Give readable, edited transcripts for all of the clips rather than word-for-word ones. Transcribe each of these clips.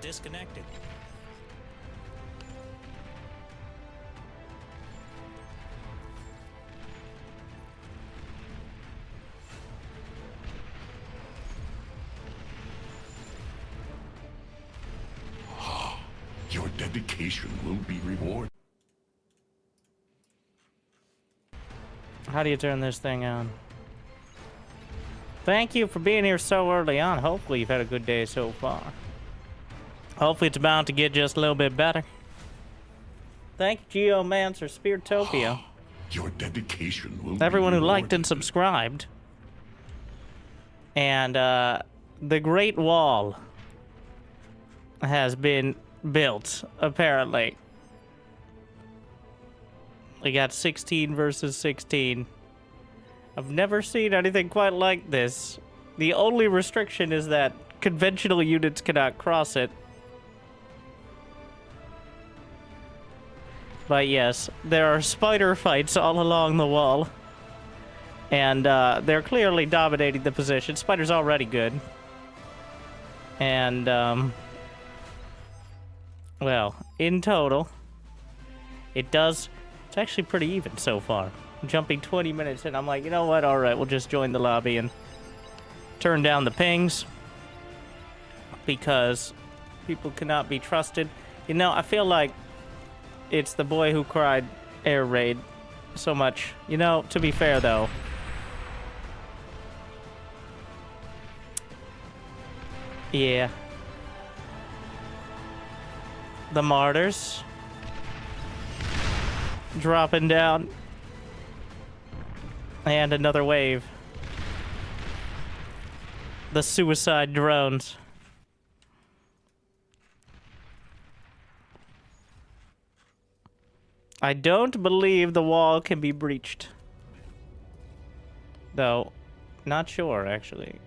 disconnected. Your dedication will be rewarded. How do you turn this thing on? Thank you for being here so early on. Hopefully you've had a good day so far. Hopefully it's bound to get just a little bit better. Thank you, Geomancer, Speartopia. Your dedication will Everyone be who liked rewarded. and subscribed. And the Great Wall has been built, apparently. We got 16 versus 16. I've never seen anything quite like this. The only restriction is that conventional units cannot cross it. But yes, there are spider fights all along the wall. And they're clearly dominating the position. Spider's already good. And, well, in total, it's actually pretty even so far. I'm jumping 20 minutes in, I'm like, you know what, alright, we'll just join the lobby and turn down the pings. Because people cannot be trusted. You know, I feel like it's the boy who cried air raid so much. You know, to be fair though, yeah. The martyrs dropping down, and another wave. The suicide drones. I don't believe the wall can be breached, though. Not sure, actually.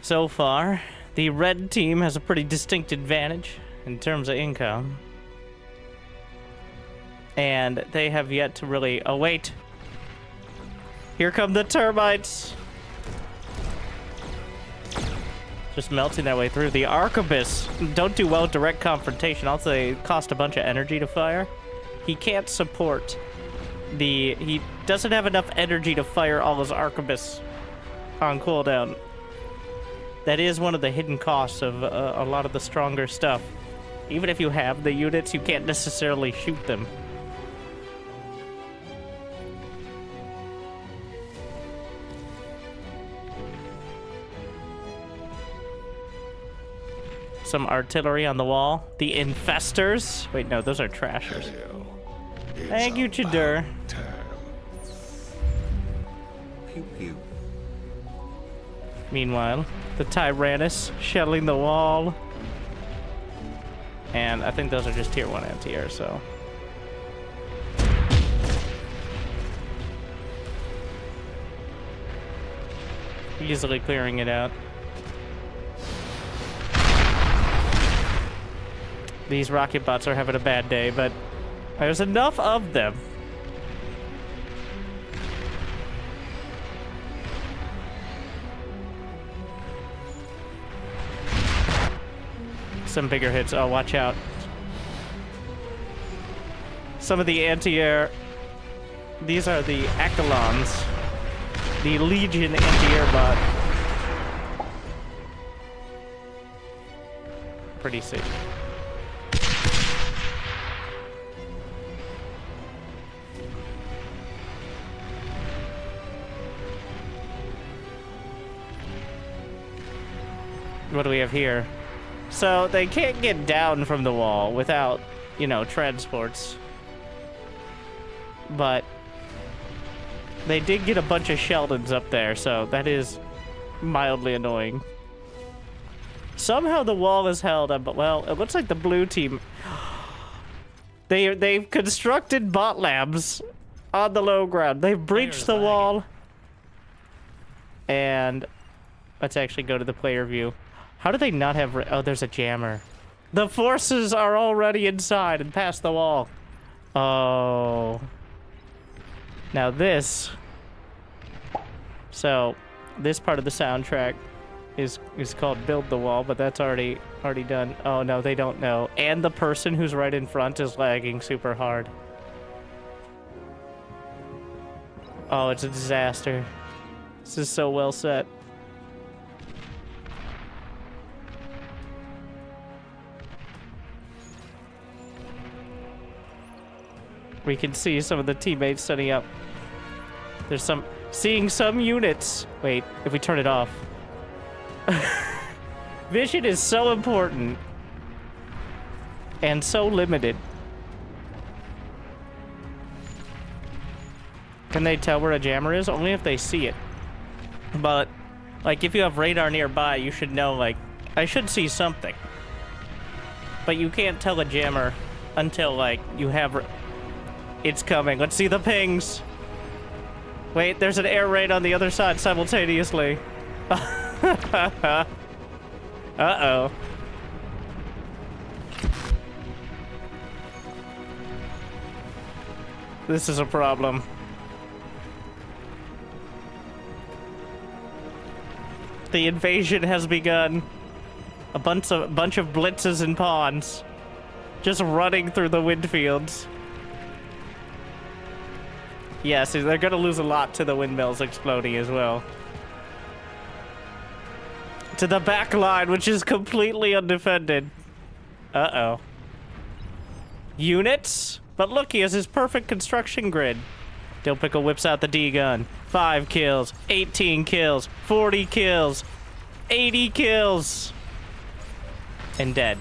So far, the red team has a pretty distinct advantage in terms of income. And they have yet to really... Oh, wait. Here come the termites. Just melting their way through. The arquebus don't do well with direct confrontation. Also, they cost a bunch of energy to fire. He can't support the... He doesn't have enough energy to fire all his arquebus on cooldown. That is one of the hidden costs of a lot of the stronger stuff. Even if you have the units, you can't necessarily shoot them. Some artillery on the wall. The infestors. Wait, no, those are trashers. Thank you, Chadur. Pew pew. Meanwhile, the Tyrannus shelling the wall. And I think those are just tier 1 anti-air, so... Easily clearing it out. These rocket bots are having a bad day, but there's enough of them. Some bigger hits. Oh, watch out. Some of the anti-air... These are the Accolons. The Legion anti-air bot. Pretty sick. What do we have here? So they can't get down from the wall without, you know, transports. But they did get a bunch of Sheldons up there, so that is mildly annoying. Somehow the wall is held up, but well, it looks like the blue team... They've constructed bot labs on the low ground. They've breached the wall. And let's actually go to the player view. How do they not have... Oh, there's a jammer. The forces are already inside and past the wall. Oh. Now this. So, this part of the soundtrack is called Build the Wall, but that's already done. Oh no, they don't know. And the person who's right in front is lagging super hard. Oh, it's a disaster. This is so well set. We can see some of the teammates setting up. There's seeing some units. Wait, if we turn it off. Vision is so important. And so limited. Can they tell where a jammer is? Only if they see it. But, like, if you have radar nearby, you should know, like, I should see something. But you can't tell a jammer until, like, you have... It's coming. Let's see the pings. Wait, there's an air raid on the other side simultaneously. Uh-oh. This is a problem. The invasion has begun. A bunch of blitzes and pawns. Just running through the wind fields. Yes, they're gonna lose a lot to the windmills exploding as well. To the back line, which is completely undefended. Uh-oh. Units? But look, he has his perfect construction grid. Dill Pickle whips out the D-gun. 5 kills, 18 kills, 40 kills, 80 kills. And dead.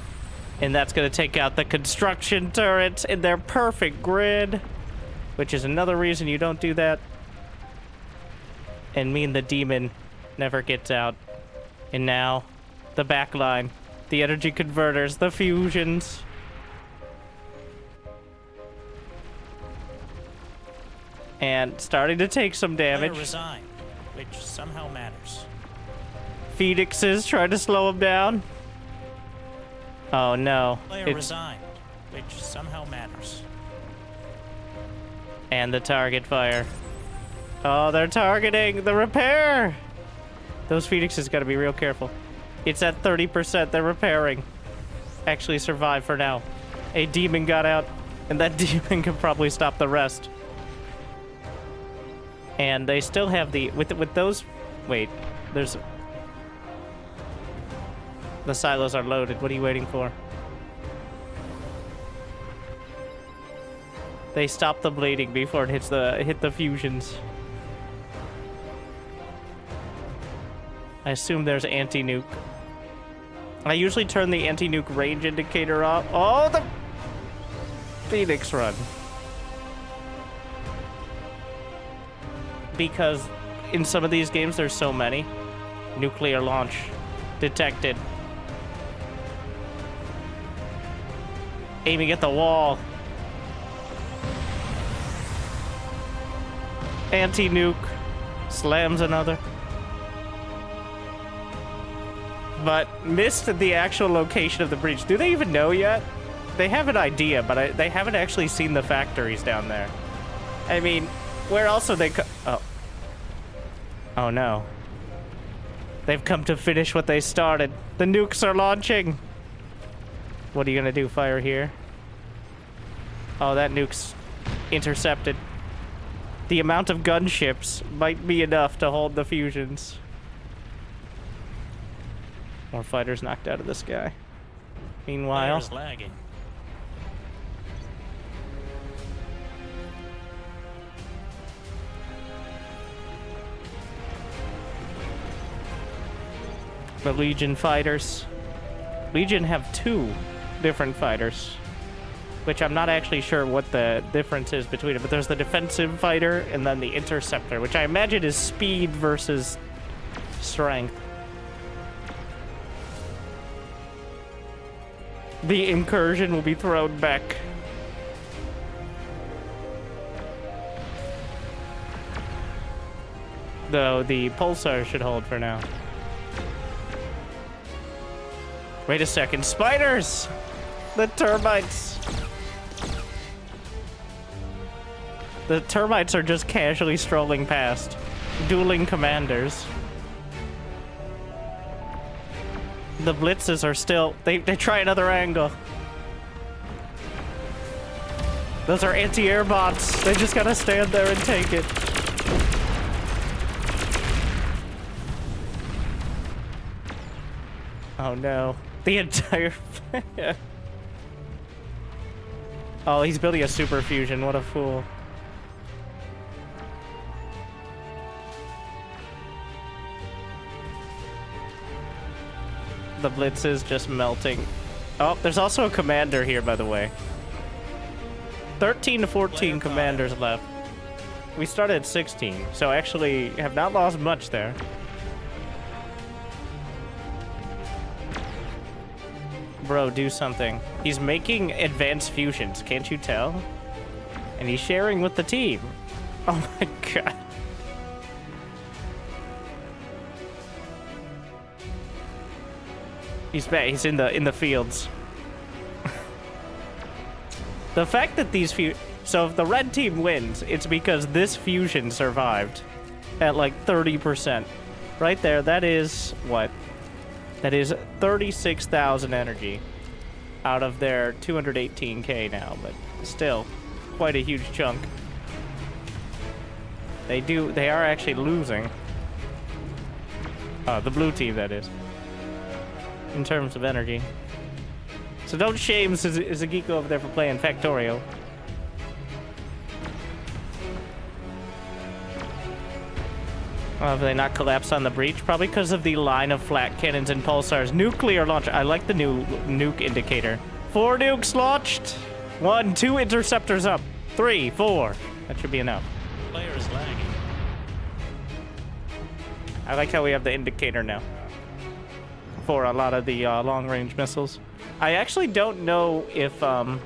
And that's gonna take out the construction turrets in their perfect grid. Which is another reason you don't do that. And me and the demon never gets out. And now, the backline, the energy converters, the fusions. And starting to take some damage. Resign, which somehow matters. Phoenixes trying to slow him down. Oh no. Player resigned, which somehow matters. And the target fire. Oh, they're targeting the repair. Those Phoenixes gotta be real careful. It's at 30%. They're repairing. Actually survived for now. A demon got out, and that demon can probably stop the rest. And they still have the with those. Wait, there's the silos are loaded. What are you waiting for? They stop the bleeding before it hit the fusions. I assume there's anti-nuke. I usually turn the anti-nuke range indicator off. Oh, the Phoenix run. Because in some of these games, there's so many. Nuclear launch detected. Aiming at the wall. Anti-nuke. Slams another. But missed the actual location of the breach. Do they even know yet? They have an idea, but they haven't actually seen the factories down there. I mean, where else are they oh. Oh no. They've come to finish what they started. The nukes are launching. What are you gonna do? Fire here? Oh, that nuke's intercepted. The amount of gunships might be enough to hold the fusions. More fighters knocked out of the sky. Meanwhile, Lagging. the Legion fighters. Legion have 2 different fighters, which I'm not actually sure what the difference is between it, but there's the defensive fighter and then the interceptor, which I imagine is speed versus strength. The incursion will be thrown back. Though the pulsar should hold for now. Wait a second, spiders! The termites! The termites are just casually strolling past, dueling commanders. The blitzes are still... They try another angle. Those are anti-air bots. They just gotta stand there and take it. Oh no. The entire... Oh, he's building a super fusion. What a fool. The blitz is just melting. Oh, there's also a commander here, by the way. 13 to 14 commanders left. We started at 16, so actually have not lost much there. Bro, do something. He's making advanced fusions, can't you tell? And he's sharing with the team. Oh my god. He's back. He's in the fields. The fact that these so if the red team wins, it's because this fusion survived at like 30%. Right there, that is what? That is 36,000 energy out of their 218k now, but still quite a huge chunk. They are actually losing. The blue team, that is. In terms of energy. So don't shame Zagiko over there for playing Factorio. Have they not collapsed on the breach? Probably because of the line of flat cannons and pulsars. Nuclear launch. I like the new nuke indicator. 4 nukes launched. 1, 2 interceptors up. 3, 4. That should be enough. Player is lagging. I like how we have the indicator now for a lot of the long-range missiles. I actually don't know if the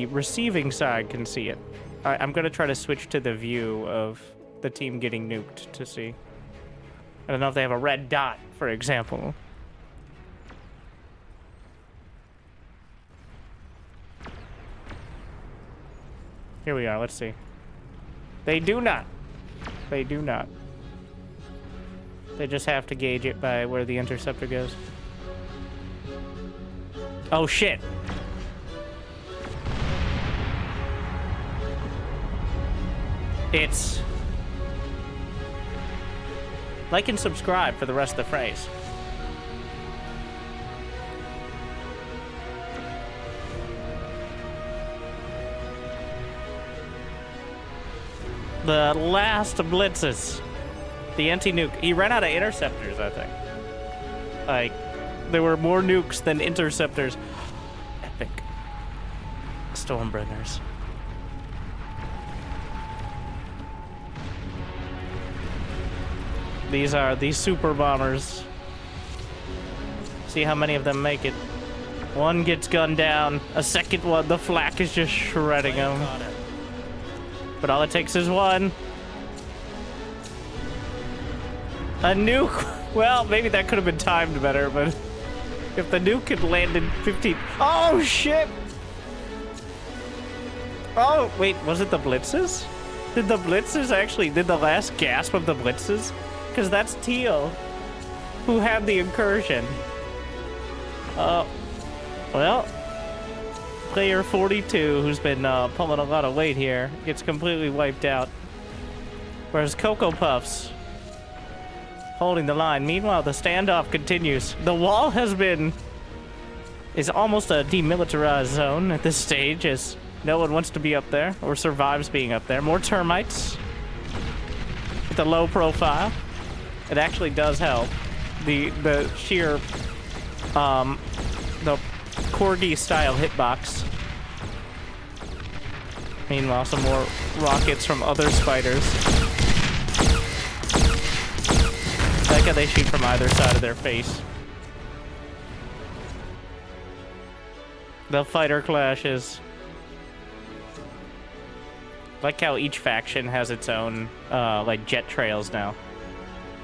receiving side can see it. I'm gonna try to switch to the view of the team getting nuked to see. I don't know if they have a red dot, for example. Here we are, let's see. They do not. They do not. They just have to gauge it by where the interceptor goes. Oh shit. It's... Like and subscribe for the rest of the phrase. The last blitzes. The anti-nuke. He ran out of interceptors, I think. Like, there were more nukes than interceptors. Epic. Stormbringers. These are the super bombers. See how many of them make it. One gets gunned down. A second one, the flak is just shredding him. But all it takes is one. A nuke. Well, maybe that could have been timed better, but if the nuke had landed 15... Oh, shit! Oh, wait, was it the blitzes? Did the blitzes actually... Did the last gasp of the blitzes? Because that's Teal, who had the incursion. Well, player 42, who's been pulling a lot of weight here, gets completely wiped out. Whereas Cocoa Puffs holding the line. Meanwhile, the standoff continues. The wall is almost a demilitarized zone at this stage, as no one wants to be up there or survives being up there. More termites with a low profile. It actually does help. The sheer the Corgi style hitbox. Meanwhile, some more rockets from other spiders. I like how they shoot from either side of their face. The fighter clashes. I like how each faction has its own like jet trails now.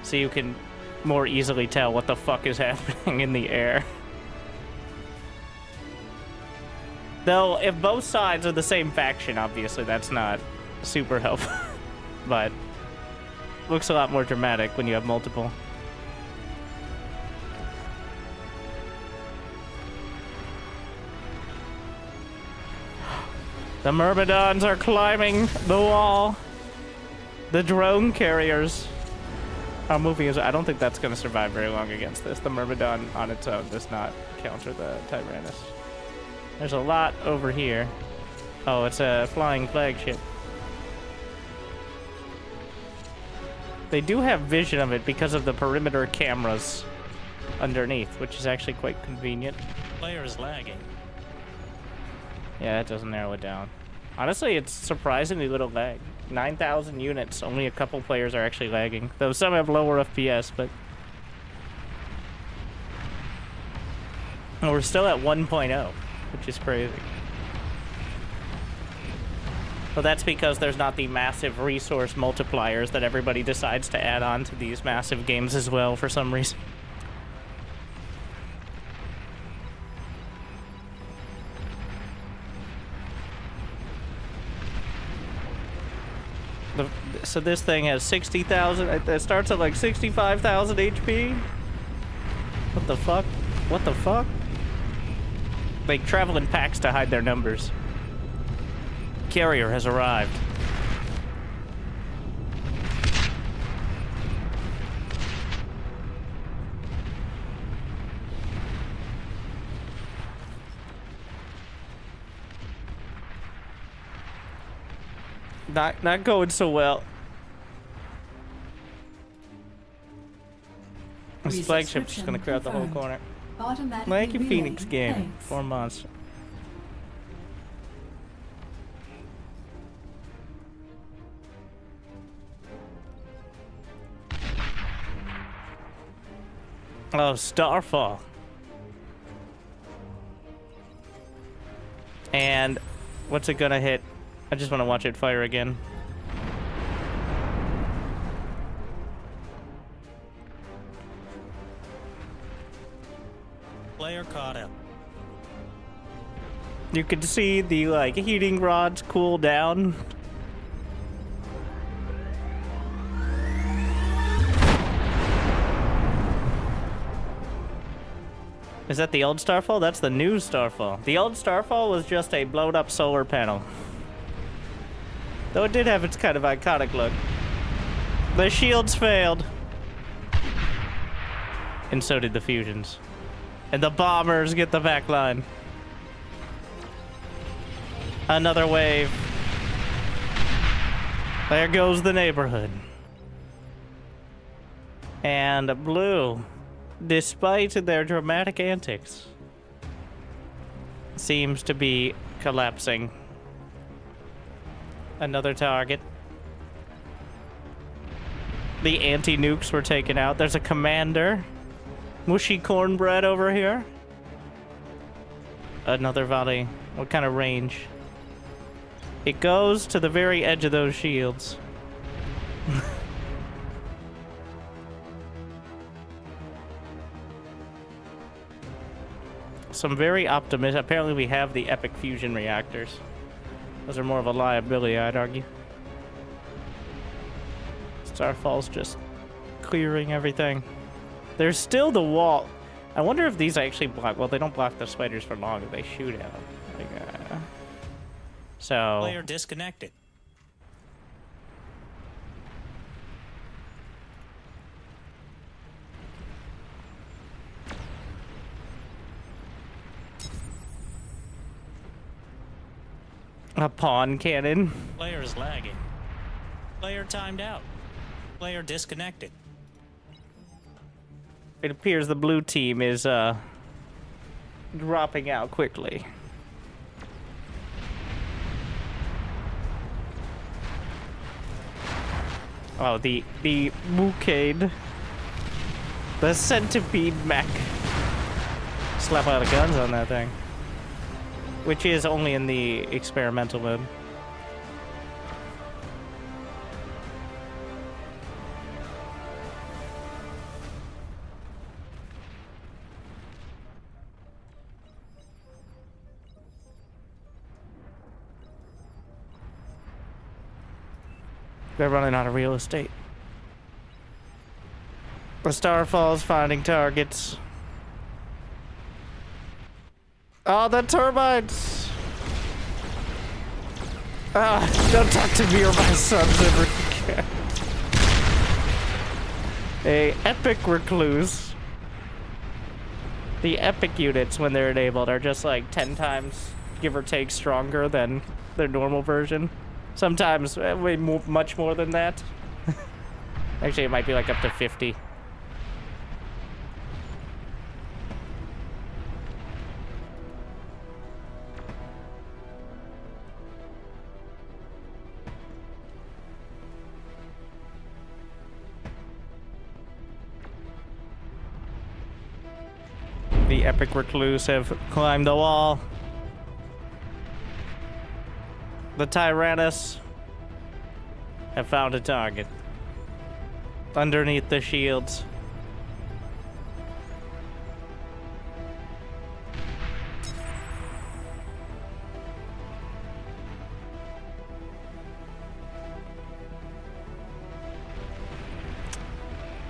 So you can more easily tell what the fuck is happening in the air. Though, if both sides are the same faction, obviously that's not super helpful. But looks a lot more dramatic when you have multiple. The Myrmidons are climbing the wall. The drone carriers are moving as I don't think that's going to survive very long against this. The Myrmidon on its own does not counter the Tyrannus. There's a lot over here. Oh, it's a flying flagship. They do have vision of it because of the perimeter cameras underneath, which is actually quite convenient. Player is lagging. Yeah, that doesn't narrow it down. Honestly, it's surprisingly little lag. 9,000 units, only a couple players are actually lagging. Though some have lower FPS, but... we're still at 1.0, which is crazy. Well, that's because there's not the massive resource multipliers that everybody decides to add on to these massive games as well for some reason. So this thing has 60,000. It starts at like 65,000 HP. What the fuck? What the fuck? They travel in packs to hide their numbers. Carrier has arrived. Not going so well. This flagship's just gonna clear out the whole corner. Thank you, Phoenix Game. 4 months. Oh, Starfall. And what's it gonna hit? I just want to watch it fire again. Player caught up. You can see the like heating rods cool down. Is that the old Starfall? That's the new Starfall. The old Starfall was just a blown up solar panel. Though it did have its kind of iconic look. The shields failed. And so did the fusions. And the bombers get the back line. Another wave. There goes the neighborhood. And blue, despite their dramatic antics, seems to be collapsing. Another target. The anti-nukes were taken out. There's a commander. Mushy cornbread over here. Another volley. What kind of range? It goes to the very edge of those shields. Some very optimistic. Apparently we have the epic fusion reactors. Those are more of a liability, I'd argue. Starfall's just clearing everything. There's still the wall. I wonder if these actually block. Well, they don't block the spiders for long if they shoot at them. Like, so. Player disconnected. A pawn cannon. Player is lagging. Player timed out. Player disconnected. It appears the blue team is dropping out quickly. Oh, the Mookade. The centipede mech. Slap a lot of guns on that thing. Which is only in the experimental mode. They're running out of real estate. The Starfall's finding targets. Oh, the termites! Ah, don't talk to me or my sons ever again. A epic recluse. The epic units, when they're enabled, are just like 10 times, give or take, stronger than their normal version. Sometimes way more, much more than that. Actually, it might be like up to 50. The epic recluse have climbed the wall. The Tyrannus have found a target underneath the shields.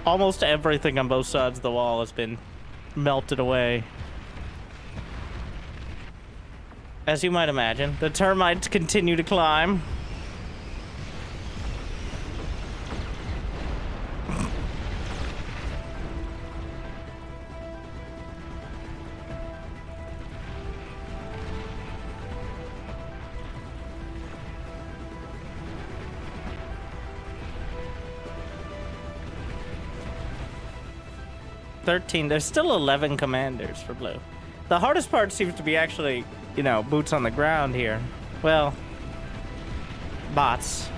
Almost everything on both sides of the wall has been melted away. As you might imagine, the termites continue to climb. There's still 11 commanders for blue. The hardest part seems to be actually, you know, boots on the ground here. Well, bots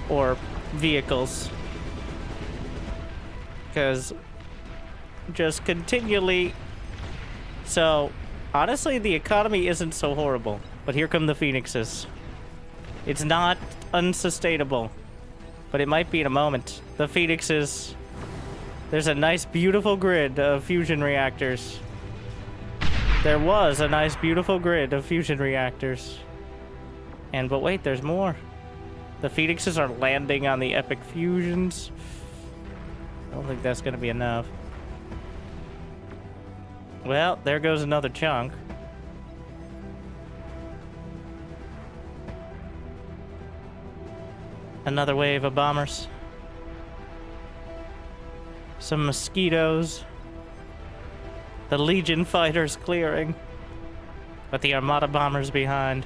or vehicles. Because just continually... So, honestly, the economy isn't so horrible. But here come the Phoenixes. It's not unsustainable. But it might be in a moment. The Phoenixes... There's a nice, beautiful grid of fusion reactors. There was a nice, beautiful grid of fusion reactors. But wait, there's more. The Phoenixes are landing on the epic fusions. I don't think that's going to be enough. Well, there goes another chunk. Another wave of bombers. Some mosquitoes. The Legion fighters clearing. But the Armada bombers behind.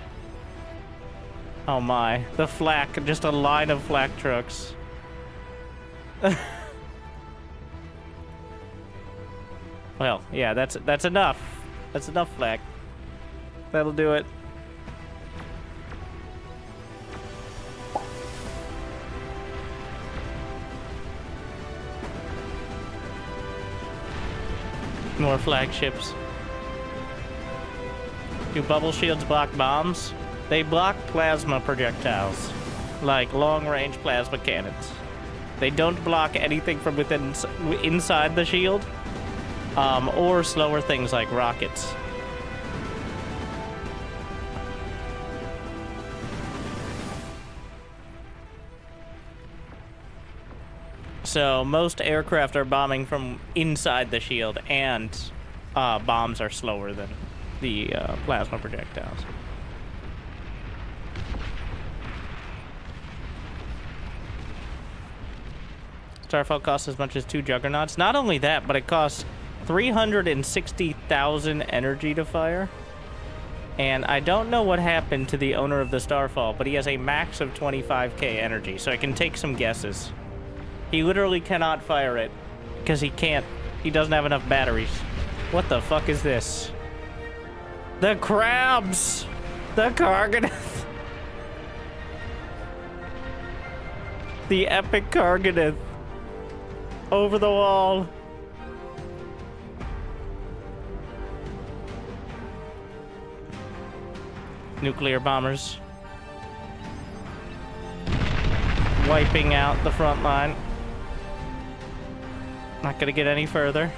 Oh my. The flak. Just a line of flak trucks. Well, yeah, that's enough. That's enough flak. That'll do it. More flagships. Do bubble shields block bombs? They block plasma projectiles, like long-range plasma cannons. They don't block anything from within inside the shield, or slower things like rockets. So most aircraft are bombing from inside the shield, and bombs are slower than the plasma projectiles. Starfall costs as much as 2 juggernauts. Not only that, but it costs 360,000 energy to fire. And I don't know what happened to the owner of the Starfall, but he has a max of 25k energy, so I can take some guesses. He literally cannot fire it because he doesn't have enough batteries. What the fuck is this? The crabs! The Karganeth! The epic Karganeth. Over the wall. Nuclear bombers. Wiping out the front line. Not gonna get any further.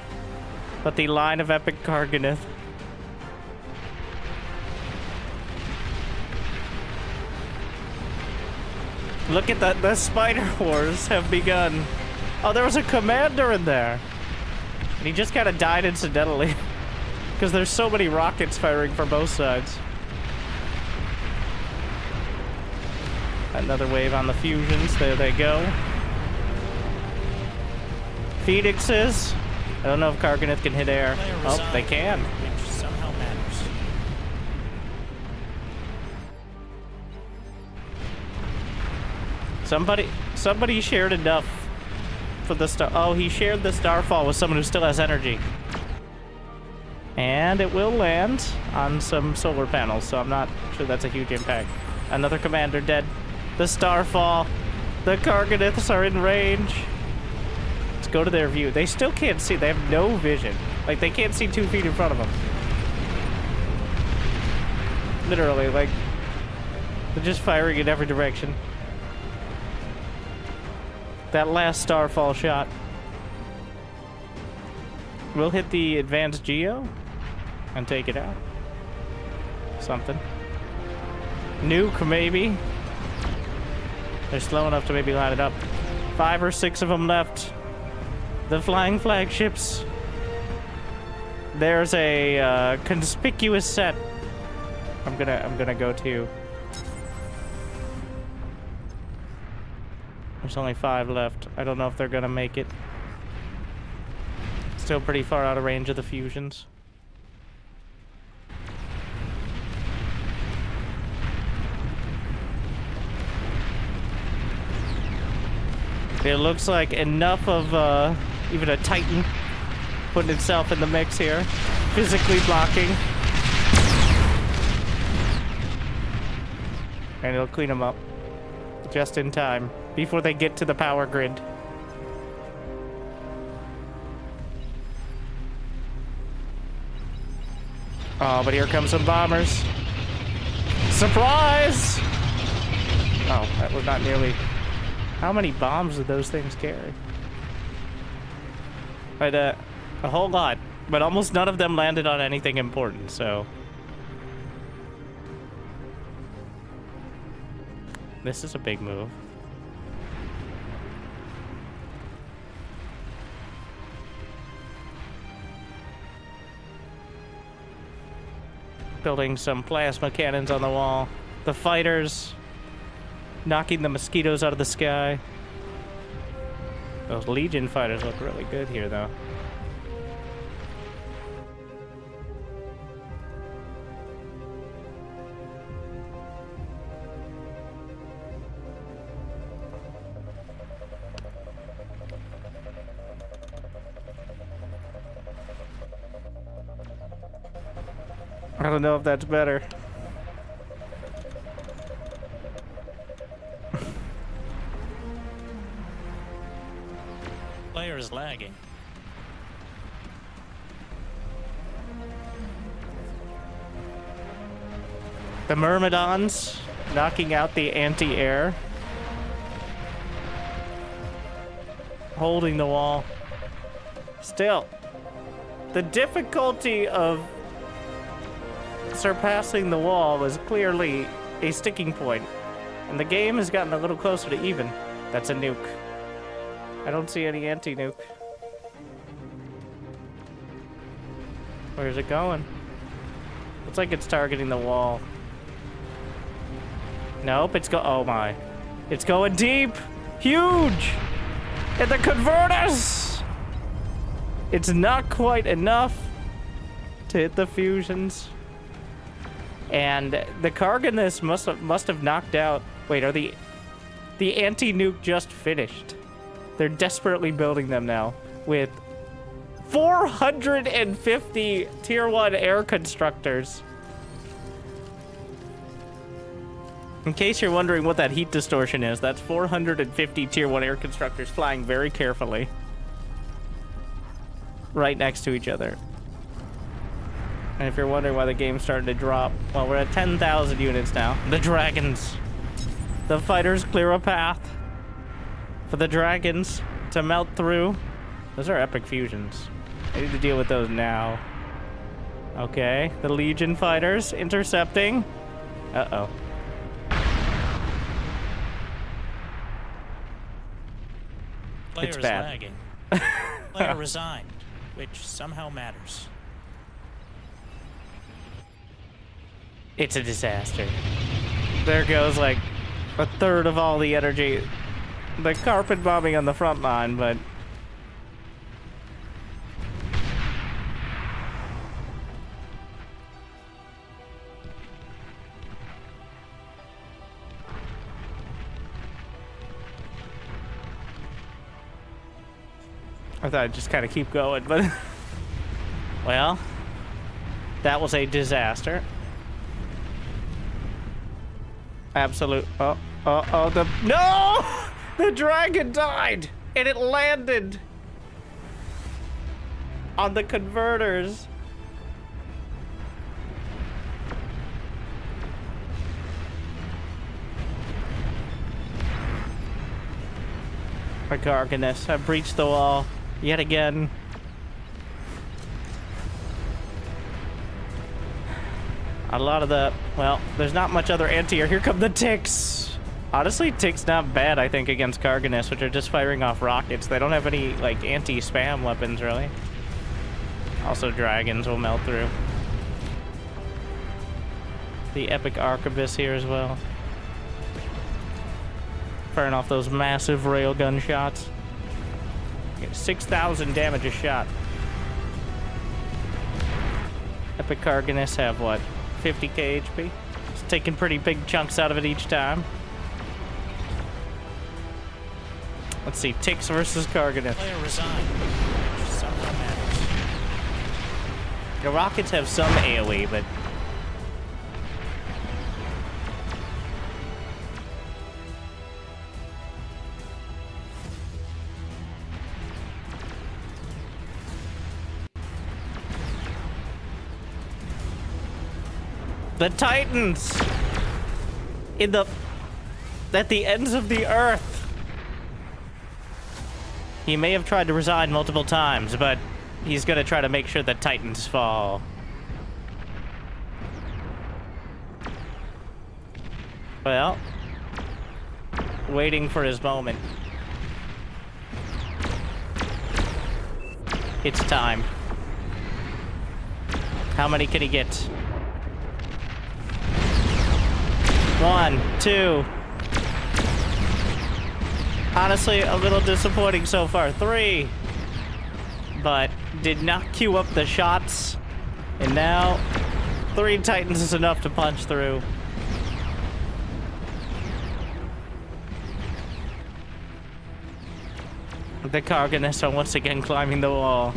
But the line of epic Karganeth. Look at that. The spider wars have begun. Oh, there was a commander in there. And he just kind of died incidentally. Because there's so many rockets firing from both sides. Another wave on the fusions. There they go. Phoenixes. I don't know if Karganeth can hit air. Oh, they can. Which somehow matters. Somebody shared enough for the star. Oh, he shared the starfall with someone who still has energy. And it will land on some solar panels, so I'm not sure that's a huge impact. Another commander dead. The starfall. The Karganeths are in range. Let's go to their view. They still can't see. They have no vision. Like, they can't see 2 feet in front of them. Literally, like, they're just firing in every direction. That last starfall shot. We'll hit the advanced geo and take it out. Something. Nuke, maybe. They're slow enough to maybe line it up. 5 or 6 of them left. The flying flagships. There's a conspicuous set. I'm gonna go to. There's only 5 left. I don't know if they're gonna make it. Still pretty far out of range of the fusions. It looks like enough of even a Titan putting itself in the mix here. Physically blocking. And it'll clean them up. Just in time. Before they get to the power grid. Oh, but here comes some bombers. Surprise! Oh, that was not nearly... How many bombs did those things carry? But, a whole lot. But almost none of them landed on anything important, so... This is a big move. Building some plasma cannons on the wall. The fighters knocking the mosquitoes out of the sky. Those Legion fighters look really good here, though. I don't know if that's better. Player is lagging. The Myrmidons knocking out the anti-air. Holding the wall. Still, the difficulty of surpassing the wall was clearly a sticking point, and the game has gotten a little closer to even. That's a nuke. I don't see any anti-nuke. Where's it going? Looks like it's targeting the wall. Nope, it's oh my. It's going deep! Huge! And the converters! It's not quite enough to hit the fusions. And the Karganeths must have knocked out... Wait, are the anti-nuke just finished? They're desperately building them now with 450 tier 1 air constructors. In case you're wondering what that heat distortion is, that's 450 tier 1 air constructors flying very carefully. Right next to each other. And if you're wondering why the game's starting to drop, well, we're at 10,000 units now. The dragons. The fighters clear a path for the dragons to melt through. Those are epic fusions. I need to deal with those now. Okay, the Legion fighters intercepting. Uh-oh. Player's bad. lagging. Player resigned, which somehow matters. It's a disaster. There goes like a third of all the energy. The carpet bombing on the front line, but I thought I'd just kind of keep going, but well, that was a disaster. Absolute. Oh, no! The dragon died, and it landed on the converters. My Garganus, I breached the wall yet again. A lot of the, well, there's not much other anti-air. Here come the ticks. Honestly, ticks not bad, I think, against Garganus, which are just firing off rockets. They don't have any, like, anti-spam weapons, really. Also, dragons will melt through. The epic arquebus here as well. Firing off those massive railgun shots. 6,000 damage a shot. Epic Garganus have, what, 50k HP? It's taking pretty big chunks out of it each time. Let's see, Ticks versus Garganus. Player resigned, which somehow matters. The rockets have some AoE, but the Titans in the at the ends of the earth. He may have tried to resign multiple times, but he's gonna try to make sure the Titans fall. Well, waiting for his moment. It's time. How many can he get? 1, 2. Honestly, a little disappointing so far. 3. But did not queue up the shots. And now 3 Titans is enough to punch through. The Garganus are once again climbing the wall.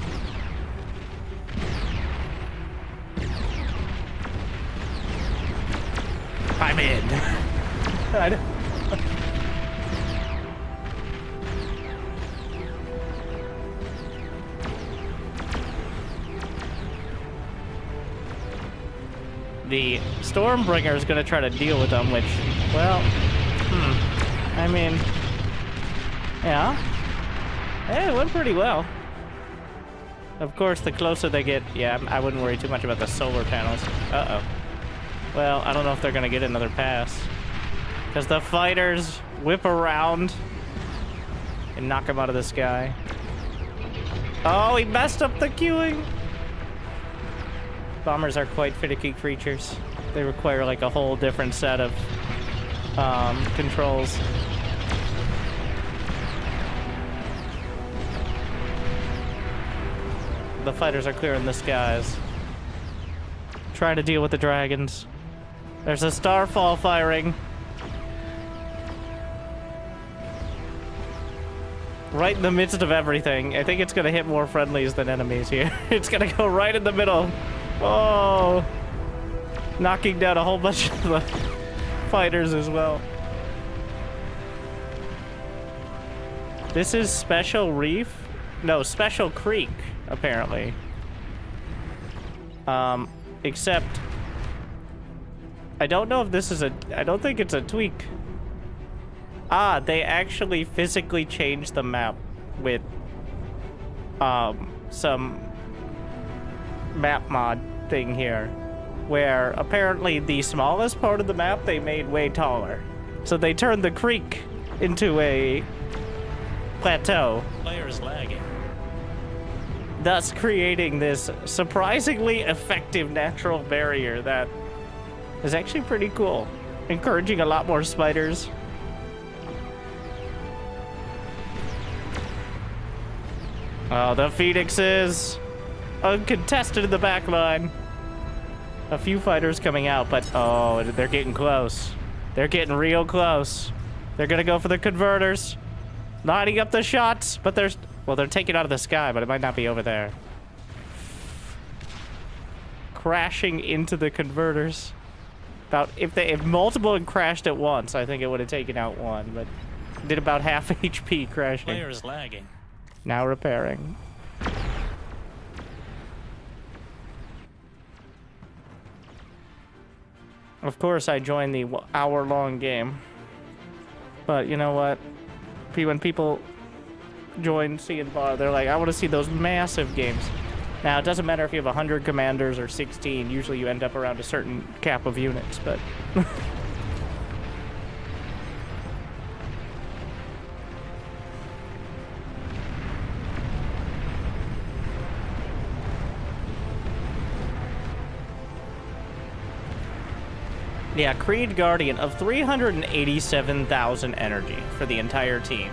I'm in. The Stormbringer is going to try to deal with them, which, well, I mean, yeah. It went pretty well. Of course, the closer they get, yeah, I wouldn't worry too much about the solar panels. Uh-oh. Well, I don't know if they're going to get another pass. Because the fighters whip around and knock him out of the sky. Oh, he messed up the queuing. Bombers are quite finicky creatures. They require like a whole different set of controls. The fighters are clearing the skies. Trying to deal with the dragons. There's a starfall firing. Right in the midst of everything. I think it's gonna hit more friendlies than enemies here. It's gonna go right in the middle. Oh! Knocking down a whole bunch of the fighters as well. This is Special Reef? No, Special Creek, apparently. Except I don't know if this is I don't think it's a tweak. Ah, they actually physically changed the map with some map mod thing here, where apparently the smallest part of the map they made way taller. So they turned the creek into a plateau, Player is lagging. thus creating this surprisingly effective natural barrier that is actually pretty cool, encouraging a lot more spiders. Oh, the Phoenix is uncontested in the back line. A few fighters coming out, but oh, they're getting close. They're getting real close. They're gonna go for the converters. Lining up the shots, but there's... Well, they're taking it out of the sky, but it might not be over there. Crashing into the converters. About if multiple had crashed at once, I think it would have taken out one, but did about half HP crashing. Player is lagging. Now repairing. Of course, I joined the hour-long game. But you know what? When people join C and Bar, they're like, I want to see those massive games. Now, it doesn't matter if you have 100 commanders or 16. Usually you end up around a certain cap of units, but... Yeah, Creed Guardian of 387,000 energy for the entire team.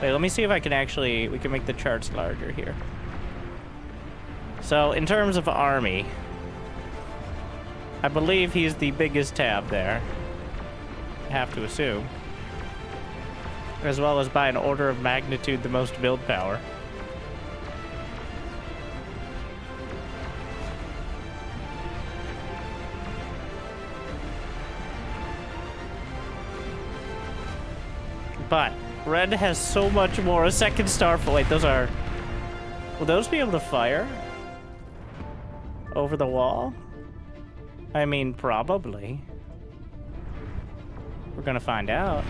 Wait, let me see if I can actually... We can make the charts larger here. So, in terms of army, I believe he's the biggest tab there. I have to assume. As well as by an order of magnitude the most build power. But Red has so much more. A second star. Wait, those are... Will those be able to fire? Over the wall? I mean, probably. We're gonna find out.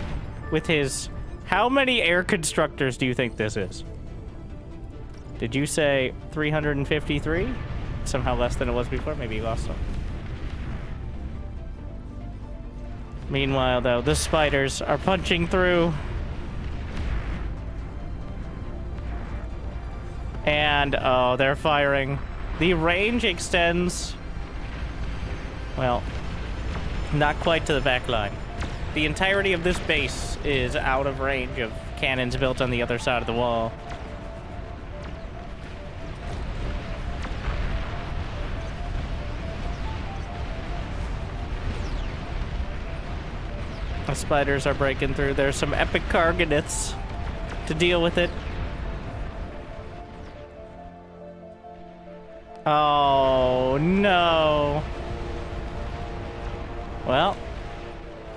With his... How many air constructors do you think this is? Did you say 353? Somehow less than it was before? Maybe you lost some. Meanwhile, though, the spiders are punching through. And, oh, they're firing. The range extends, well, not quite to the back line. The entirety of this base is out of range of cannons built on the other side of the wall. The spiders are breaking through. There's some epic Karganiths to deal with it. Oh, no. Well,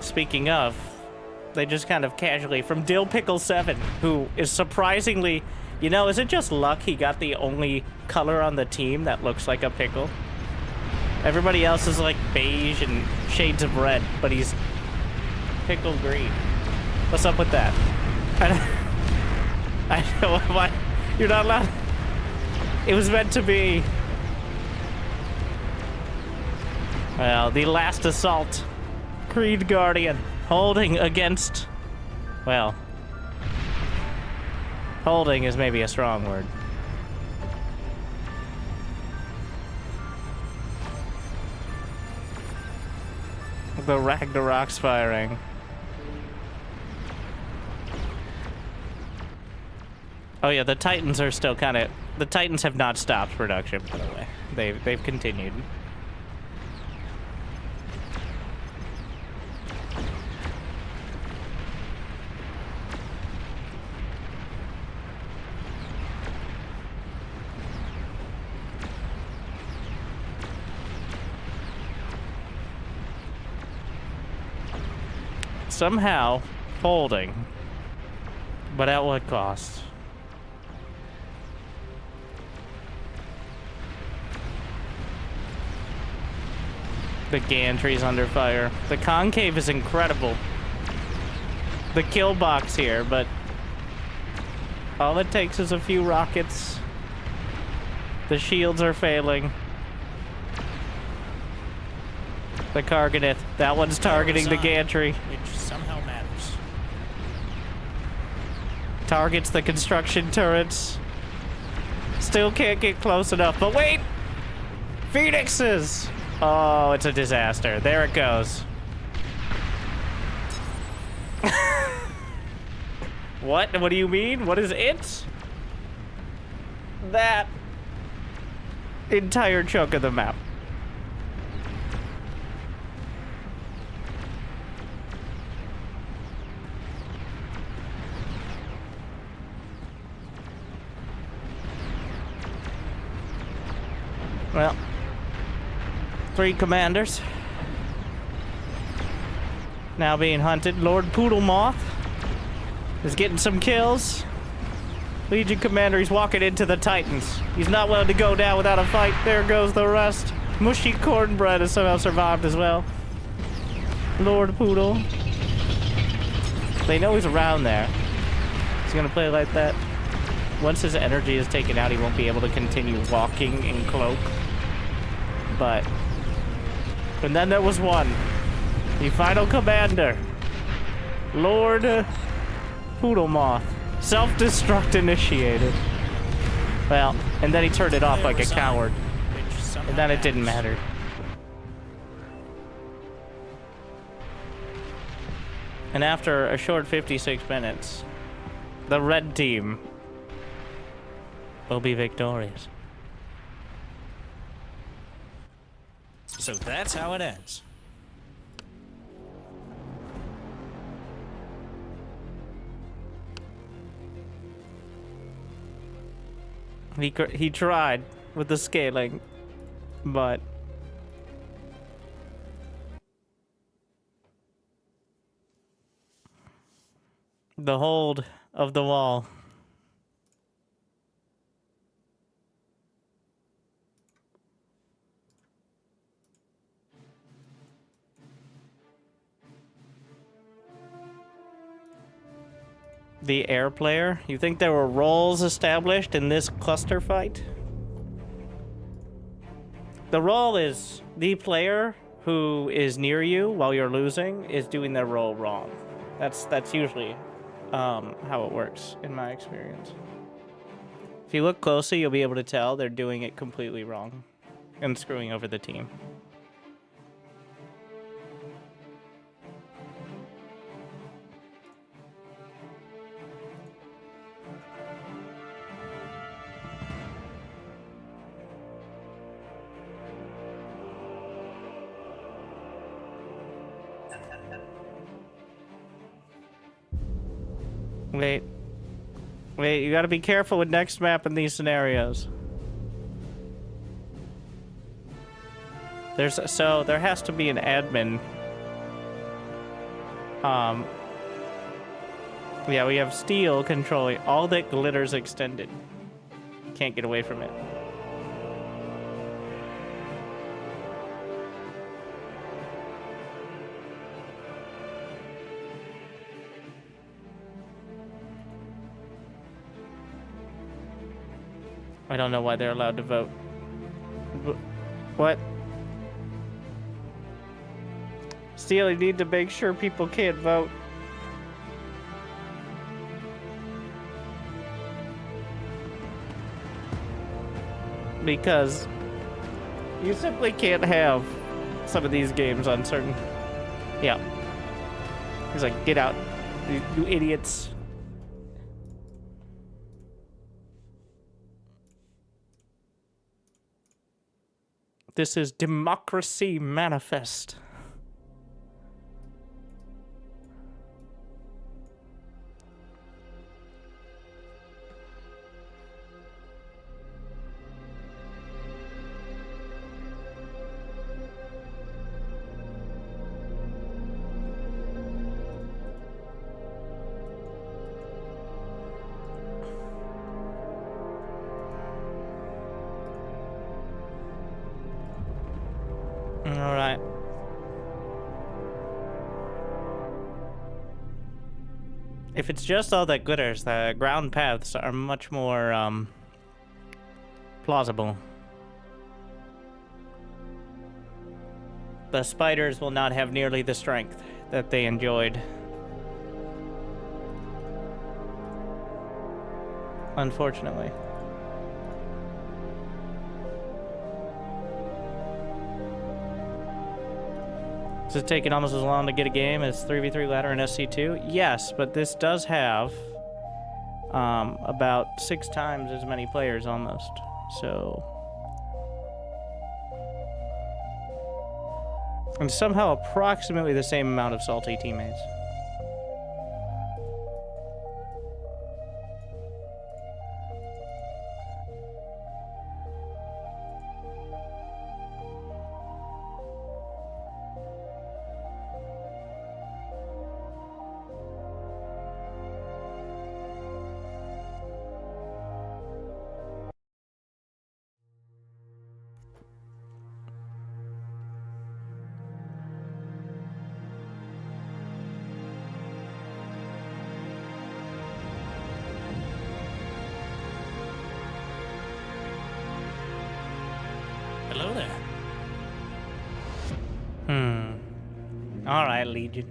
speaking of, they just kind of casually, from Dill Pickle 7, who is surprisingly, you know, is it just luck he got the only color on the team that looks like a pickle? Everybody else is like beige and shades of red, but he's pickle green. What's up with that? I know why. You're not allowed. It was meant to be. Well, the last assault. Creed Guardian holding against... Well, holding is maybe a strong word. The Ragnarok's firing. Oh yeah, the Titans are still kind of... The Titans have not stopped production, by the way. They've continued. Somehow holding, but at what cost? The gantry's under fire. The concave is incredible. The kill box here, but all it takes is a few rockets. The shields are failing. The Karganith. That one's targeting the gantry. Which somehow matters. Targets the construction turrets. Still can't get close enough, but wait! Phoenixes! Oh, it's a disaster. There it goes. What? What do you mean? What is it? That entire chunk of the map. Well, 3 commanders now being hunted. Lord Poodle Moth is getting some kills. Legion commander, he's walking into the Titans. He's not willing to go down without a fight. There goes the rest. Mushy Cornbread has somehow survived as well. Lord Poodle. They know he's around there. He's gonna play like that. Once his energy is taken out, he won't be able to continue walking in cloak. But... And then there was one. The final commander. Lord Poodle Moth. Self-destruct initiated. Well, and then he turned it off like a coward. And then it didn't matter. And after a short 56 minutes, the red team will be victorious. So that's how it ends. He tried with the scaling, but the hold of the wall. The air player? You think there were roles established in this cluster fight? The role is the player who is near you while you're losing is doing their role wrong. That's usually how it works in my experience. If you look closely, you'll be able to tell they're doing it completely wrong and screwing over the team. Wait, you gotta be careful with next map in these scenarios. There has to be an admin. Yeah, we have steel controlling all that glitters extended. Can't get away from it. I don't know why they're allowed to vote. What? Steel, you need to make sure people can't vote. Because you simply can't have some of these games on certain... Yeah. He's like, get out, you idiots. This is Democracy Manifest. Alright. If it's just all that glitters, the ground paths are much more, plausible. The spiders will not have nearly the strength that they enjoyed. unfortunately. Is it taking almost as long to get a game as 3v3 ladder and SC2? Yes, but this does have about 6 times as many players almost. So, and somehow approximately the same amount of salty teammates. Hello there. Alright, Legion.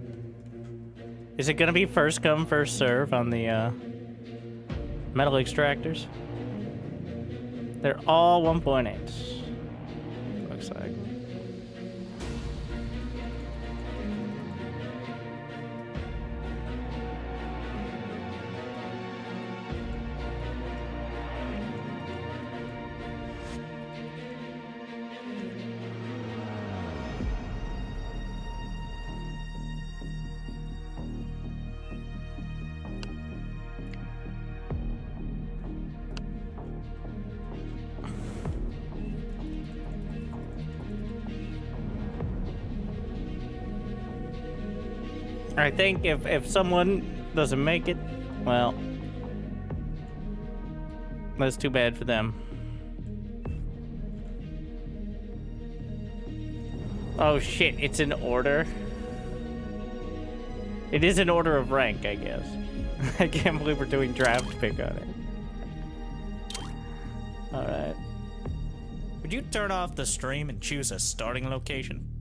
Is it gonna be first come, first serve on the metal extractors? They're all 1.8s. Looks like. I think if someone doesn't make it, well, that's too bad for them. Oh shit, it's in order. It is in order of rank, I guess. I can't believe we're doing draft pick on it. Alright. Would you turn off the stream and choose a starting location?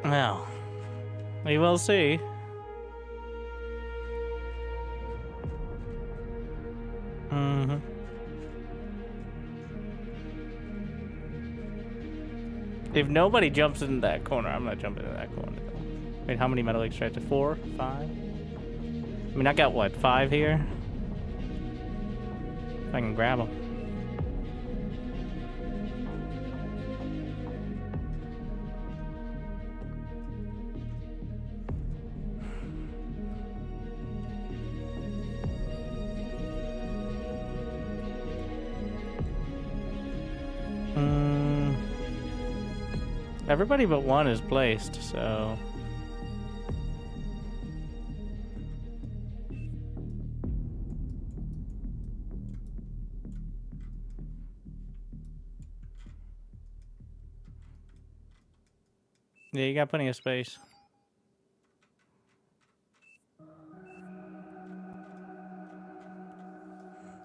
Well, we will see. If nobody jumps in that corner, I'm not jumping in that corner. Wait, how many metal extractors? 4? 5? I mean, I got what, 5 here? If I can grab them. Everybody but one is placed, so... Yeah, you got plenty of space.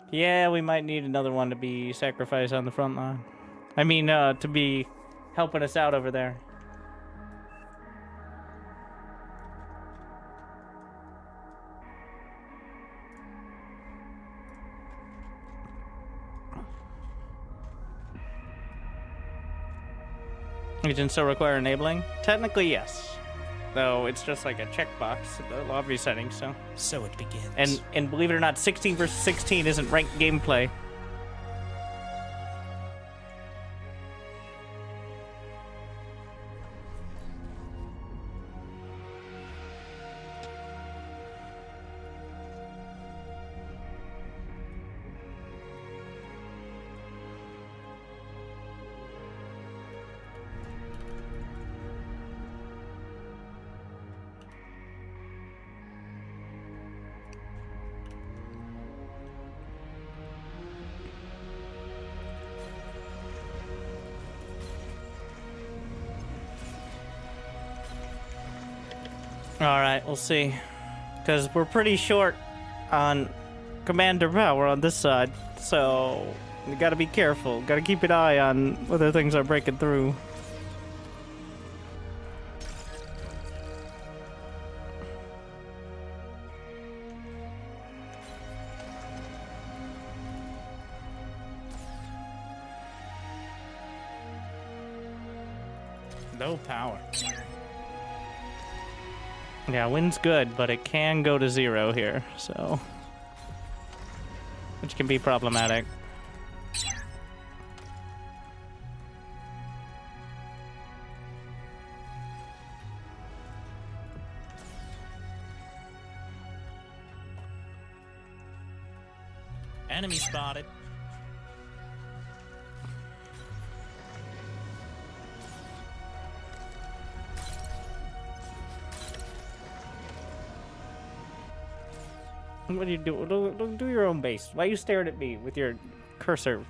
Yeah, we might need another one to be sacrificed on the front line. I mean, to be helping us out over there. Agents still require enabling? Technically, yes. Though it's just like a checkbox in the lobby settings, so. So it begins. And believe it or not, 16 versus 16 isn't ranked gameplay. Alright, we'll see. Because we're pretty short on commander power on this side, so you gotta be careful. Gotta keep an eye on whether things are breaking through. No power. Yeah, wind's good, but it can go to 0 here, so... which can be problematic. Enemy spotted. What do you do? Do your own base. Why are you staring at me with your cursor?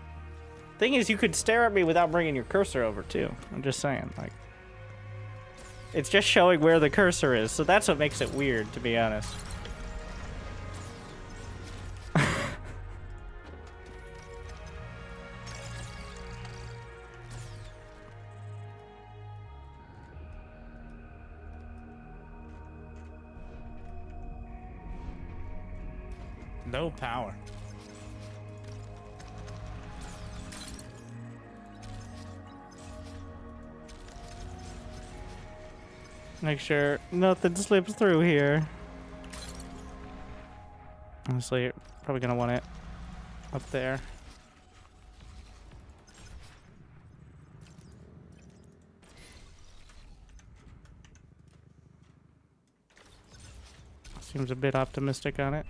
Thing is, you could stare at me without bringing your cursor over, too. I'm just saying, like... it's just showing where the cursor is, so that's what makes it weird, to be honest. No power. Make sure nothing slips through here. Honestly, you're probably gonna want it up there. Seems a bit optimistic on it.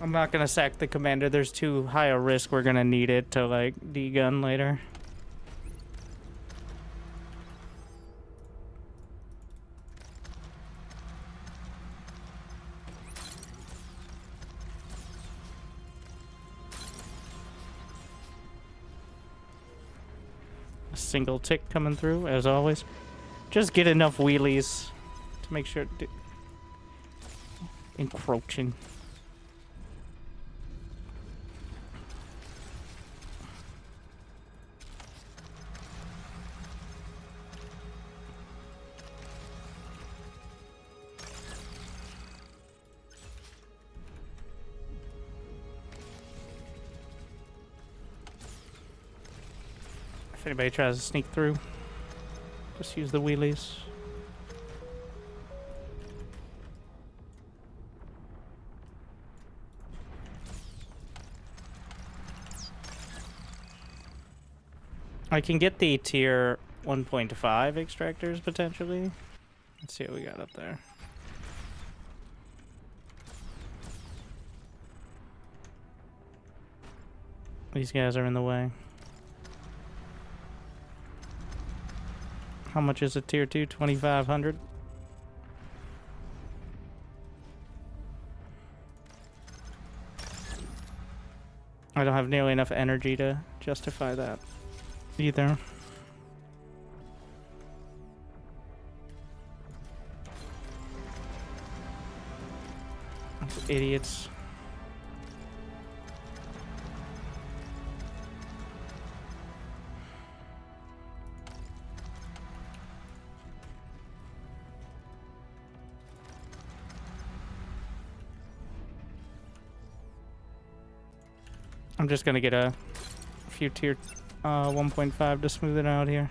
I'm not gonna sack the commander. There's too high a risk. We're gonna need it to, like, de-gun later. A single tick coming through, as always. Just get enough wheelies to make sure... encroaching. If anybody tries to sneak through, just use the wheelies. I can get the tier 1.5 extractors potentially. Let's see what we got up there. These guys are in the way. How much is a tier 2? 2,500? I don't have nearly enough energy to justify that either. Those idiots. I'm just gonna get a few tier 1.5 to smooth it out here.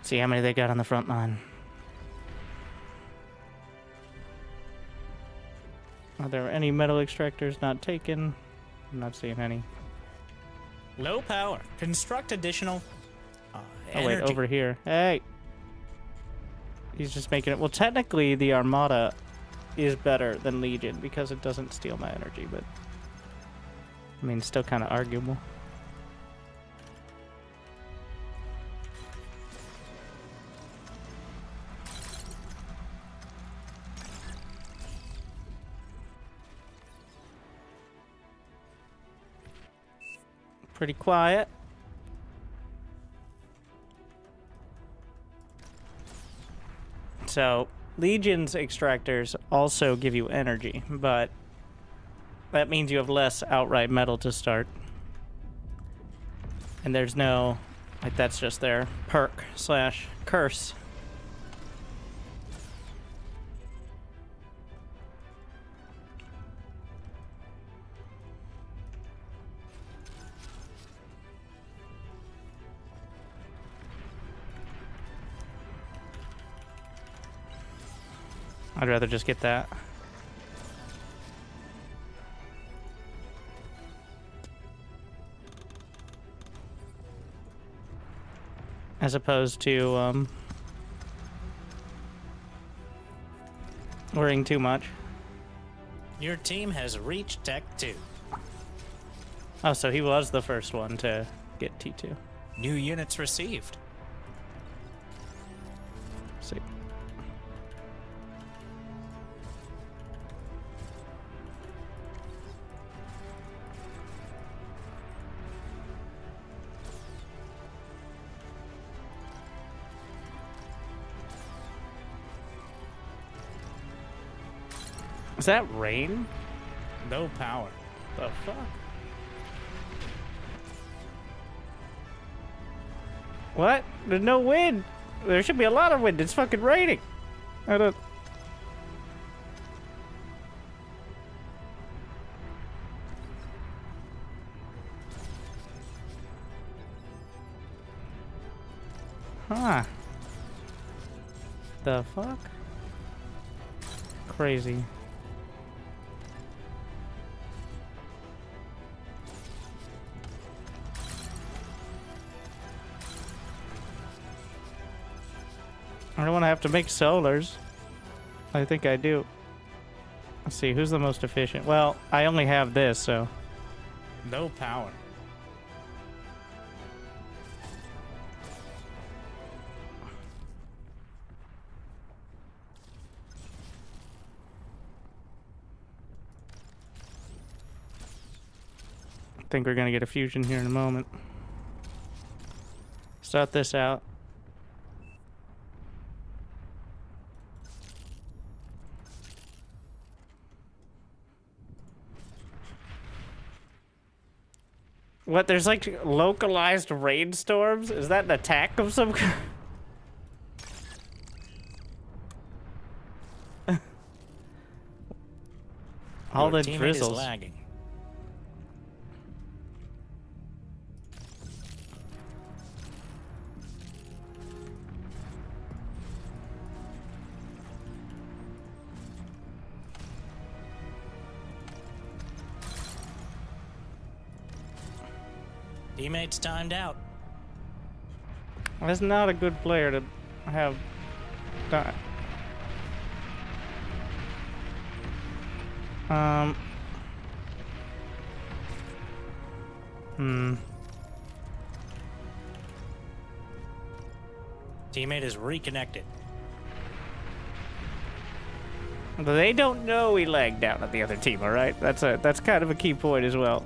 See how many they got on the front line. Are there any metal extractors not taken? I'm not seeing any. Low power. Construct additional Oh energy. wait, over here. Hey! He's just making it... Well, technically the Armada is better than Legion because it doesn't steal my energy, but... I mean, still kind of arguable. Pretty quiet. So, Legion's extractors also give you energy, but that means you have less outright metal to start. And there's no, like, that's just their perk / curse. I'd rather just get that. As opposed to, worrying too much. Your team has reached Tech 2. Oh, so he was the first one to get T2. New units received. See. Is that rain? No power. The fuck? What? There's no wind. There should be a lot of wind. It's fucking raining. I don't... Huh. The fuck? Crazy. I don't want to have to make solars. I think I do. Let's see, who's the most efficient? Well, I only have this, so... No power. I think we're gonna get a fusion here in a moment. Start this out. What, there's like localized rainstorms? Is that an attack of some kind? All Your the teammate drizzles. is lagging. Teammates timed out. That's not a good player to have die. Teammate is reconnected. They don't know we lagged down at the other team, alright? That's kind of a key point as well.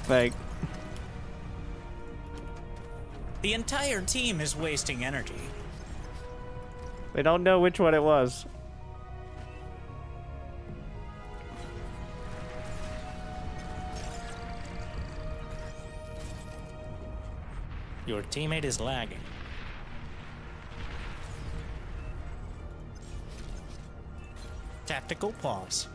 Like, The entire team is wasting energy. they don't know which one it was. Your teammate is lagging. Tactical pause.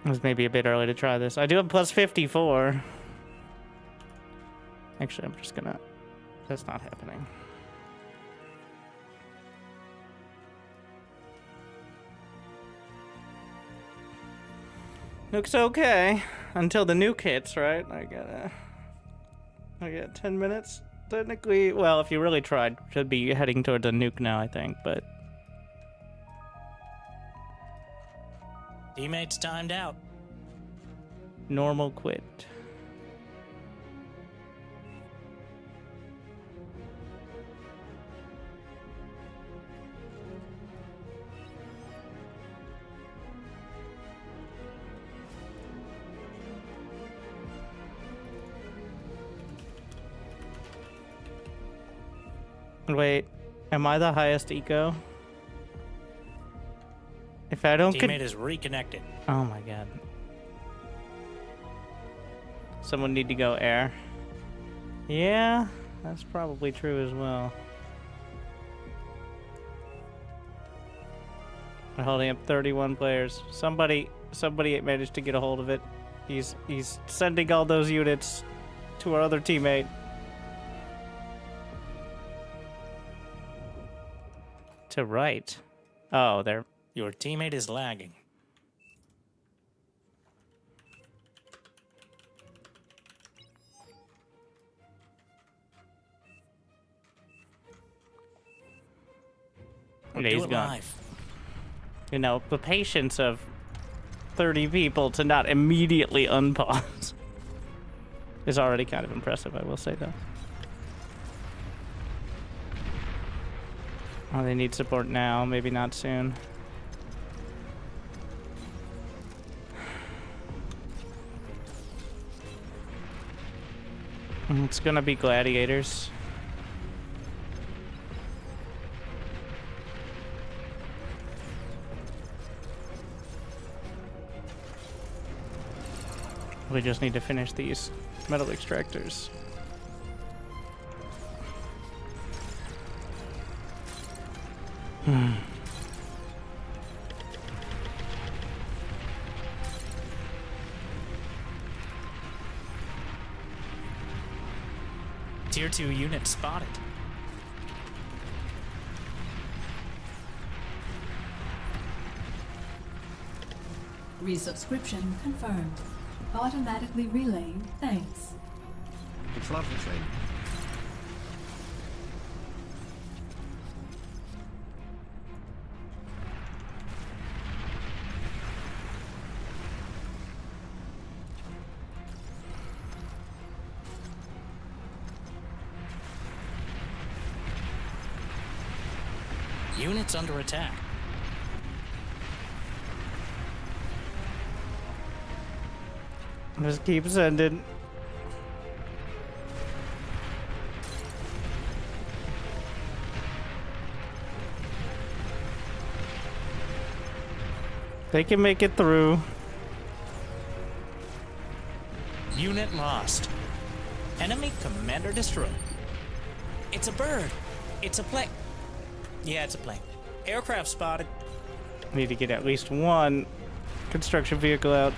It was maybe a bit early to try this. I do have plus 54. Actually, I'm just gonna... That's not happening. Looks okay. Until the nuke hits, right? I got 10 minutes. Technically, well, if you really tried, should be heading towards a nuke now, I think, but... Teammates timed out. Normal quit. Wait, am I the highest eco? If I don't Teammate is reconnected. Oh my god. Someone need to go air. Yeah, that's probably true as well. We're holding up 31 players. Somebody managed to get a hold of it. He's sending all those units to our other teammate. To right. Oh, they're... Your teammate is lagging. Yeah, he's Do it gone. live. You know, the patience of 30 people to not immediately unpause is already kind of impressive, I will say, though. Oh, they need support now, maybe not soon. It's gonna be gladiators. We just need to finish these metal extractors. Tier 2 unit spotted. Resubscription confirmed. Automatically relaying thanks. Confrontations. Units under attack. Just keep sending. They can make it through. Unit lost. Enemy commander destroyed. It's a bird. It's a plane. Yeah, it's a plane. Aircraft spotted. Need to get at least one construction vehicle out.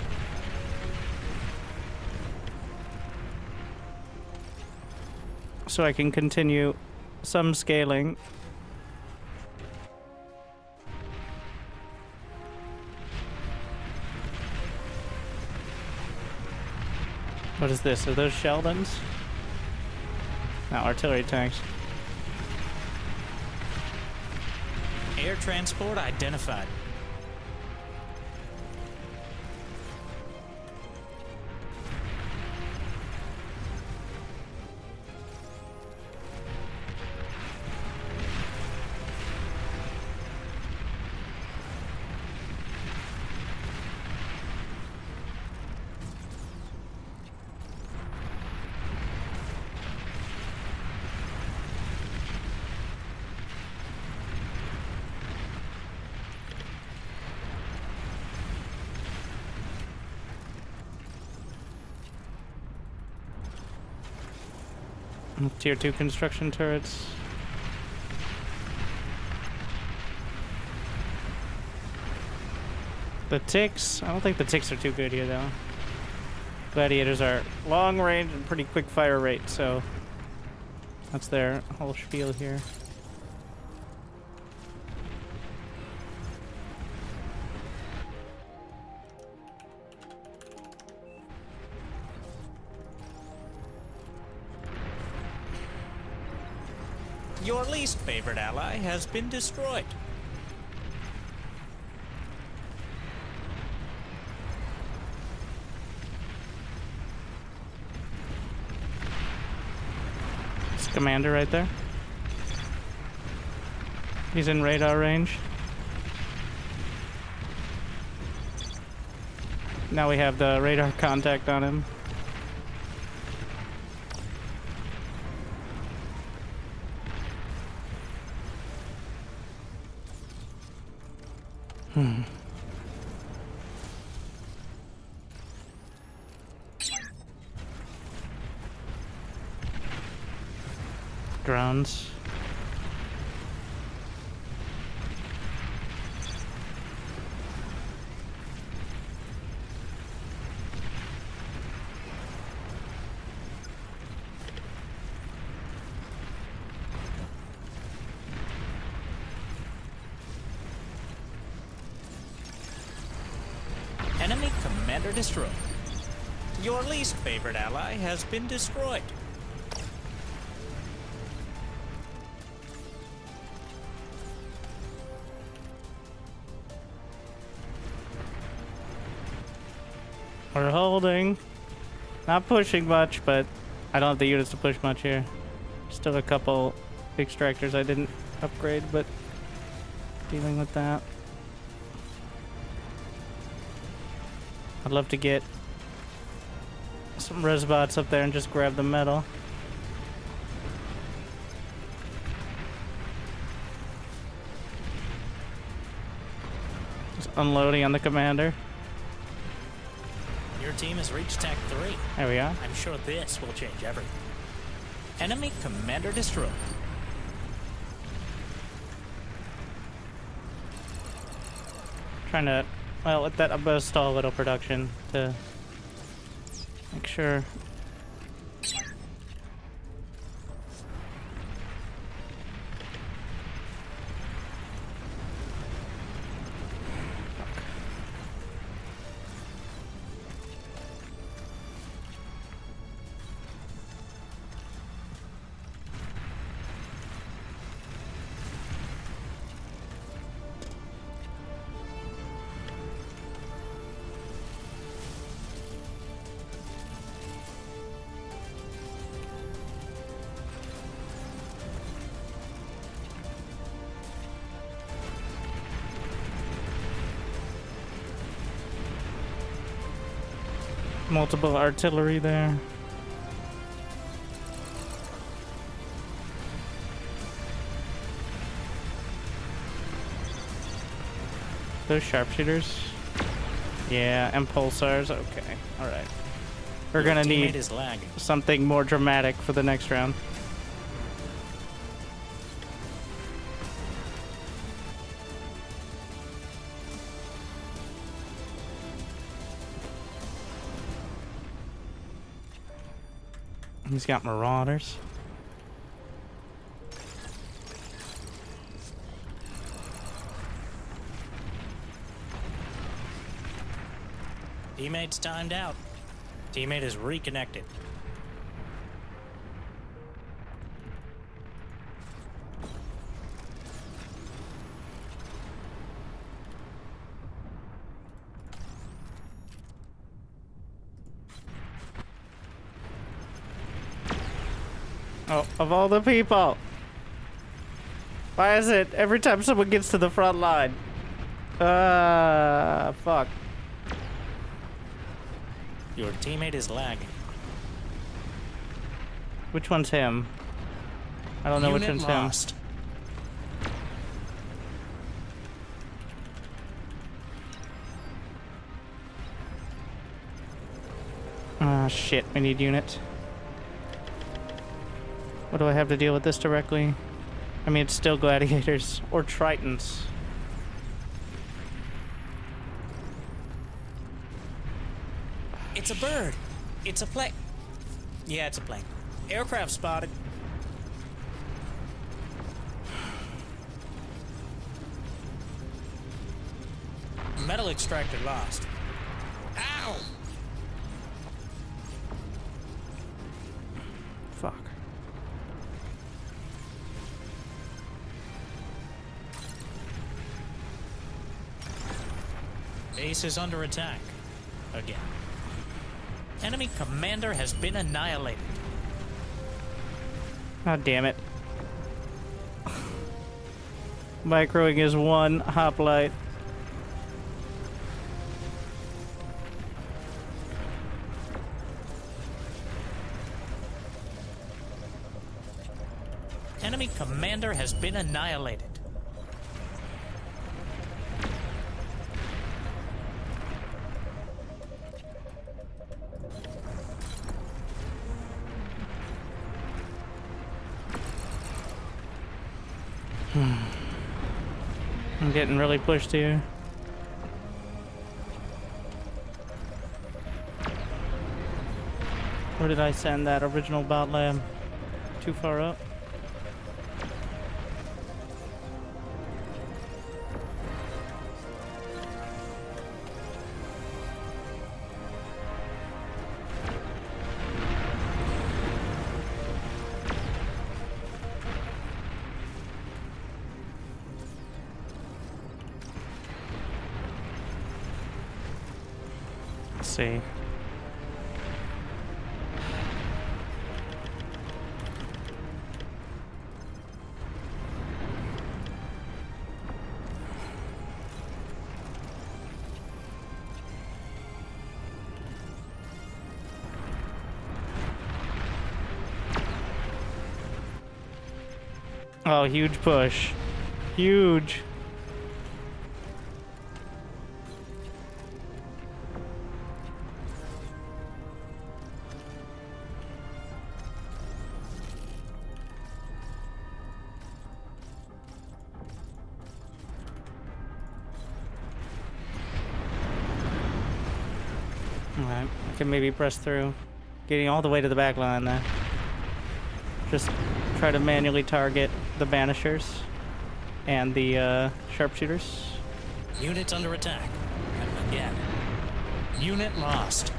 So I can continue some scaling. What is this? Are those Sheldons? No, artillery tanks. Air transport identified. Tier 2 construction turrets. The ticks, I don't think the ticks are too good here though. Gladiators are long range and pretty quick fire rate, so that's their whole spiel here. Your least favorite ally has been destroyed. It's commander right there. He's in radar range. Now we have the radar contact on him. Drones. Enemy commander destroyed. Your least favorite ally has been destroyed. We're holding. Not pushing much, but I don't have the units to push much here. Still a couple extractors I didn't upgrade, but dealing with that. I'd love to get some resbots up there and just grab the metal. Just unloading on the commander. Your team has reached Tech 3. There we are. I'm sure this will change everything. Enemy commander destroyed. Trying to, well, with that, I'm gonna stall a little production to make sure. Multiple artillery there. Those sharpshooters? Yeah, and pulsars. Okay, alright. We're gonna need is lagging. something more dramatic for the next round. He's got marauders. Teammate's timed out. Teammate is reconnected. Oh, of all the people! Why is it every time someone gets to the front line? Fuck. Your teammate is lagging. Which one's him? I don't know which Unit one's lost. him. Ah, shit, we need unit. What do I have to deal with this directly? I mean, it's still gladiators or tritons. It's a bird. It's a plane. Yeah, it's a plane. Aircraft spotted. Metal extractor lost. Ow! Fuck. Base is under attack. Again. Enemy commander has been annihilated. God damn it. Microing is one hoplite. Enemy commander has been annihilated. I'm getting really pushed here. Where did I send that original bot lab? Too far up? Let's see. Oh, huge push. Huge. Alright, I can maybe press through. Getting all the way to the back line there. Just try to manually target the banishers and the sharpshooters. Units under attack. Again. Unit lost.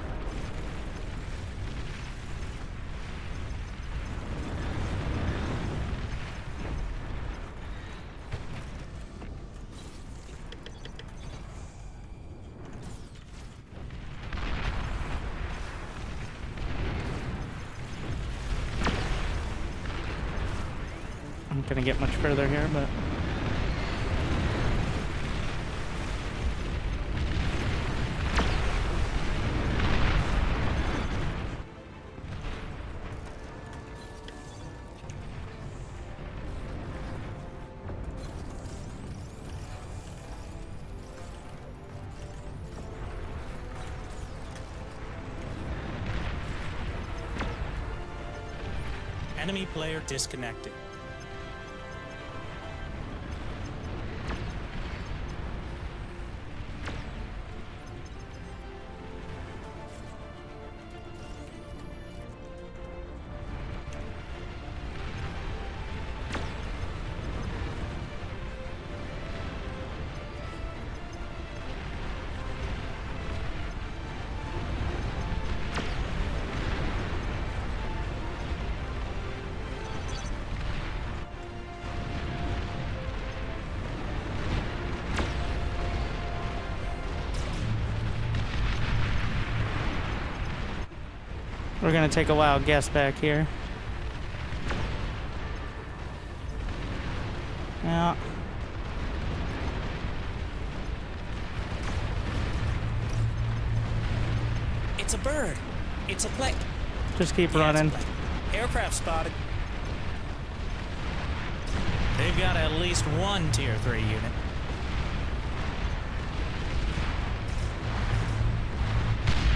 I'm gonna get much further here, but Enemy player disconnected. we're gonna take a wild guess back here. Yeah. It's a bird. It's a plane. Just keep Yeah, it's a running. plane. Aircraft spotted. They've got at least one tier 3 unit.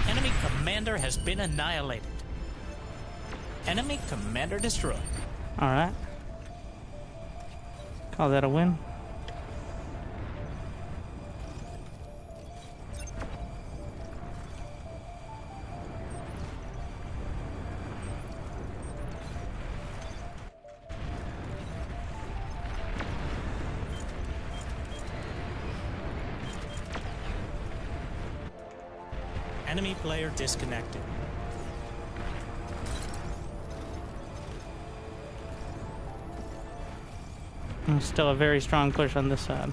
Enemy commander has been annihilated. Enemy commander destroyed. Alright. Call that a win. Enemy player disconnected. Still a very strong push on this side.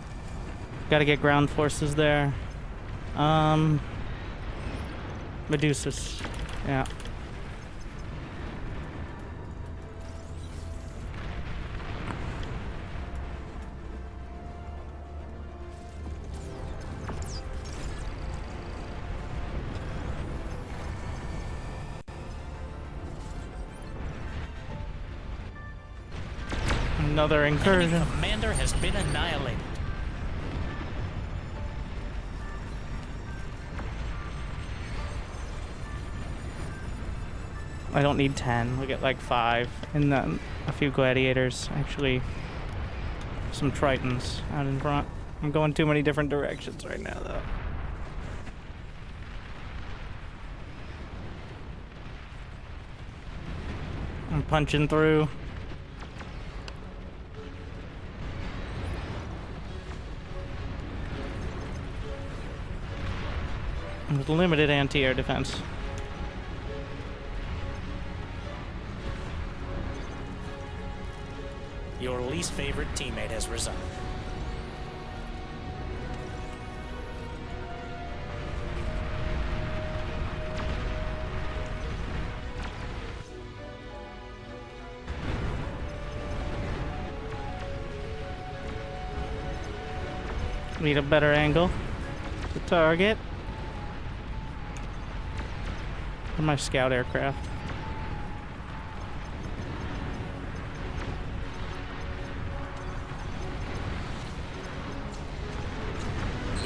Gotta get ground forces there. Medusas. Yeah. Another incursion. Enemy commander has been annihilated. I don't need 10. We'll get like 5. And then a few gladiators. Actually, some Tritons out in front. I'm going too many different directions right now, though. I'm punching through. With limited anti-air defense. Your least favorite teammate has resigned. Need a better angle to target. For my scout aircraft.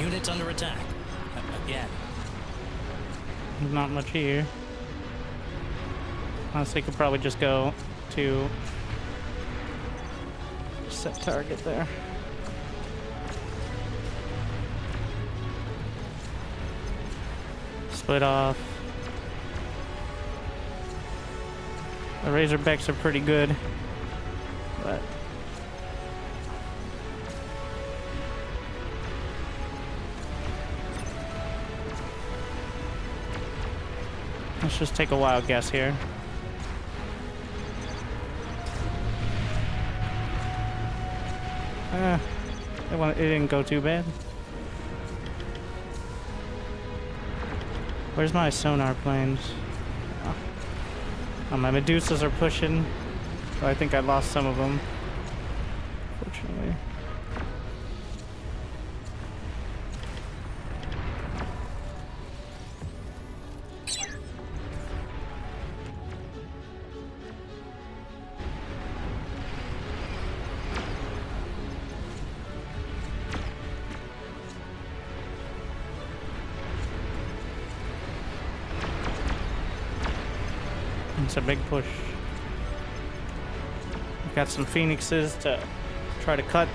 Units under attack. Again. Not much here. Honestly, could probably just go to set target there. Split off. The Razorbacks are pretty good, but let's just take a wild guess here. It didn't go too bad. Where's my sonar planes? Oh, my Medusas are pushing. So I think I lost some of them. Fortunately. It's a big push. We've got some Phoenixes to try to cut.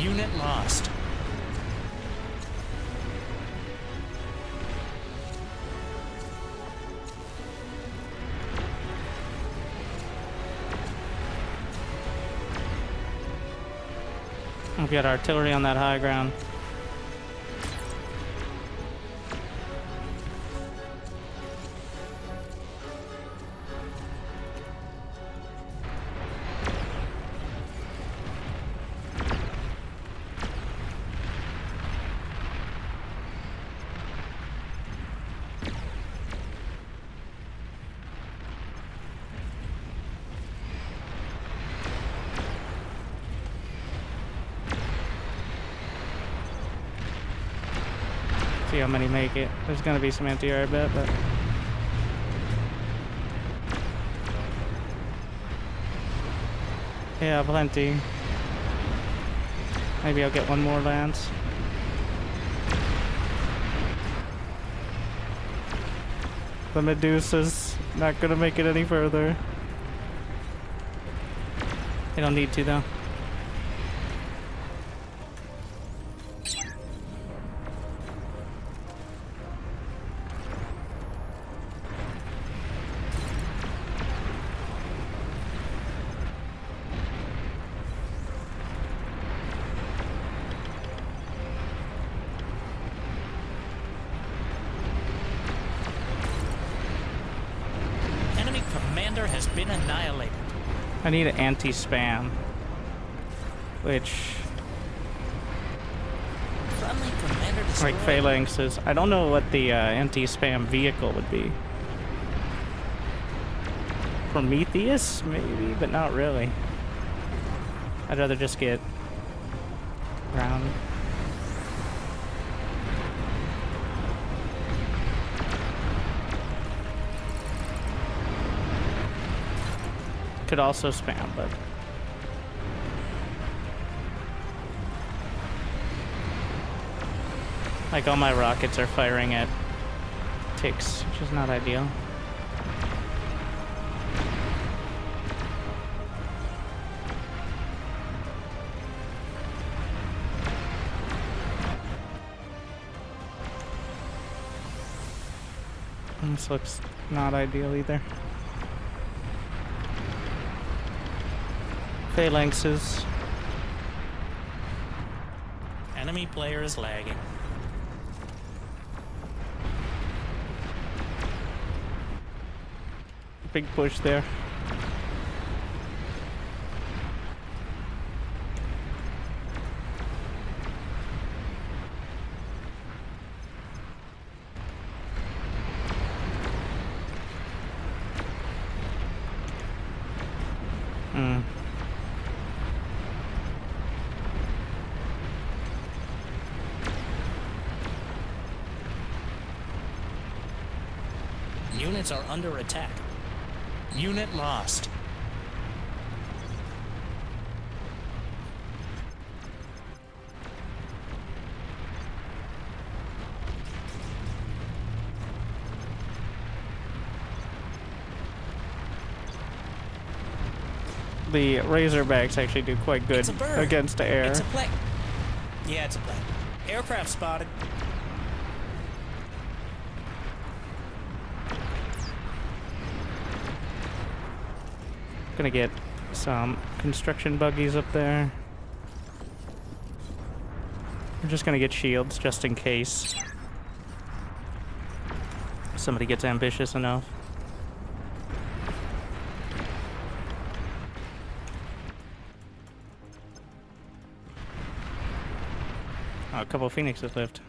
Unit lost. We've got artillery on that high ground. See how many make it. There's gonna be some anti-air, I bet, but yeah, plenty. Maybe I'll get one more lance. The Medusa's not gonna make it any further. They don't need to, though. Commander has been annihilated. I need an anti-spam, which Friendly commander destroyed. like phalanxes. I don't know what the anti-spam vehicle would be. Prometheus, maybe, but not really. I'd rather just get ground. Could also spam, but like all my rockets are firing at ticks, which is not ideal. This looks not ideal either. Phalanxes. Enemy player is lagging. Big push there. Units are under attack. Unit lost. The Razorbacks actually do quite good It's a bird. against air. It's a plane. Yeah, it's a plane. Aircraft spotted. Gonna get some construction buggies up there. We're just gonna get shields just in case somebody gets ambitious enough. Oh, a couple of Phoenixes left.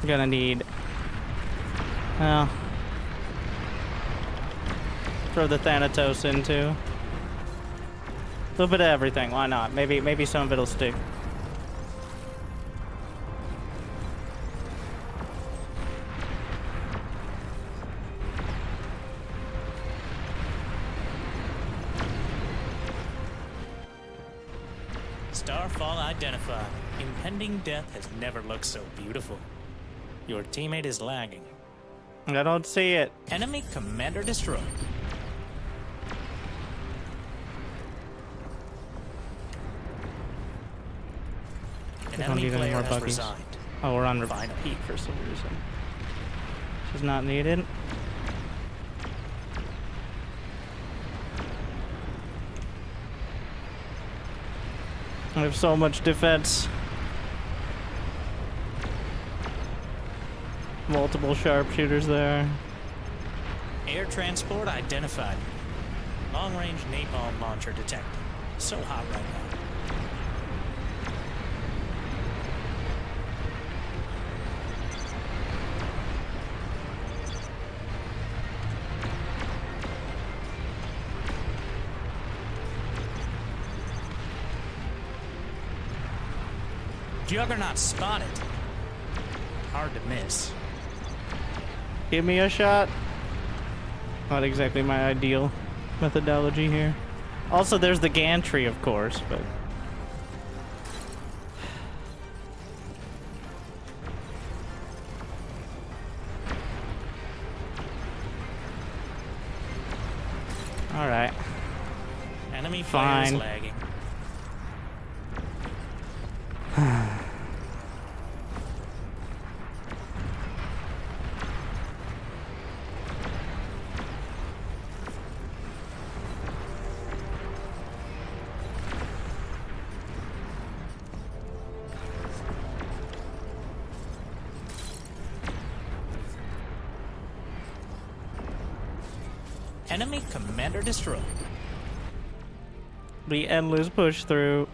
Gonna need, well, throw the Thanatos into a little bit of everything. Why not? Maybe some of it'll stick. Starfall identified. Impending death has never looked so beautiful. Your teammate is lagging. I don't see it. Enemy commander destroyed. An don't enemy need any player more has buggies. resigned. Oh, we're on Final. repeat for some reason. Which is not needed. I have so much defense. Multiple sharpshooters there. Air transport identified. Long-range napalm launcher detected. So hot right now. Juggernaut spotted. Hard to miss. Give me a shot. Not exactly my ideal methodology here. Also, there's the gantry, of course, but... Alright. Enemy Fine. players lagging. Enemy commander destroyed. The endless push through.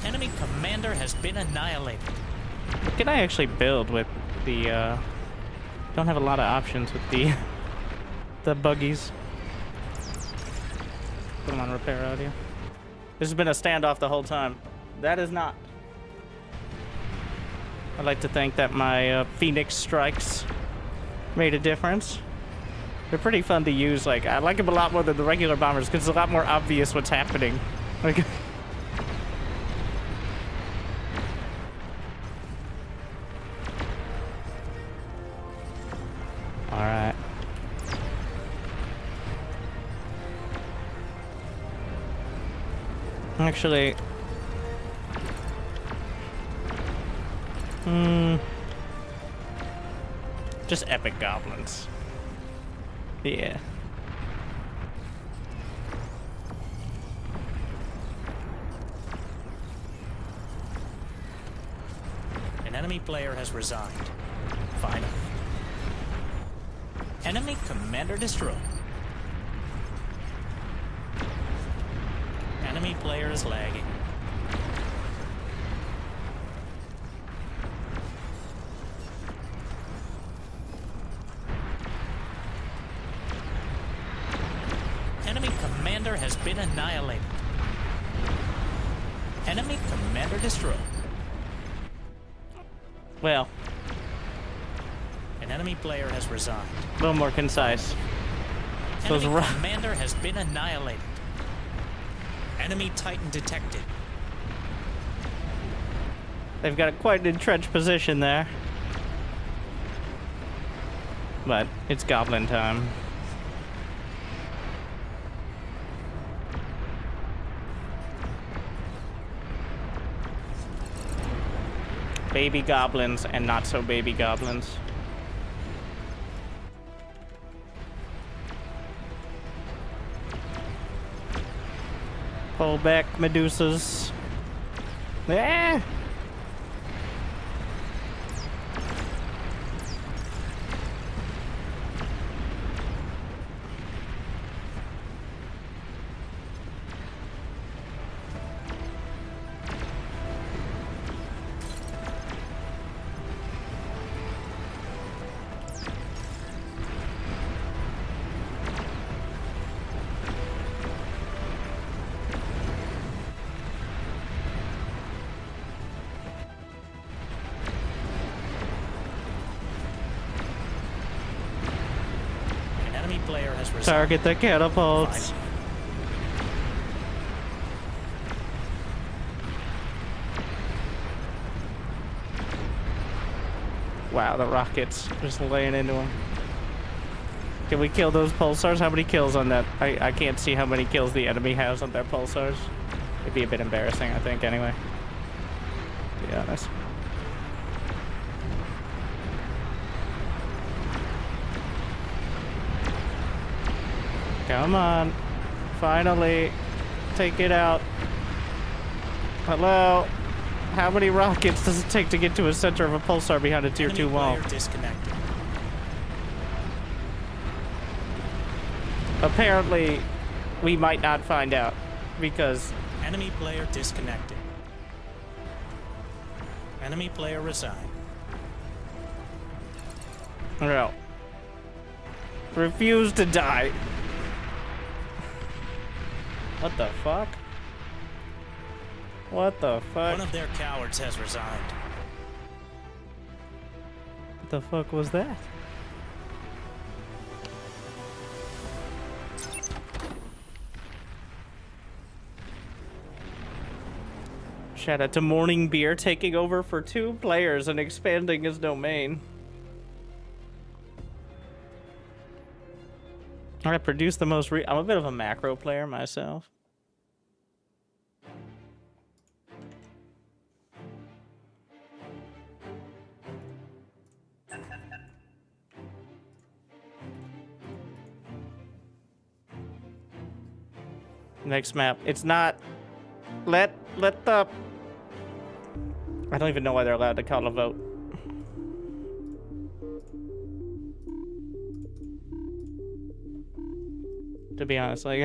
Enemy commander has been annihilated. What can I actually build with the, don't have a lot of options with the the buggies. Put them on repair audio. This has been a standoff the whole time. That is not. I'd like to think that my Phoenix strikes made a difference. They're pretty fun to use. Like, I like them a lot more than the regular bombers because it's a lot more obvious what's happening. Like, all right. Actually, just epic goblins. Yeah. An enemy player has resigned. Final. Enemy commander destroyed. Enemy player is lagging. Enemy commander has been annihilated. Enemy commander destroyed. Well, An enemy player has resigned. a little more concise. Those Enemy ro- commander has been annihilated. Enemy Titan detected. They've got quite an entrenched position there. But it's goblin time. Baby goblins and not so baby goblins. Pull back, Medusas. Ah! An enemy player has resigned. Target the catapults. Final. Wow, the rockets just laying into them. Can we kill those pulsars? How many kills on that? I can't see how many kills the enemy has on their pulsars. It'd be a bit embarrassing, I think, anyway. To be honest. Come on. Finally. Take it out. Hello? How many rockets does it take to get to a center of a pulsar behind a tier 2 Enemy wall? player disconnected. Apparently, we might not find out because Enemy player disconnected. Enemy player resigned. no. Refuse to die. What the fuck? What the fuck? One of their cowards has resigned. What the fuck was that? Shout out to Morning Beer taking over for 2 players and expanding his domain. I produce the most I'm a bit of a macro player myself. Next map. It's not. Let the. I don't even know why they're allowed to call a vote. To be honest, like.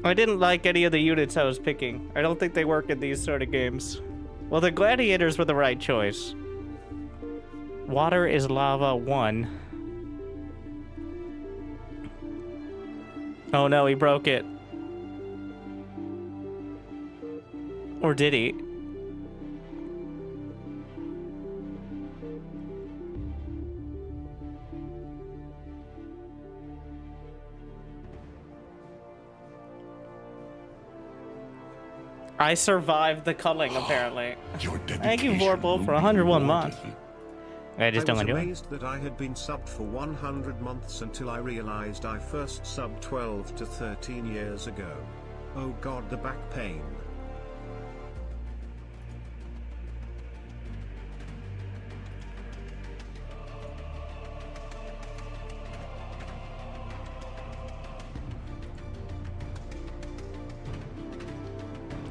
I didn't like any of the units I was picking. I don't think they work in these sort of games. Well, the gladiators were the right choice. Water is lava 1. Oh no, he broke it. Or did he? I survived the culling, apparently. Thank you, Vorpal, for 101 months. I just don't want to do it. I was amazed that I had been subbed for 100 months until I realized I first subbed 12 to 13 years ago. Oh god, the back pain.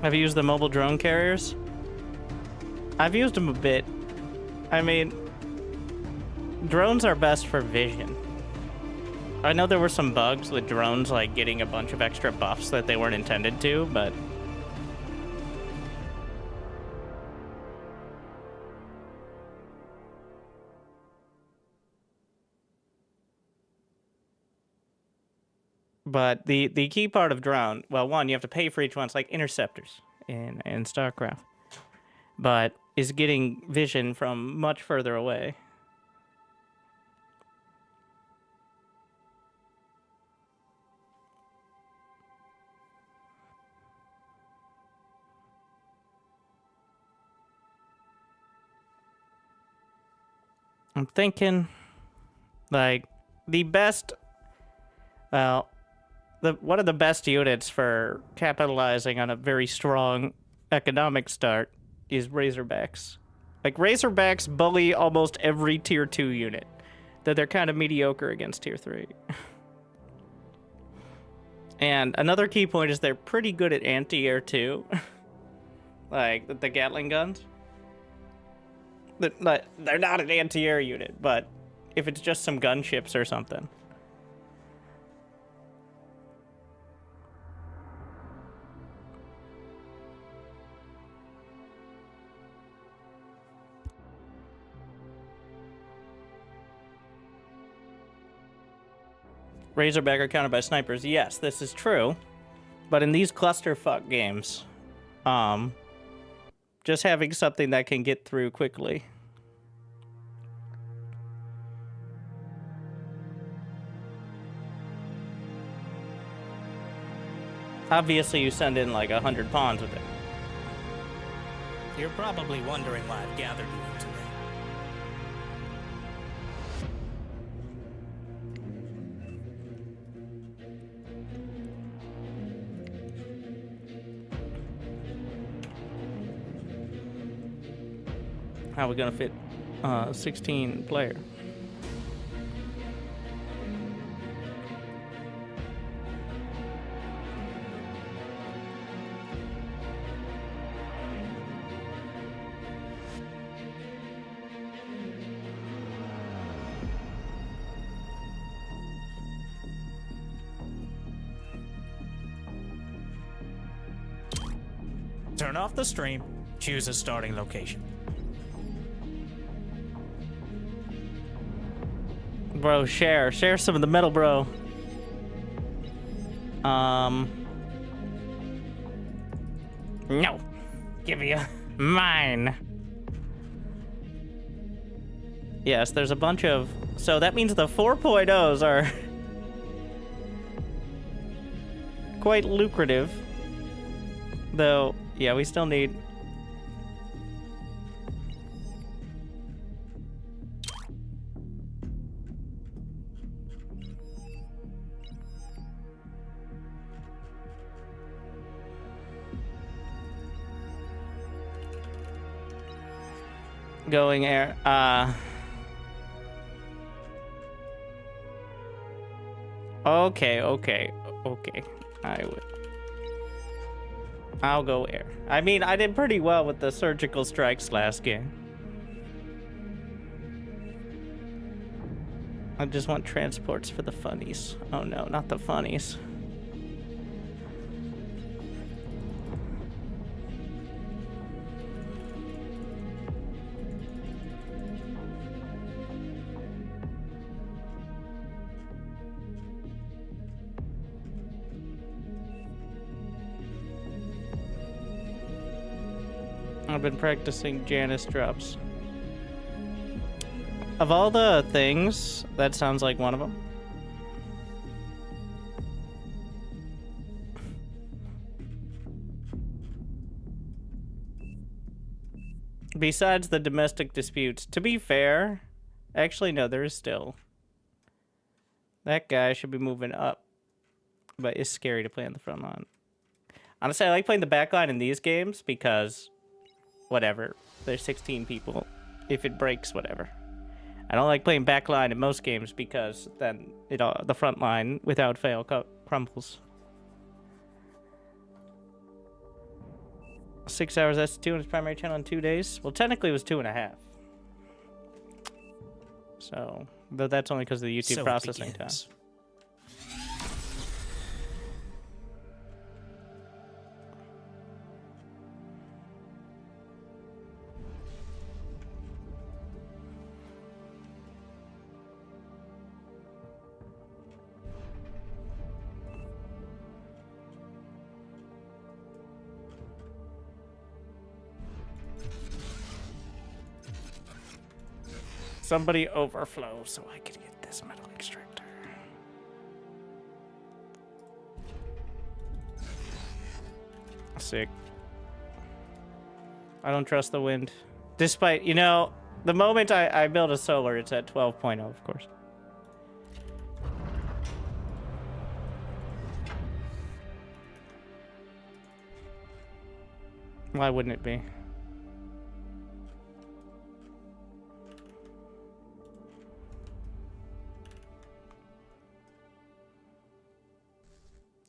Have you used the mobile drone carriers? I've used them a bit. I mean, drones are best for vision. I know there were some bugs with drones, like getting a bunch of extra buffs that they weren't intended to, but... But the key part of drone, well, one, you have to pay for each one. It's like interceptors in StarCraft. But is getting vision from much further away. I'm thinking, like, the best, well, one of the best units for capitalizing on a very strong economic start is Razorbacks. Like, Razorbacks bully almost every tier 2 unit, though they're kind of mediocre against tier 3. And another key point is they're pretty good at anti-air too. Like, the Gatling guns. They're not an anti-air unit, but if it's just some gunships or something. Razorback are countered by snipers. Yes, this is true. But in these clusterfuck games, just having something that can get through quickly. Obviously, you send in like 100 pawns with it. You're probably wondering why I've gathered you here today. How are we gonna fit 16 player? Turn off the stream, choose a starting location. Bro, share some of the metal, bro. No. Give you mine. Yes, there's a bunch of... So that means the 4.0s are quite lucrative. Though, yeah, we still need... Going air, Okay. I'll go air. I mean, I did pretty well with the surgical strikes last game. I just want transports for the funnies. Oh no, not the funnies. I've been practicing Janice drops. Of all the things, that sounds like one of them. Besides the domestic disputes, to be fair, actually no, there is still. That guy should be moving up, but it's scary to play on the front line. Honestly, I like playing the back line in these games because, whatever, there's 16 people. If it breaks, whatever. I don't like playing back line in most games because then the front line, without fail, crumbles. 6 hours S2 on his primary channel in 2 days. Well, technically it was 2.5. So, though that's only because of the YouTube processing time. Somebody overflow so I can get this metal extractor. Sick. I don't trust the wind. Despite, you know, the moment I build a solar, it's at 12.0, of course. Why wouldn't it be?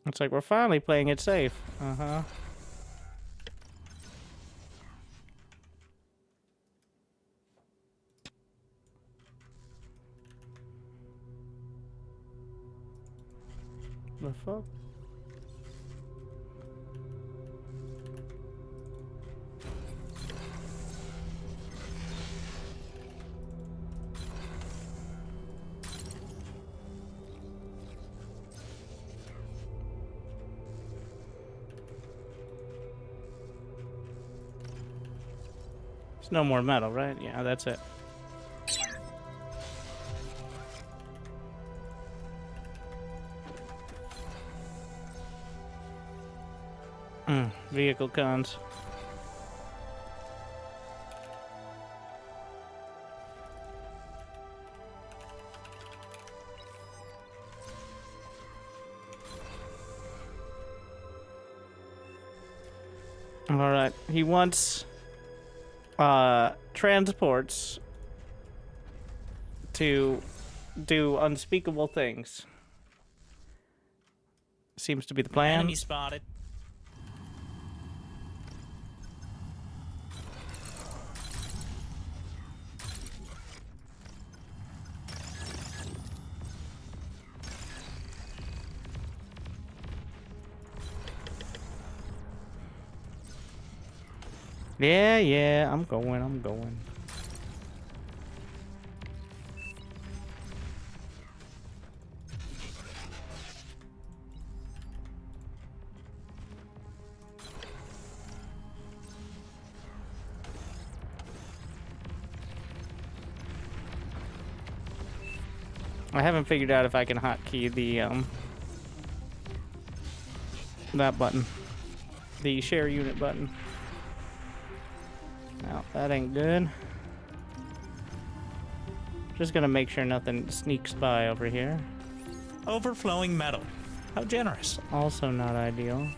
It's like we're finally playing it safe. Uh-huh. The fuck? No more metal, right? Yeah, that's it. Vehicle cons. All right, he wants transports to do unspeakable things. Seems to be the plan. Enemy spotted. Yeah, I'm going. I haven't figured out if I can hotkey the, that button. The share unit button. No, that ain't good. Just gonna make sure nothing sneaks by over here. Overflowing metal. How generous. Also not ideal.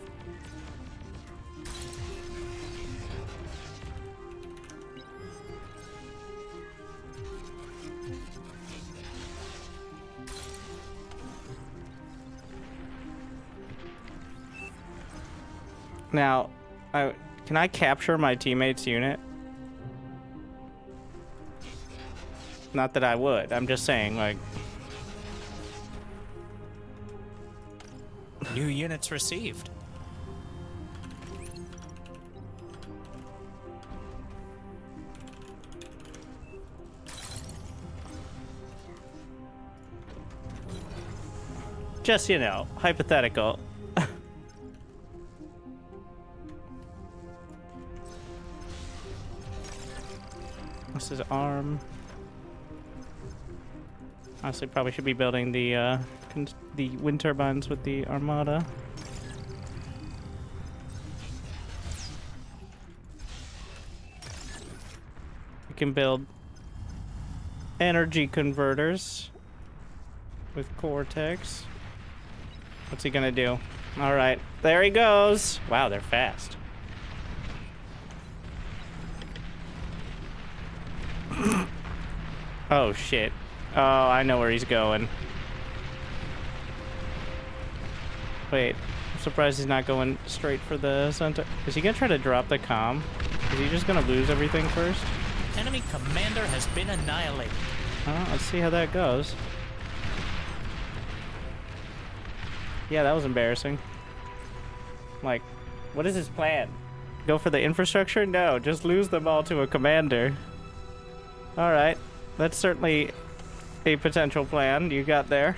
Now, can I capture my teammate's unit? Not that I would. I'm just saying, like... New units received. Just, you know, hypothetical. This is arm. Honestly, probably should be building the wind turbines with the armada. We can build energy converters with Cortex. What's he gonna do? All right, there he goes. Wow, they're fast. Oh shit. Oh, I know where he's going. Wait, I'm surprised he's not going straight for the center. Is he gonna try to drop the comm? Is he just gonna lose everything first? Enemy commander has been annihilated. Let's see how that goes. Yeah, that was embarrassing. Like, what is his plan? Go for the infrastructure? No, just lose them all to a commander. Alright, that's certainly a potential plan you got there.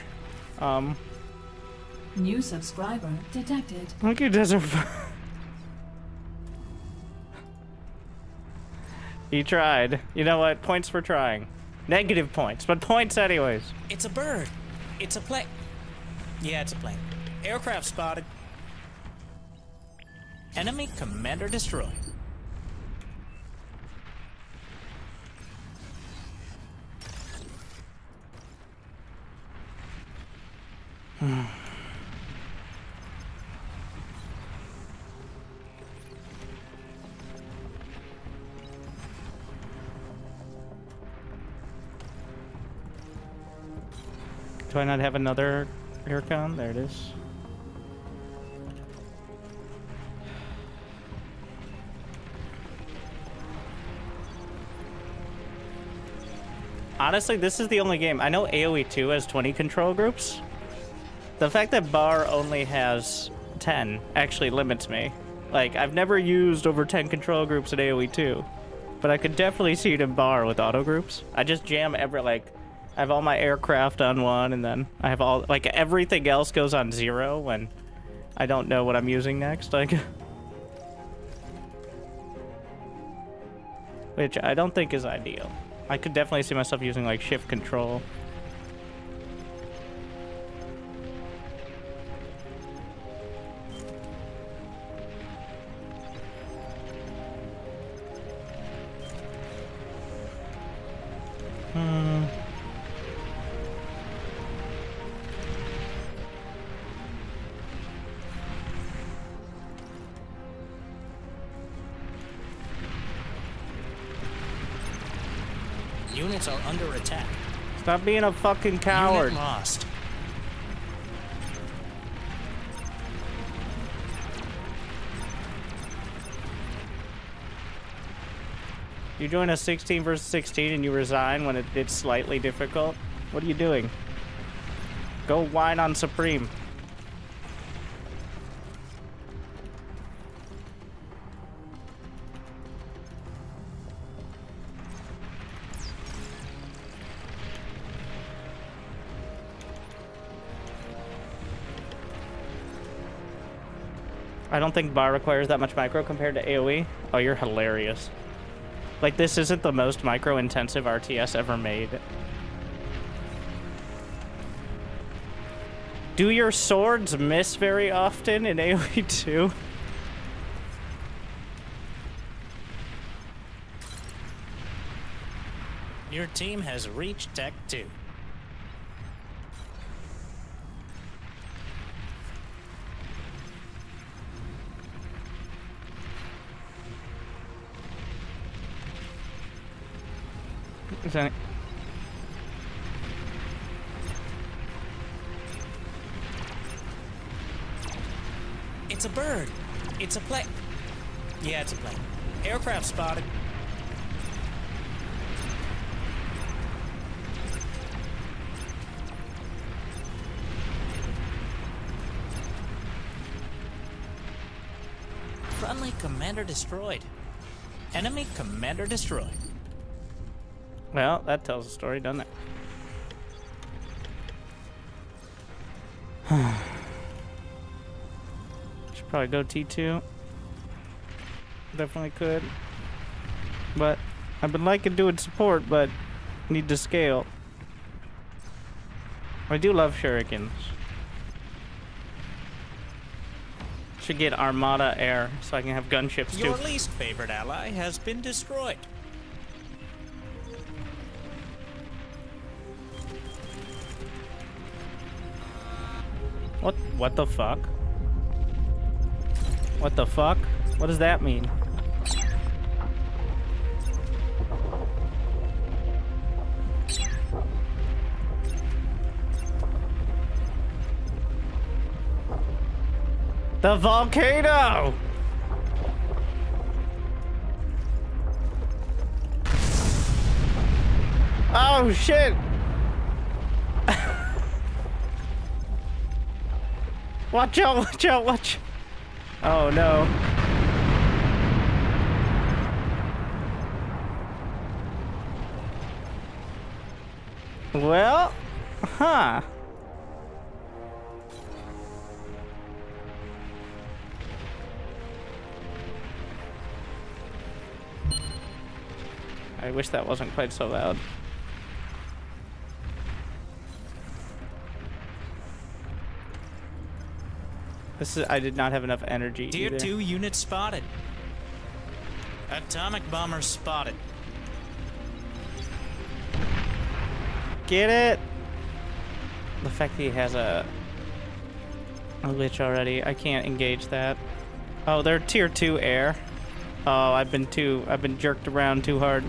New subscriber detected. Look at Desert. He tried. You know what? Points for trying. Negative points, but points anyways. It's a bird. It's a plane. Yeah, it's a plane. Aircraft spotted. Enemy commander destroyed. Do I not have another aircon? There it is. Honestly, this is the only game. I know AoE 2 has 20 control groups. The fact that Bar only has 10 actually limits me. Like, I've never used over 10 control groups in AoE 2. But I could definitely see it in Bar with auto groups. I just jam I have all my aircraft on one, and then I have all, like, everything else goes on 0 when I don't know what I'm using next, like. Which I don't think is ideal. I could definitely see myself using, like, shift control. Units are under attack. Stop being a fucking coward. Unit lost. You join a 16 versus 16 and you resign when it's slightly difficult? What are you doing? Go whine on Supreme. I don't think Bar requires that much micro compared to AoE. Oh, you're hilarious. Like, this isn't the most micro-intensive RTS ever made. Do your swords miss very often in AoE 2? Your team has reached Tech 2. Is that... It's a bird. It's a plane. Yeah, it's a plane. Aircraft spotted. Friendly commander destroyed. Enemy commander destroyed. Well, that tells a story, doesn't it? Should probably go T2. Definitely could. But I've been liking doing support, but need to scale. I do love shurikens. Should get Armada Air so I can have gunships too. Your least favorite ally has been destroyed. What the fuck? What the fuck? What does that mean? The volcano! Oh shit! Watch out, watch out, watch. Oh no. Well, huh. I wish that wasn't quite so loud. I did not have enough energy Tier either. 2 unit spotted. Atomic bomber spotted. Get it? The fact that he has a glitch already, I can't engage that. Oh, they're tier 2 air. Oh, I've been jerked around too hard.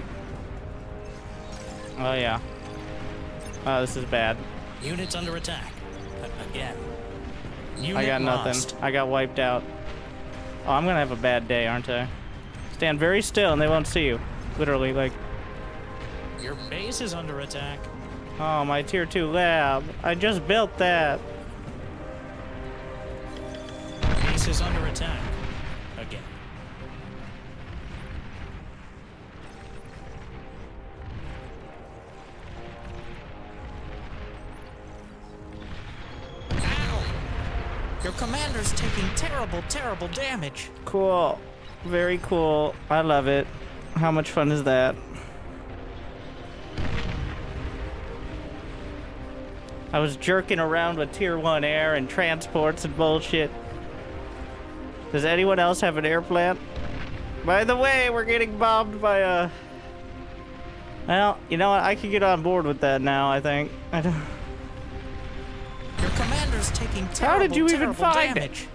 Oh yeah. Oh, this is bad. Units under attack. Again. Unit I got lost. nothing. I got wiped out. Oh, I'm gonna have a bad day, aren't I? Stand very still and they won't see you. Literally, like. Your base is under attack. Oh, my tier 2 lab. I just built that. Base is under attack. Again. Your commander's taking terrible, terrible damage. Cool. Very cool. I love it. How much fun is that? I was jerking around with tier 1 air and transports and bullshit. Does anyone else have an air plant? By the way, we're getting bombed by a... Well, you know what? I can get on board with that now, I think. I don't... Your commander's taking terrible, How did you even terrible find damage. it?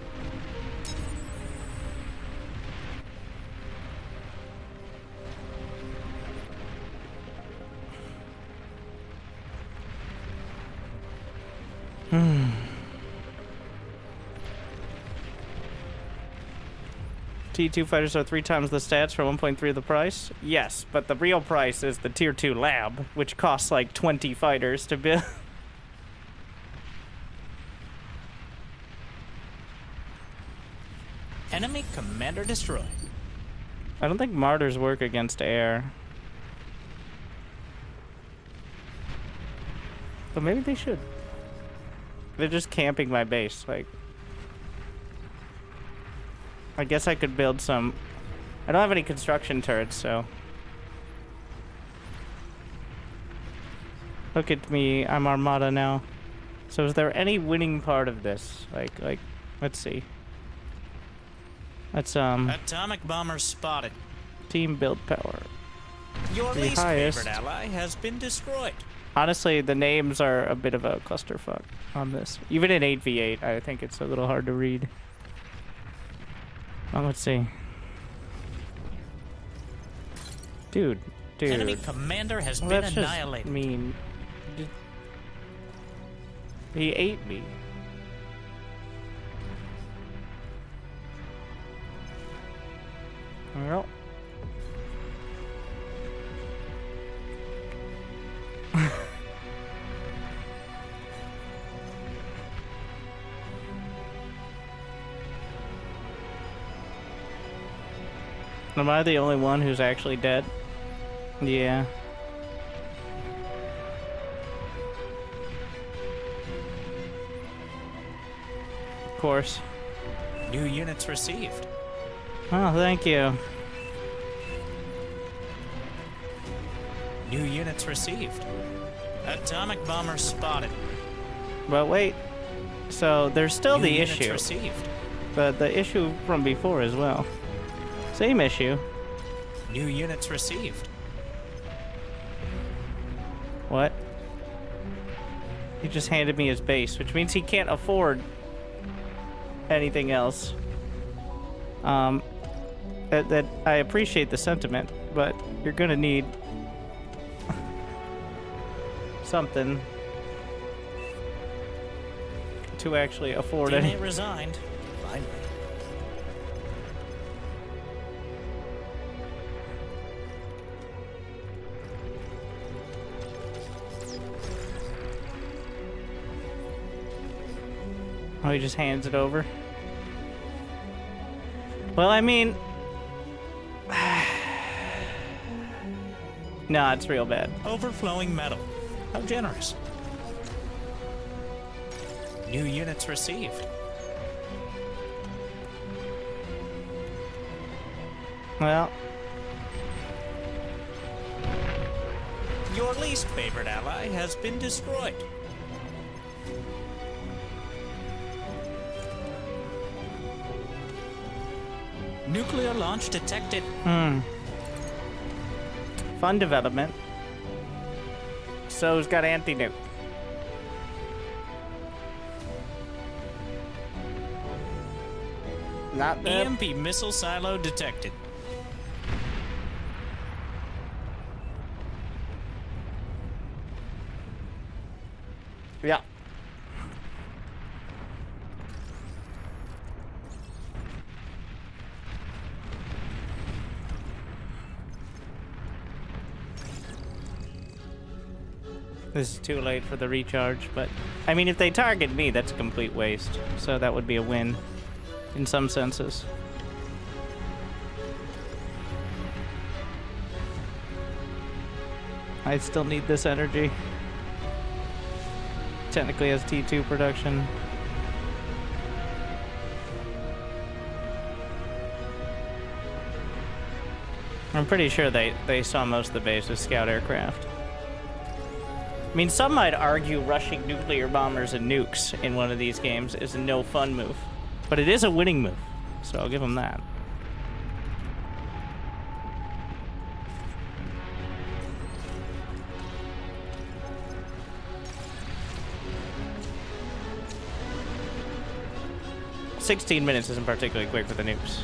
T2 fighters are 3 times the stats for 1.3 of the price? Yes, but the real price is the tier 2 lab, which costs like 20 fighters to build. Enemy commander destroyed. I don't think martyrs work against air. But maybe they should. They're just camping my base, like... I guess I could build some... I don't have any construction turrets, so... Look at me, I'm Armada now. So is there any winning part of this? Like, let's see. Let's, Atomic bomber spotted. team build power. Your The least highest. favorite ally has been destroyed. Honestly, the names are a bit of a clusterfuck on this. Even in 8v8, I think it's a little hard to read. Well, let's see. Dude. Enemy commander has Well, been that's annihilated. just mean. He ate me. Well. Am I the only one who's actually dead? Yeah. Of course. New units received. Oh, thank you. New units received. Atomic bomber spotted. But wait. So there's still New the units issue. received. But the issue from before as well. Same issue. New units received. What? He just handed me his base, which means he can't afford anything else. That I appreciate the sentiment, but you're gonna need something to actually afford any. Teammate resigned. Finally. Oh, he just hands it over. Well, I mean, nah, it's real bad. Overflowing metal. How generous. New units received. Well, Your least favorite ally has been destroyed. Nuclear launch detected. fun development. So's got anti-nuke. Not bad. EMP missile silo detected. Yeah. This is too late for the recharge, but I mean, if they target me, that's a complete waste. So that would be a win in some senses. I still need this energy. Technically as T2 production. I'm pretty sure they saw most of the base with scout aircraft. I mean, some might argue rushing nuclear bombers and nukes in one of these games is a no fun move. But it is a winning move, so I'll give them that. "16 minutes isn't particularly quick for the nukes.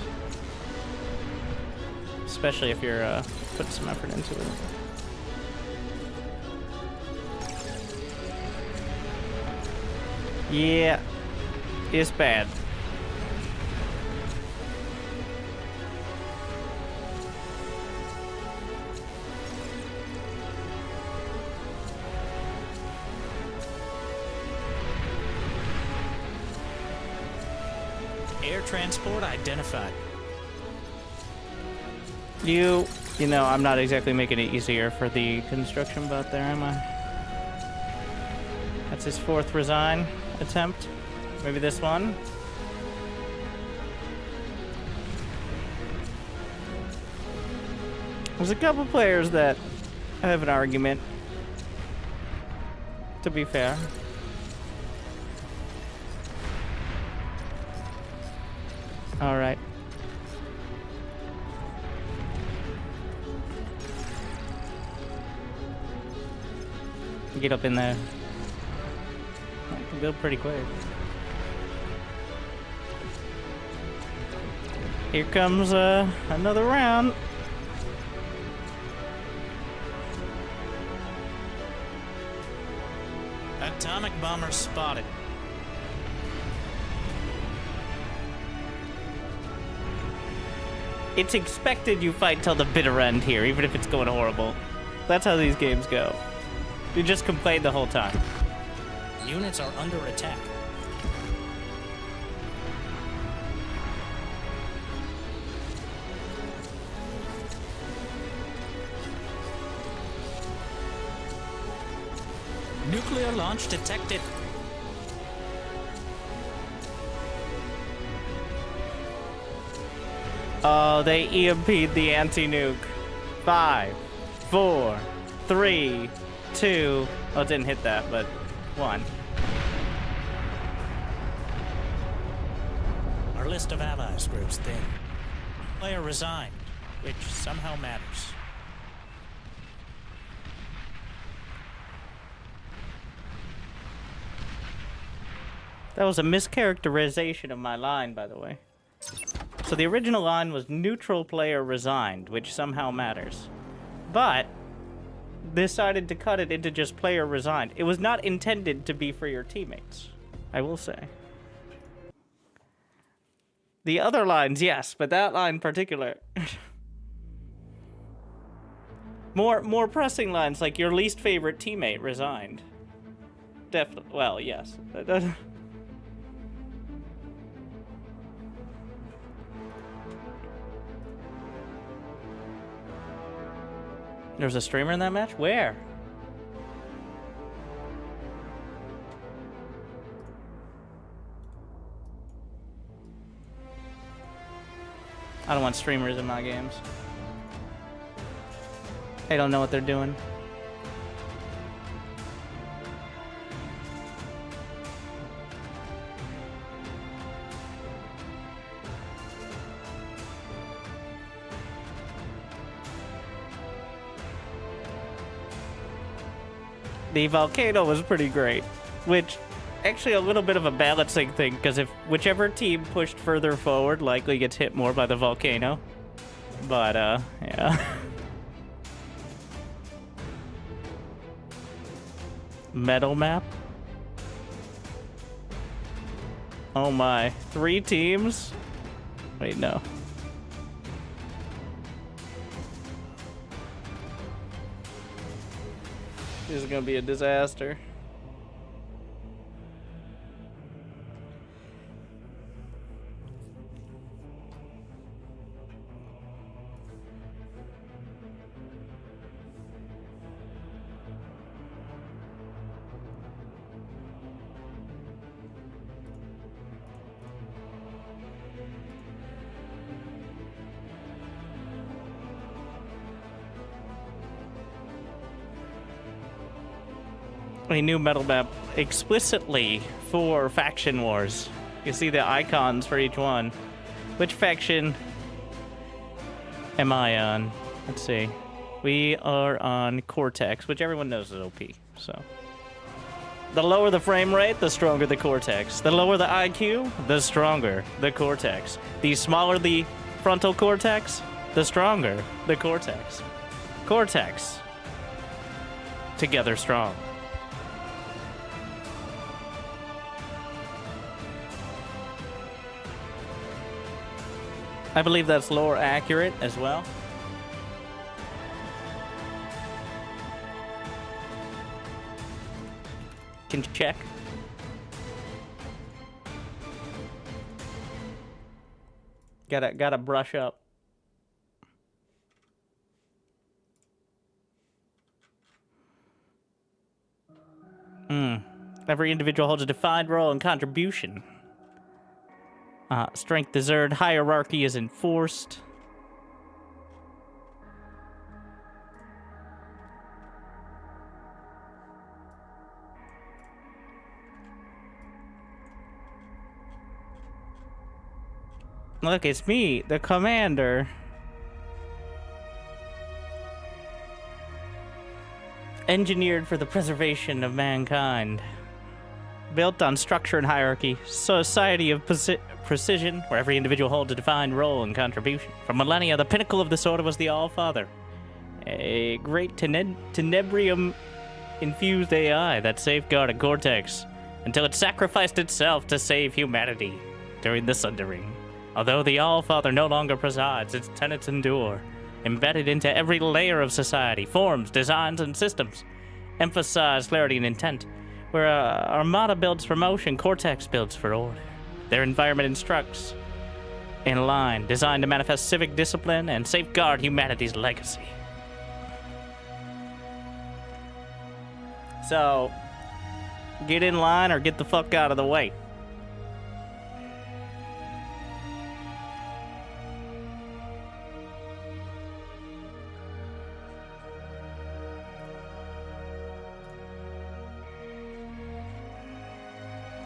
Especially if you're putting some effort into it. Yeah, it's bad. Air transport identified. You know, I'm not exactly making it easier for the construction bot there, am I? That's his 4th resign attempt. Maybe this one? There's a couple players that have an argument, to be fair. Alright. Get up in there. I can build pretty quick. Here comes another round. Atomic bomber spotted. It's expected you fight till the bitter end here, even if it's going horrible. That's how these games go. You just complain the whole time. Units are under attack. Nuclear launch detected. Oh, they EMP'd the anti-nuke. 5, 4, 3, 2. Oh, it didn't hit that, but 1. Our list of allies grows thin. Player resigned, which somehow matters. That was a mischaracterization of my line, by the way. So the original line was neutral player resigned, which somehow matters. But decided to cut it into just player resigned. It was not intended to be for your teammates, I will say. The other lines, yes, but that line in particular. more pressing lines like your least favorite teammate resigned. Definitely. Well, yes. There was a streamer in that match? Where? I don't want streamers in my games. They don't know what they're doing. The volcano was pretty great, which actually a little bit of a balancing thing, because if whichever team pushed further forward likely gets hit more by the volcano. But yeah. Metal map? Oh my, 3 teams? Wait, no. This is gonna be a disaster. A new metal map explicitly for faction wars. You see the icons for each one. Which faction am I on? Let's see. We are on Cortex, which everyone knows is OP, so. The lower the frame rate, the stronger the Cortex. The lower the IQ, the stronger the Cortex. The smaller the frontal cortex, the stronger the Cortex. Cortex. Together strong. I believe that's lore accurate as well. Can check. Gotta brush up. Every individual holds a defined role and contribution. Strength is earned, hierarchy is enforced. Look, it's me, the commander. Engineered for the preservation of mankind. Built on structure and hierarchy, society of precision, where every individual holds a defined role and contribution. For millennia, the pinnacle of this order was the All-Father, a great tenebrium-infused AI that safeguarded Cortex until it sacrificed itself to save humanity during the Sundering. Although the All-Father no longer presides, its tenets endure, embedded into every layer of society, forms, designs, and systems. Emphasize clarity and intent. Where Armada builds for motion, Cortex builds for order. Their environment instructs in line, designed to manifest civic discipline and safeguard humanity's legacy. So, get in line or get the fuck out of the way.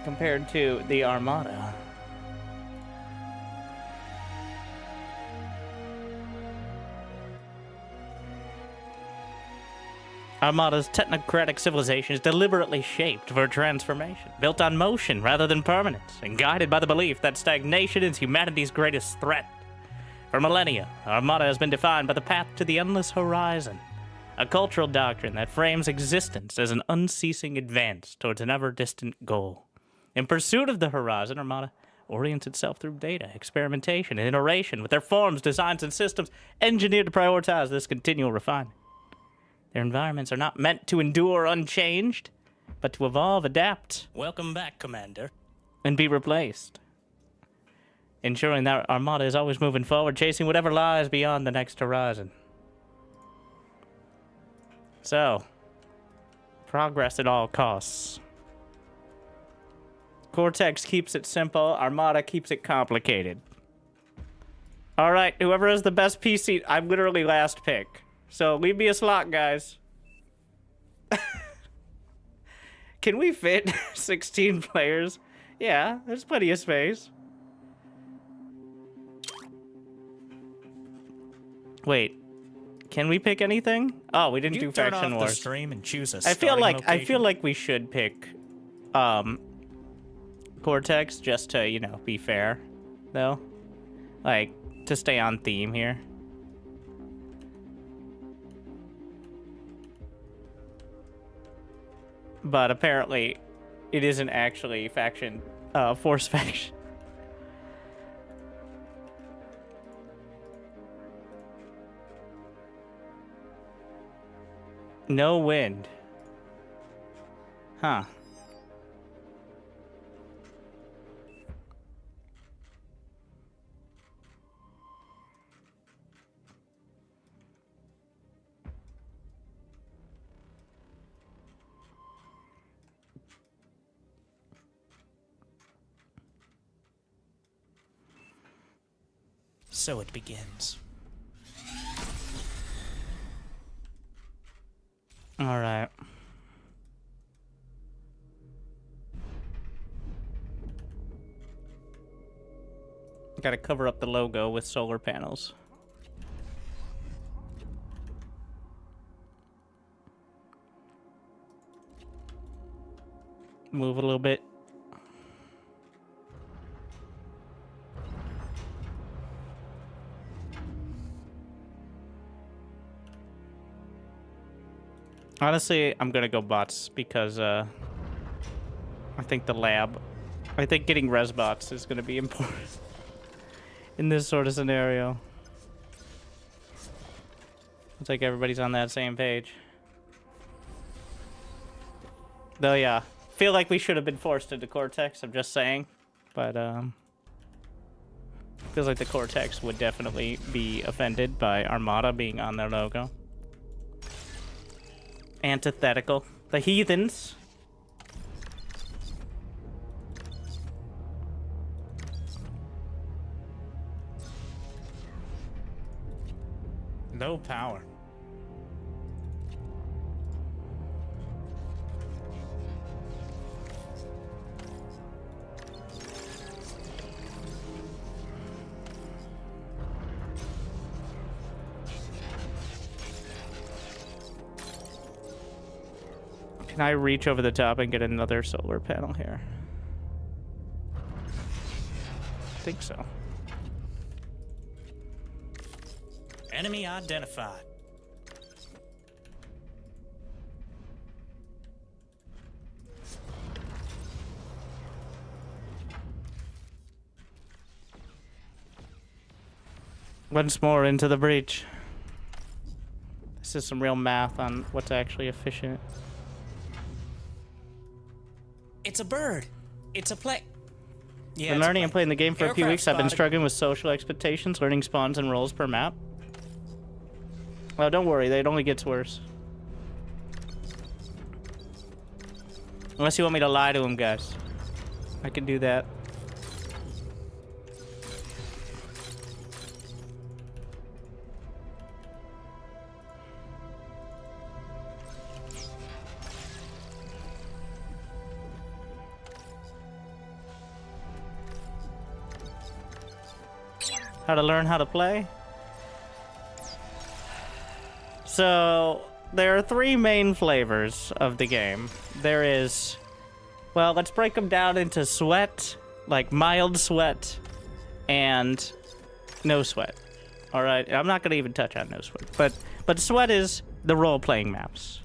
compared to the Armada. Armada's technocratic civilization is deliberately shaped for transformation, built on motion rather than permanence, and guided by the belief that stagnation is humanity's greatest threat. For millennia, Armada has been defined by the path to the endless horizon, a cultural doctrine that frames existence as an unceasing advance towards an ever-distant goal. In pursuit of the horizon, Armada orients itself through data, experimentation, and iteration, with their forms, designs, and systems engineered to prioritize this continual refinement. Their environments are not meant to endure unchanged, but to evolve, adapt. Welcome back, Commander. And be replaced. Ensuring that Armada is always moving forward, chasing whatever lies beyond the next horizon. So, progress at all costs. Cortex keeps it simple, Armada keeps it complicated. Alright, whoever has the best PC, I'm literally last pick. So leave me a slot, guys. Can we fit 16 players? Yeah, there's plenty of space. Wait, can we pick anything? Oh, we didn't do faction turn off wars. the stream and choose a I feel starting like we should pick Cortex just to, you know, be fair, though. Like, to stay on theme here. But apparently, it isn't actually faction, force faction. No wind. Huh. So it begins. All right. Got to cover up the logo with solar panels. Move a little bit. Honestly, I'm gonna go bots because I think getting res bots is gonna be important in this sort of scenario. Looks like everybody's on that same page. Though, yeah, feel like we should have been forced into Cortex. I'm just saying, but feels like the Cortex would definitely be offended by Armada being on their logo. Antithetical. The heathens. No power. Can I reach over the top and get another solar panel here? I think so. Enemy identified. Once more into the breach. This is some real math on what's actually efficient. It's a bird. It's a play. Yeah, Been learning and playing the game for a few Aircraft weeks. I've been spotted. struggling with social expectations, learning spawns and roles per map. Well, don't worry, it only gets worse. Unless you want me to lie to him, guys. I can do that. How to learn how to play? So, there are 3 main flavors of the game. There is... Well, let's break them down into sweat, like mild sweat, and no sweat. Alright, I'm not going to even touch on no sweat. But sweat is the role-playing maps.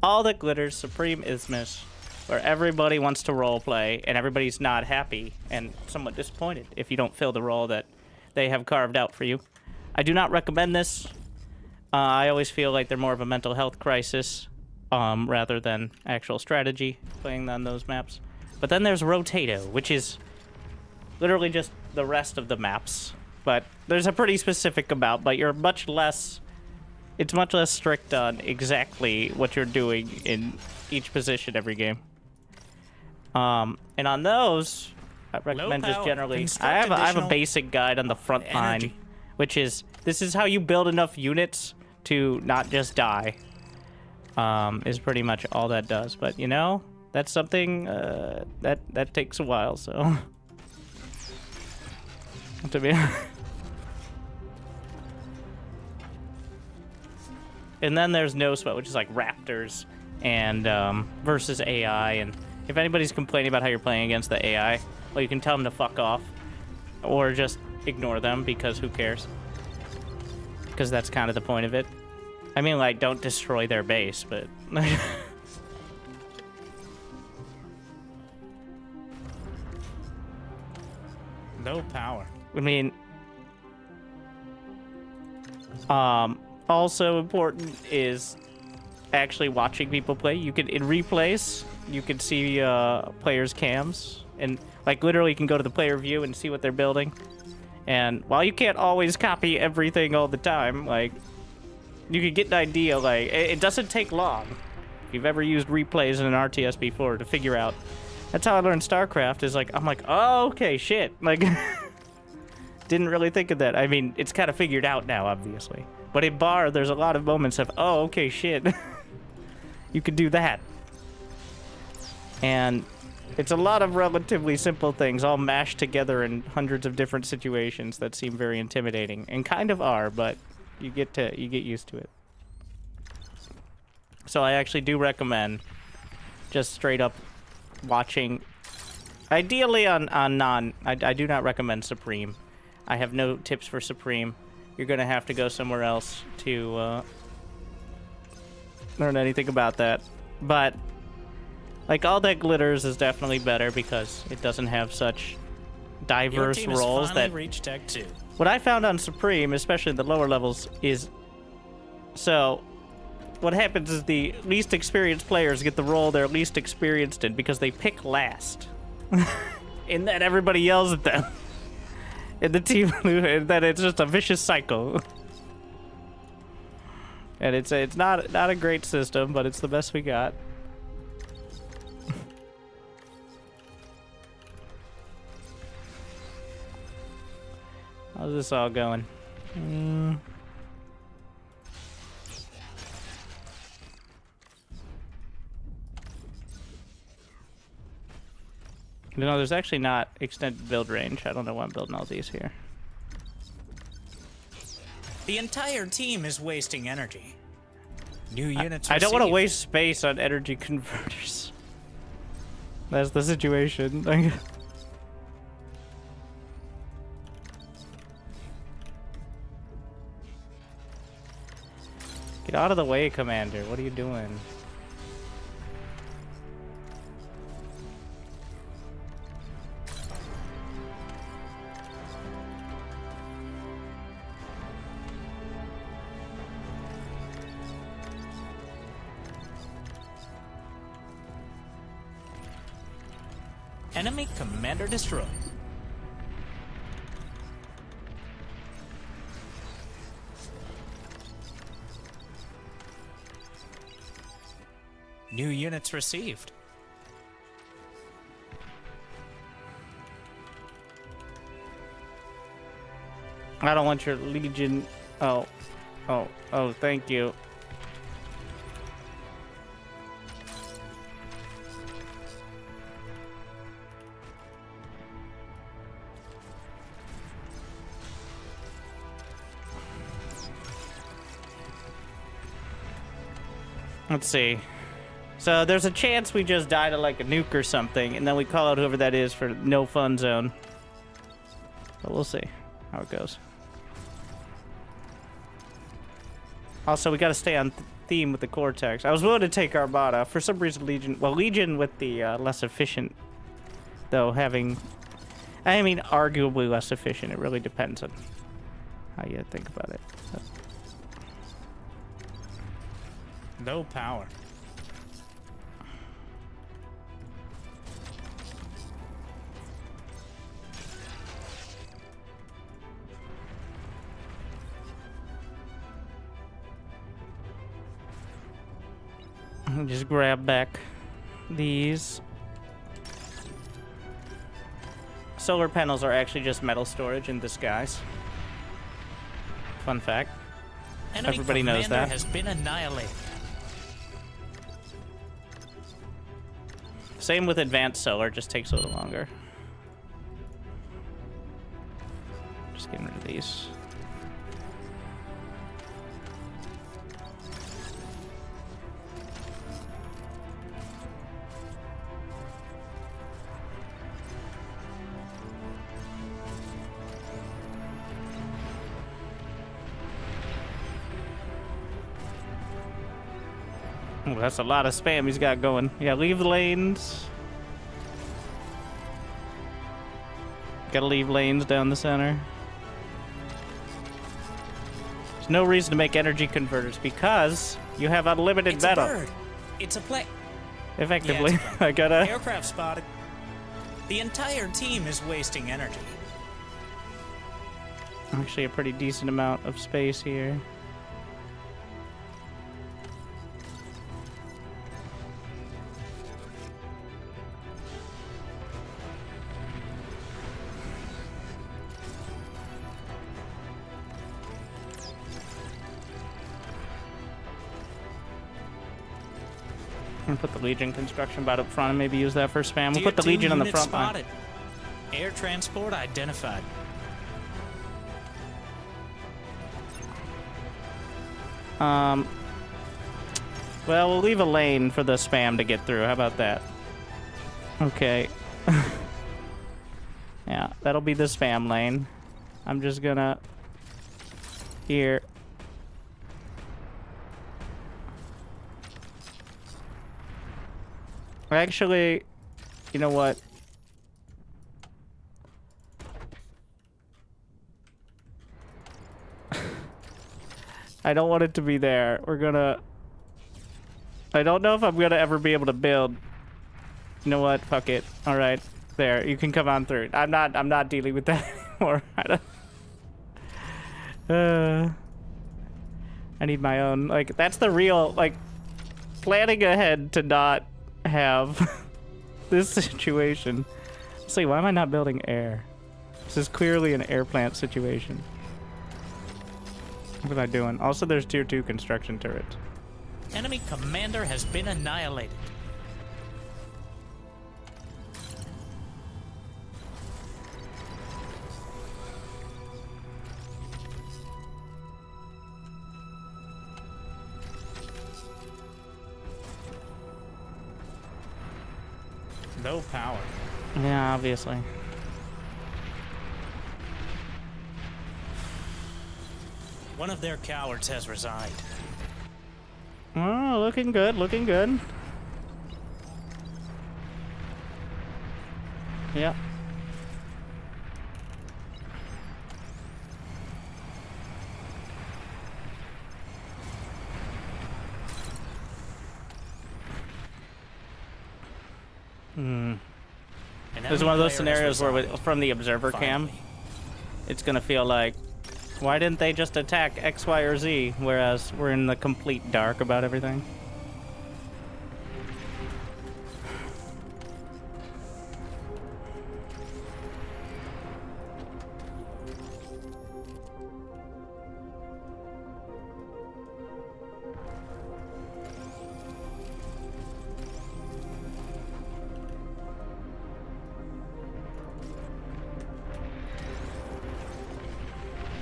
All That Glitters, Supreme Isthmus, where everybody wants to roleplay, and everybody's not happy and somewhat disappointed if you don't fill the role that they have carved out for you. I do not recommend this. I always feel like they're more of a mental health crisis rather than actual strategy playing on those maps. But then there's Rotato, which is literally just the rest of the maps. But there's a pretty specific amount, but you're much less... It's much less strict on exactly what you're doing in each position every game. And on those, I recommend just generally... I have a basic guide on the front line, which is... This is how you build enough units to not just die. Is pretty much all that does. But, you know, that's something that takes a while, so... to be... And then there's no sweat, which is like raptors and versus AI. And if anybody's complaining about how you're playing against the AI, well, you can tell them to fuck off or just ignore them because who cares? Because that's kind of the point of it. I mean, like, don't destroy their base, but... No power. I mean... Also important is actually watching people play. You can, in replays, you can see players' cams. And, like, literally you can go to the player view and see what they're building. And while you can't always copy everything all the time, like, you can get an idea, like, it doesn't take long. If you've ever used replays in an RTS before to figure out. That's how I learned StarCraft, is like, I'm like, oh, okay, shit. Like, didn't really think of that. I mean, it's kind of figured out now, obviously. But in bar, there's a lot of moments of, oh, okay, shit. You could do that. And it's a lot of relatively simple things all mashed together in hundreds of different situations that seem very intimidating. And kind of are, but you get used to it. So I actually do recommend just straight up watching. Ideally on non. I do not recommend Supreme. I have no tips for Supreme. You're going to have to go somewhere else to learn anything about that. But, like, All That Glitters is definitely better because it doesn't have such diverse roles that... reached Tech 2. What I found on Supreme, especially in the lower levels, is... So, what happens is the least experienced players get the role they're least experienced in because they pick last. And then everybody yells at them. And the team, and then it's just a vicious cycle. And it's not a great system, but it's the best we got. How's this all going? You know, there's actually not extended build range. I don't know why I'm building all these here. The entire team is wasting energy. New units I don't want to received. waste space on energy converters. That's the situation. Get out of the way, Commander. What are you doing? Enemy commander destroyed. New units received. I don't want your Legion. Oh, thank you. Let's see. So there's a chance we just die to like a nuke or something, and then we call out whoever that is for no fun zone. But we'll see how it goes. Also, we gotta stay on theme with the Cortex. I was willing to take Armada. For some reason, Legion... Well, Legion with the less efficient, though, having... I mean, arguably less efficient. It really depends on how you think about it. But... No power. Just grab back these. Solar panels are actually just metal storage in disguise. Fun fact. Enemy Everybody knows commander that. has been annihilated. Same with advanced solar, just takes a little longer. Just getting rid of these. Ooh, that's a lot of spam he's got going. Yeah, leave the lanes. Gotta leave lanes down the center. There's no reason to make energy converters because you have unlimited It's metal. a bird. It's a plane. Effectively, Yeah, it's a I gotta. Aircraft spotted. The entire team is wasting energy. Actually, a pretty decent amount of space here. I'm gonna put the Legion construction bot up front and maybe use that for spam. We'll Tier put the 2 Legion on the unit front line. spotted. Air transport identified. Well, we'll leave a lane for the spam to get through. How about that? Okay. Yeah, that'll be the spam lane. I'm just gonna... Here. Actually, you know what? I don't want it to be there. We're gonna... I don't know if I'm gonna ever be able to build. You know what? Fuck it. All right, there. You can come on through. I'm not dealing with that anymore. I need my own. Like, that's the real, like, planning ahead to not have this situation. Let's see, why am I not building air? This is clearly an air plant situation. What am I doing? Also, there's tier 2 construction turrets. Enemy commander has been annihilated. No power. Yeah, obviously. One of their cowards has resigned. Oh, looking good, looking good. Yeah. This is one of those scenarios where, from the observer cam, it's gonna feel like, why didn't they just attack X, Y, or Z, whereas we're in the complete dark about everything?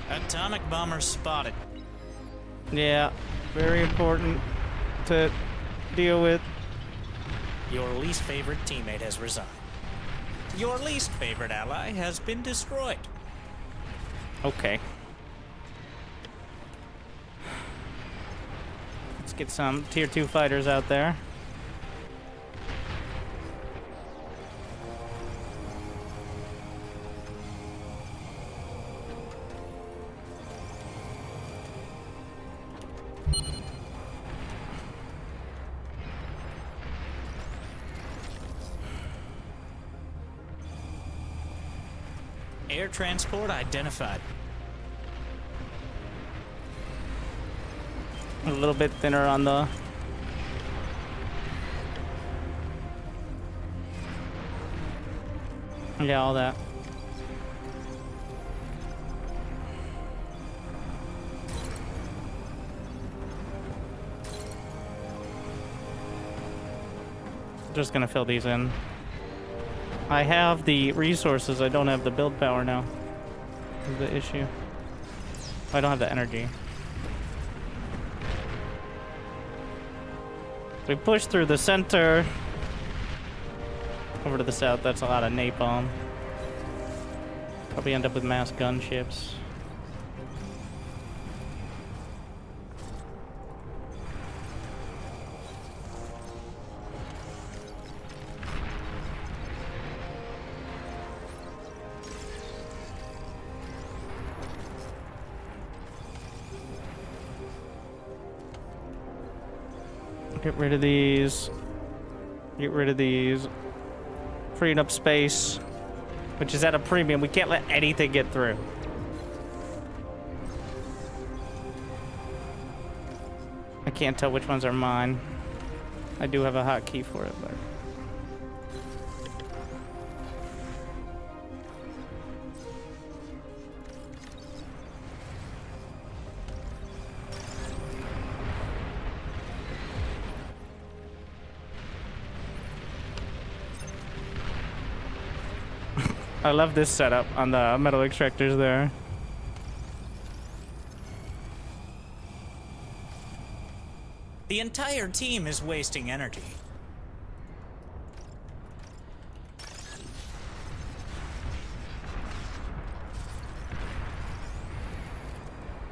Atomic bombers spotted. Yeah, very important to deal with. Your least favorite teammate has resigned. Your least favorite ally has been destroyed. Okay. Let's get some tier 2 fighters out there. Air transport identified. A little bit thinner on the... Yeah, all that. Just gonna fill these in. I have the resources, I don't have the build power now. Is the issue. I don't have the energy. We push through the center. Over to the south, that's a lot of napalm. Probably end up with mass gunships. Get rid of these. Get rid of these. Freeing up space, which is at a premium. We can't let anything get through. I can't tell which ones are mine. I do have a hotkey for it, but... I love this setup on the metal extractors there. The entire team is wasting energy.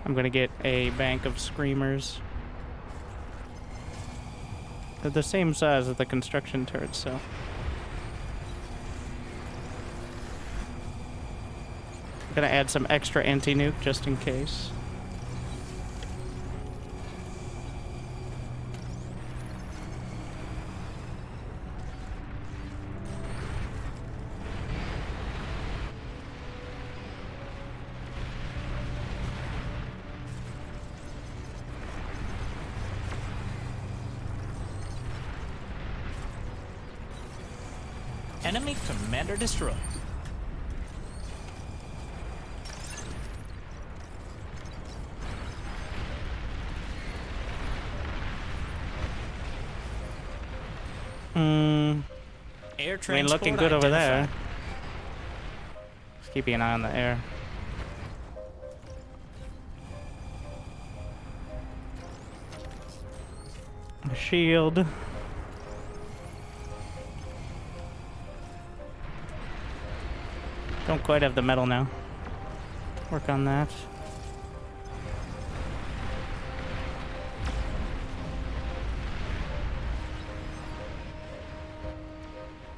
I'm gonna get a bank of screamers. They're the same size as the construction turrets, so... I'm gonna add some extra anti-nuke just in case. Enemy commander destroyed. Air I mean, looking good over there. Just keeping an eye on the air. A shield. Don't quite have the metal now. Work on that.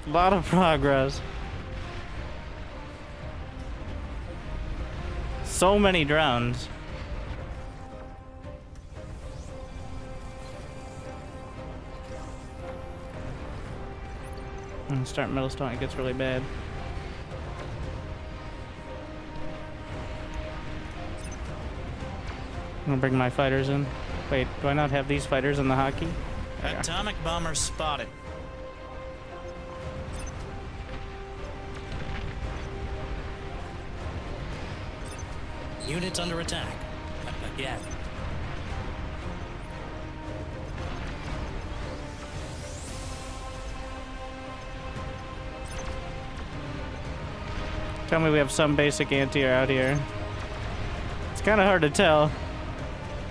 A lot of progress. So many drones. And start metal stone, it gets really bad. I'm gonna bring my fighters in. Wait, do I not have these fighters in the hockey? There. Atomic bomber spotted. Units under attack. Again. Tell me we have some basic anti-air out here. It's kind of hard to tell.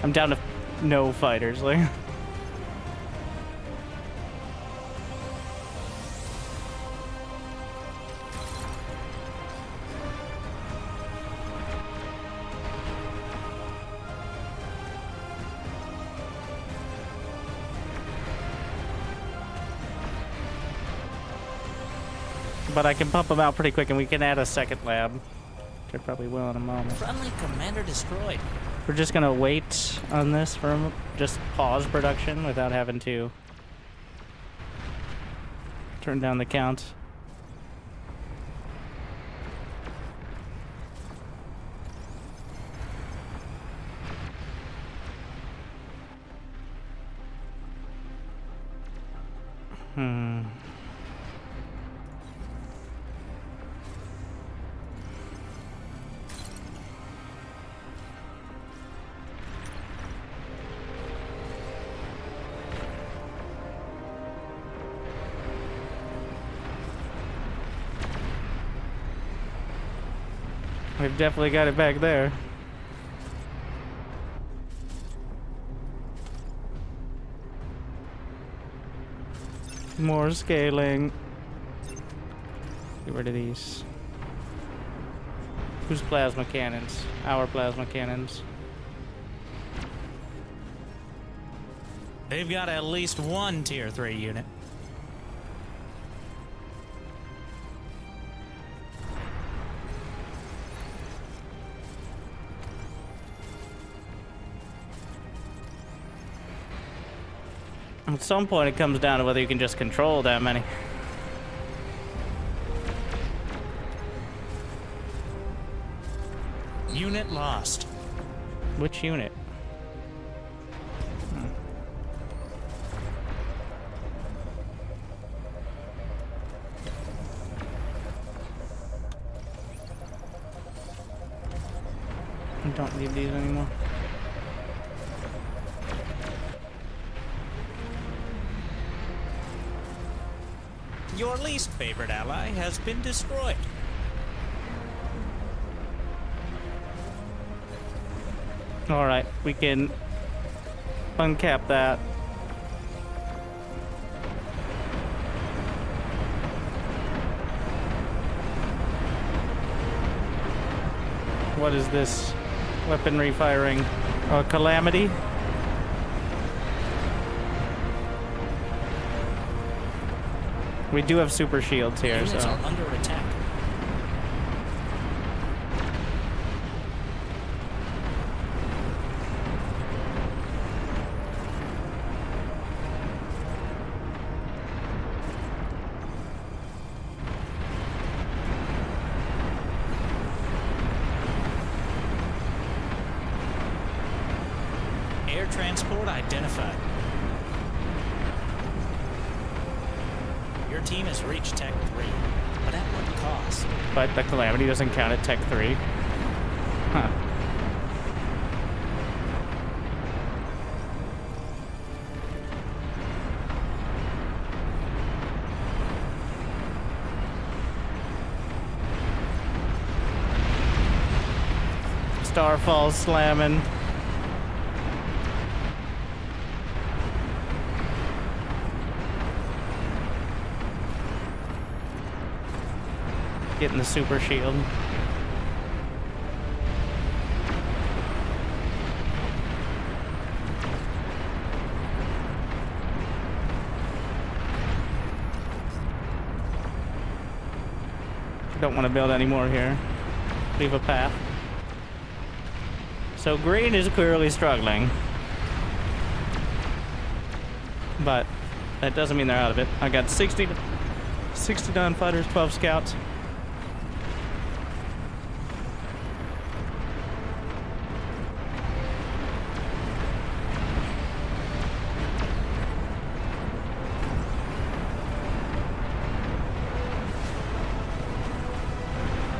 I'm down to no fighters, like. But I can pump them out pretty quick, and we can add a second lab. Which I probably will in a moment. Friendly commander destroyed. We're just gonna wait on this for just pause production without having to turn down the count. We've definitely got it back there. More scaling. Get rid of these. Whose plasma cannons? Our plasma cannons. They've got at least one tier 3 unit. At some point it comes down to whether you can just control that many. Unit lost. Which unit? I don't need these anymore. Your least favorite ally has been destroyed. Alright, we can uncap that. What is this? Weaponry firing. Oh, Calamity? We do have super shields here, Units so... are under attack. Air transport identified. Your team has reached Tech 3, but at what cost? But the Calamity doesn't count at Tech 3. Huh. Starfall slamming. Getting the super shield. Don't want to build any more here. Leave a path. So green is clearly struggling. But that doesn't mean they're out of it. I got 69 fighters, 12 scouts.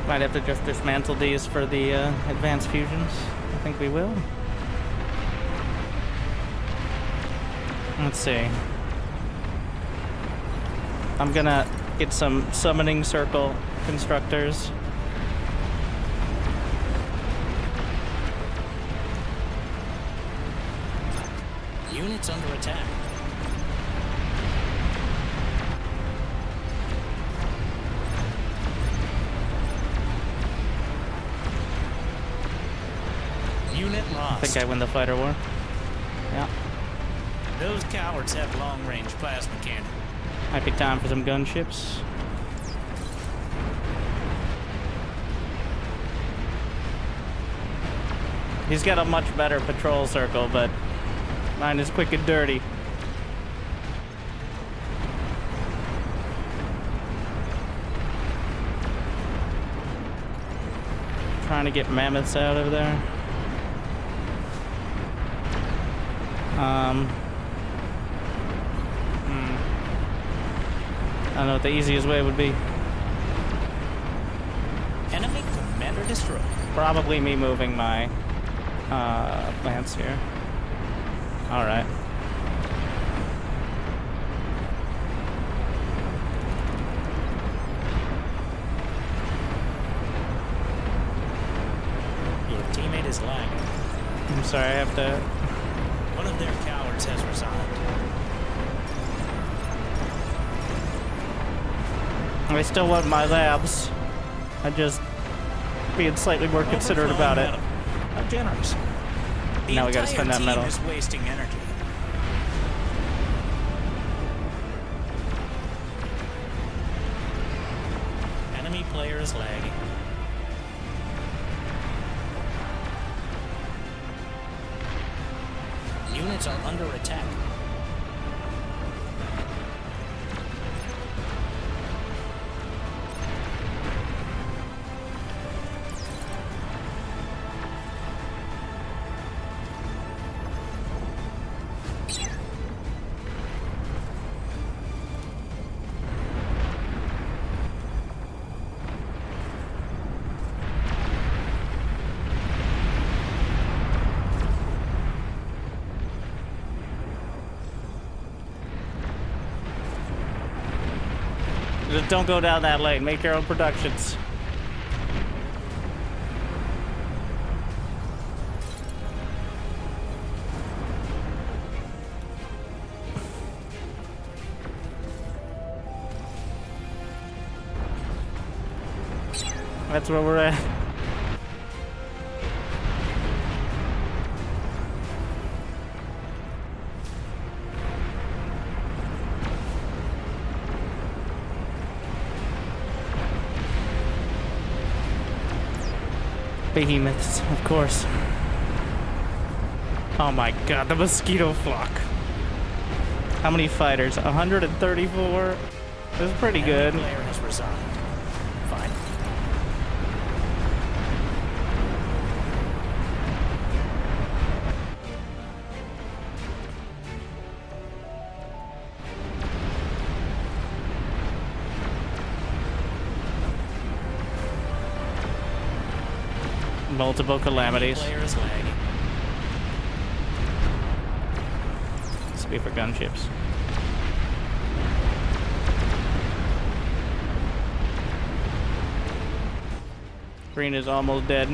Might have to just dismantle these for the advanced fusions. I think we will. Let's see. I'm gonna get some summoning circle constructors. Units under attack. Unit I lost. think I win the fighter war. Yeah. Those cowards have long-range plasma cannon. Might be time for some gunships. He's got a much better patrol circle, but mine is quick and dirty. Trying to get mammoths out of there. I don't know what the easiest way would be. Enemy commander destroyed. Probably me moving my plants here. All right. Your teammate is lagging. I'm sorry, I have to. One of their cowards has resigned. I still want my labs. I'm just being slightly more considerate about it. How generous. The Now we gotta spend that entire team metal. is wasting energy. Enemy player is lagging. Units are under attack. Just don't go down that lane. Make your own productions. That's where we're at. Behemoths, of course. Oh my god, the mosquito flock. How many fighters? 134? That's pretty good. Enemy player has resigned. Fine. Multiple calamities. Player is lagging. This be for gunships. Green is almost dead.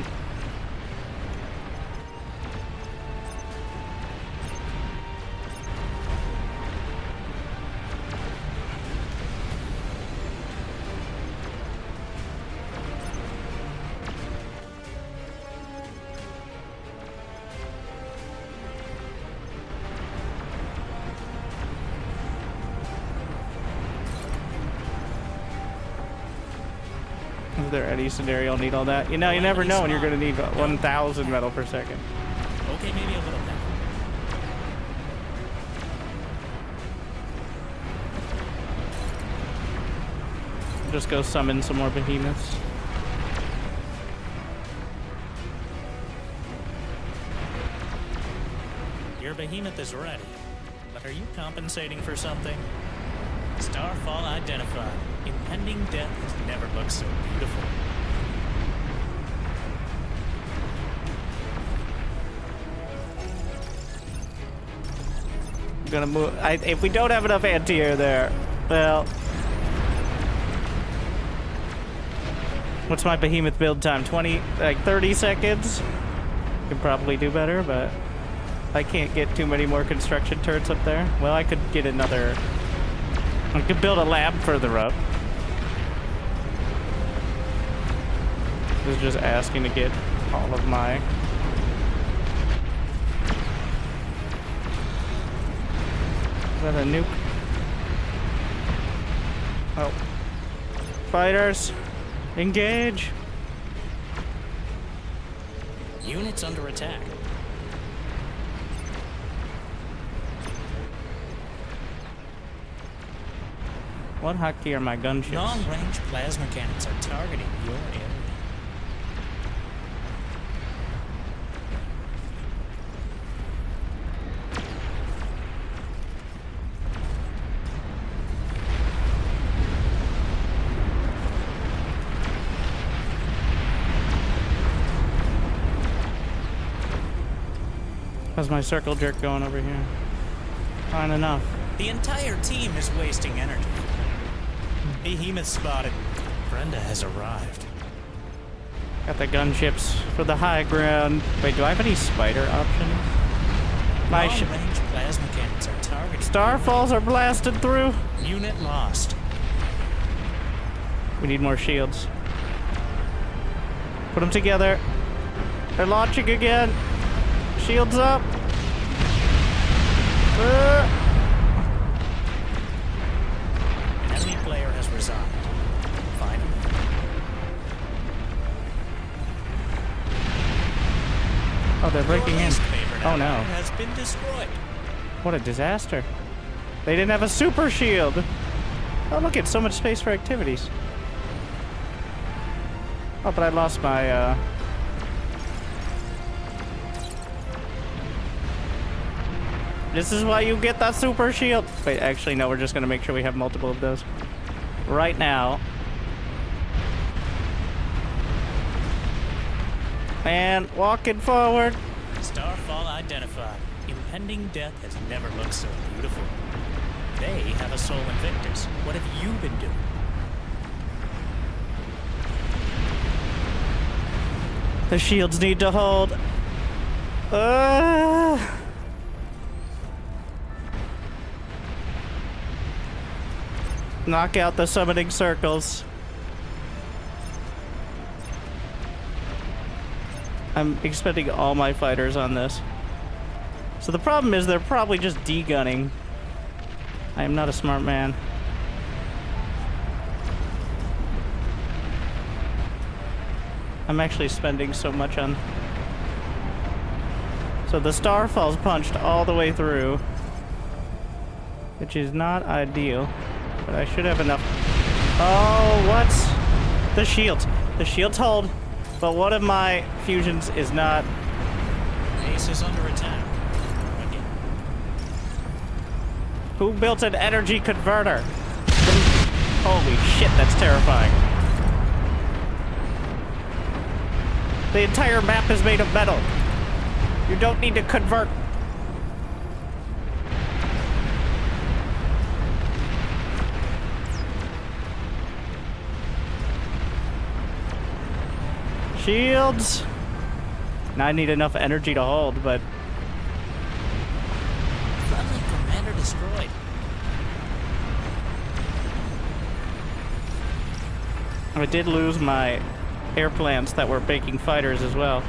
Is there any scenario I'll need all that? You know, you never know when you're going to need 1,000 metal per second. Okay, maybe a little bit. Just go summon some more behemoths. Your behemoth is ready. But are you compensating for something? Starfall identified. Impending death has never looked so beautiful. I'm gonna move. If we don't have enough anti-air there, well. What's my behemoth build time? 30 seconds? Could probably do better, but I can't get too many more construction turrets up there. Well, I could get another. I could build a lab further up. This is just asking to get all of my. Is that a nuke? Oh. Fighters, engage. Units under attack. What hotkey are my gunships? Long-range plasma cannons are targeting your area. How's my circle jerk going over here? Fine enough. The entire team is wasting energy. Behemoth spotted. Brenda has arrived. Got the gunships for the high ground. Wait, do I have any spider options? My Long-range plasma cannons are targeting. starfalls are blasted through. Unit lost. We need more shields. Put them together. They're launching again. Shields up. An enemy player has resigned. Finally. Oh, they're breaking Your in. least favorite Oh no. ally has been destroyed. What a disaster. They didn't have a super shield. Oh, look, it's so much space for activities. Oh, but I lost my, This is why you get that super shield. Wait, actually, no, we're just gonna make sure we have multiple of those. Right now. And walking forward. Starfall identified. Impending death has never looked so beautiful. They have a Soul Invictus. What have you been doing? The shields need to hold. Knock out the summoning circles. I'm expending all my fighters on this. So the problem is they're probably just de-gunning. I am not a smart man. I'm actually spending so much on... So the Starfall's punched all the way through, which is not ideal, but I should have enough. Oh, what? The shields. The shields hold, but one of my fusions is not. Base is under attack. Again. Who built an energy converter? Holy shit, that's terrifying. The entire map is made of metal. You don't need to convert. Shields. Now I need enough energy to hold, but Friendly commander destroyed. I did lose my air plants that were making fighters as well.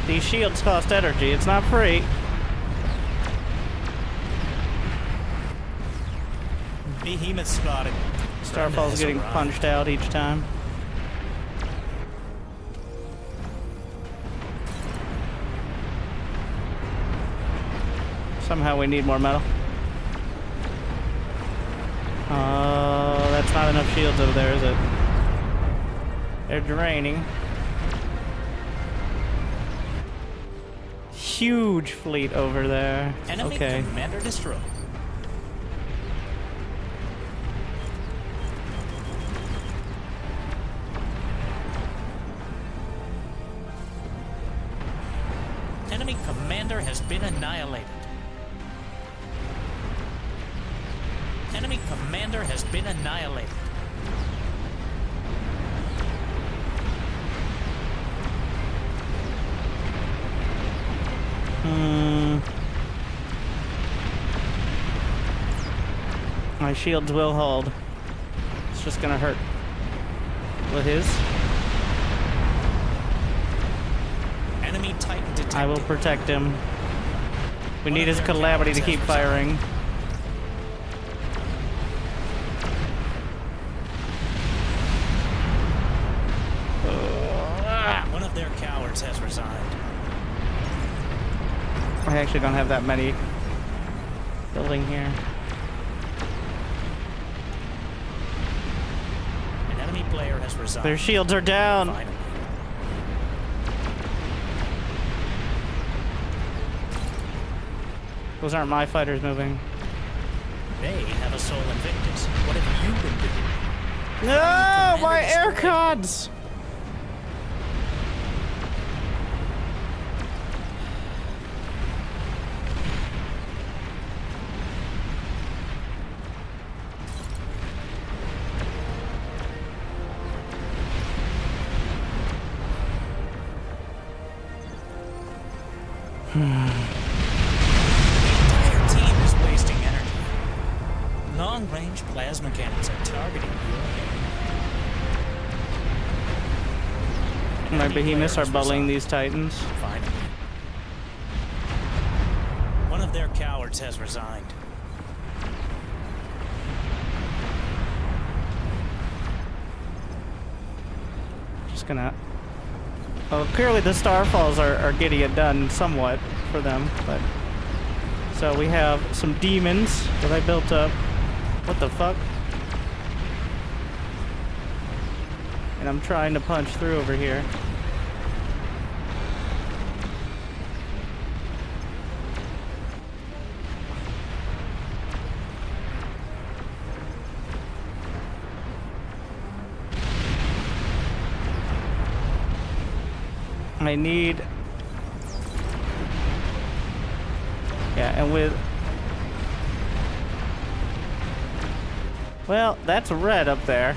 These shields cost energy. It's not free. Behemoth spotted. Starfall's getting punched out each time. Somehow we need more metal. Oh, that's not enough shields over there, is it? They're draining. Huge fleet over there. Enemy Okay. commander destroyed. Enemy commander has been annihilated. Enemy commander has been annihilated. My shields will hold. It's just gonna hurt. With his. Enemy Titan detected. I will protect him. We need his calamity to keep firing. One of their cowards has resigned. I actually don't have that many building here. An enemy player has resigned. Their shields are down. Finally. Those aren't my fighters moving. They have a Soul Invictus. What have you been doing? No, my air cods. The entire team is wasting energy. Long-range plasma cannons are targeting you. My behemoths are bullying these titans. Finally. One of their cowards has resigned. Just gonna... Well, clearly the Starfalls are getting it done somewhat for them, but... So we have some demons that I built up. What the fuck? And I'm trying to punch through over here. I need... Yeah, and with... Well, that's red up there.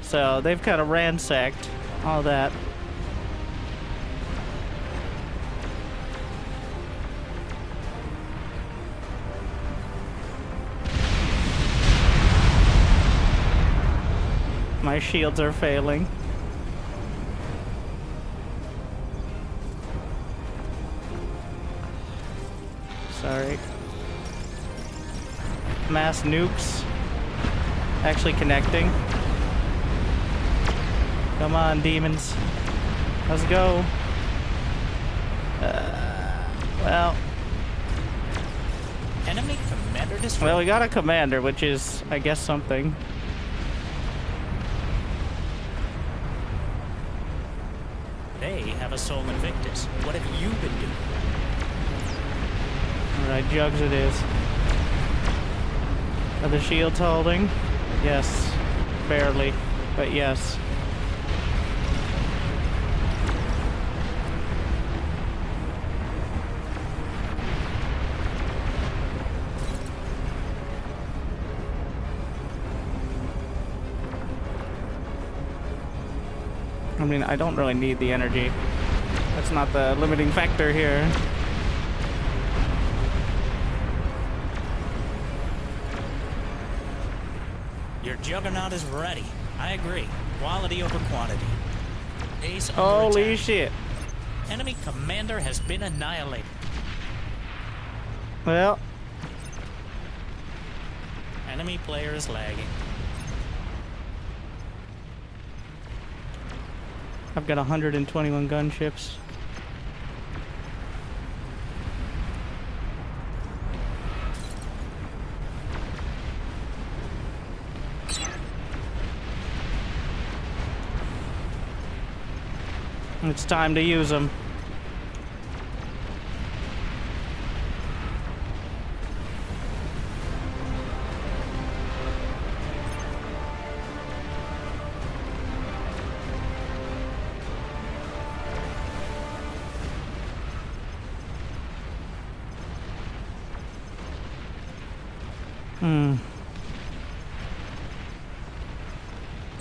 So they've kind of ransacked all that. My shields are failing. Sorry. Mass nukes. Actually connecting. Come on, demons. Let's go. Well. Enemy commander destroyed. Well, we got a commander, which is, I guess, something. They have a Soul Invictus. What have you been doing? Alright, jugs it is. Are the shields holding? Yes. Barely. But yes. I mean, I don't really need the energy. That's not the limiting factor here. Your juggernaut is ready. I agree. Quality over quantity. Ace under Holy attack. shit. Enemy commander has been annihilated. Well, Enemy player is lagging. I've got 121 gunships. It's time to use them.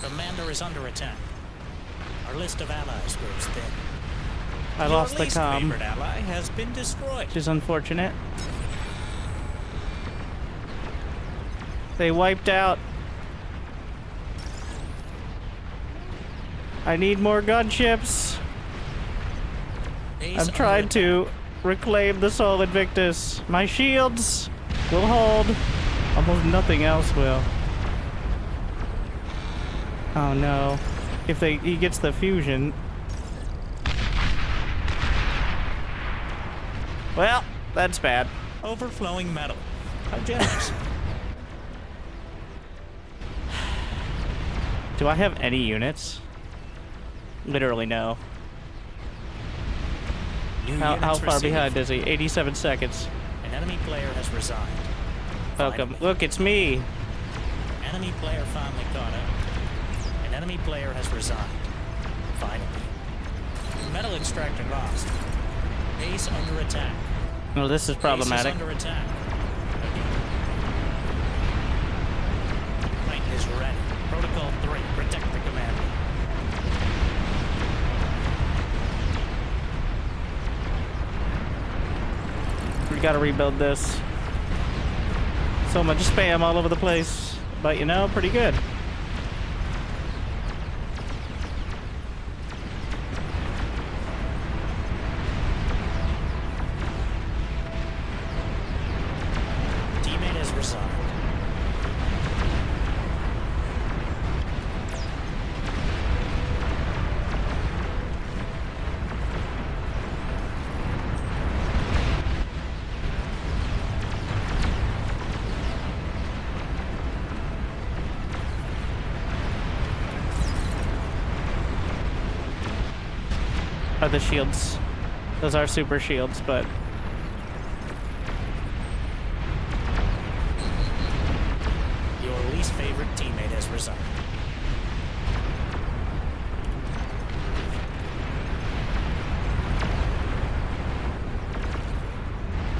Commander is under attack. Our list of allies grows thin. I lost the Your least comm, favorite ally has been destroyed. which is unfortunate. They wiped out. I need more gunships. Ace I've under tried to reclaim the Soul Invictus. My shields will hold. Almost nothing else will. Oh no. If he gets the fusion. Well, that's bad. Overflowing metal. How generous. Do I have any units? Literally no. How far behind is he? 87 seconds. An enemy player has resigned. Welcome. Finally. Look, it's me. Enemy player finally caught up. An enemy player has resigned. Finally. Metal extractor lost. Base under attack. Well, this is problematic. Base is under attack. Titan is ready. Protocol 3. Protect the commander. We gotta rebuild this. So much spam all over the place. But you know, pretty good. Teammate has resigned. Are the shields. Those are super shields, but Your least favorite teammate has resigned.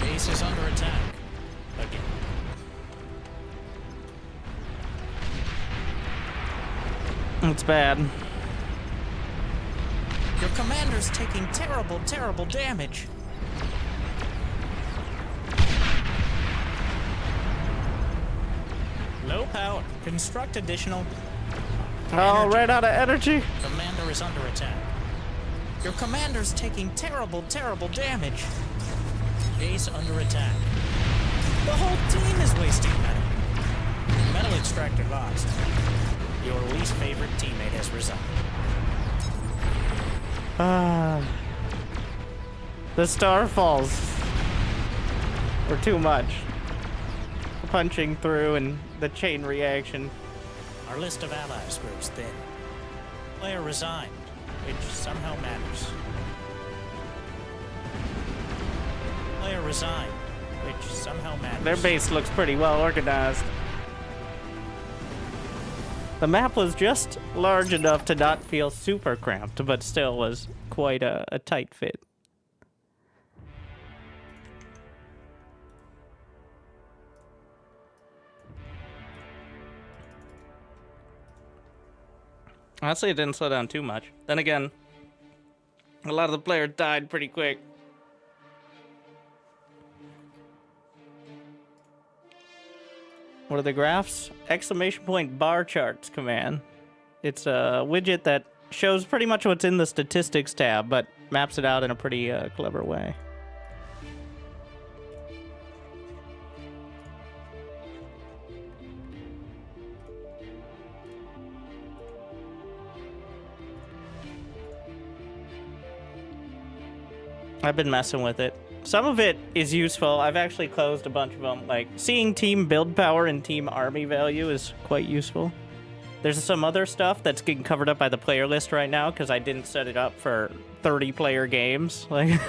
Base is under attack. Again. it's bad. Your commander's taking terrible, terrible damage. Low power. Construct additional. Oh, Energy. ran out of energy. Commander is under attack. Your commander's taking terrible, terrible damage. Base under attack. The whole team is wasting metal. Metal extractor lost. Your least favorite teammate has resigned. The starfalls were too much. Punching through and the chain reaction. Our list of allies grows thin. Player resigned, which somehow matters. Player resigned, which somehow matters. Their base looks pretty well organized. The map was just large enough to not feel super cramped, but still was quite a tight fit. Honestly, it didn't slow down too much. Then again, a lot of the players died pretty quick. What are the graphs? Exclamation point bar charts command. It's a widget that shows pretty much what's in the statistics tab, but maps it out in a pretty clever way. I've been messing with it. Some of it is useful. I've actually closed a bunch of them. Like, seeing team build power and team army value is quite useful. There's some other stuff that's getting covered up by the player list right now because I didn't set it up for 30-player games. Like,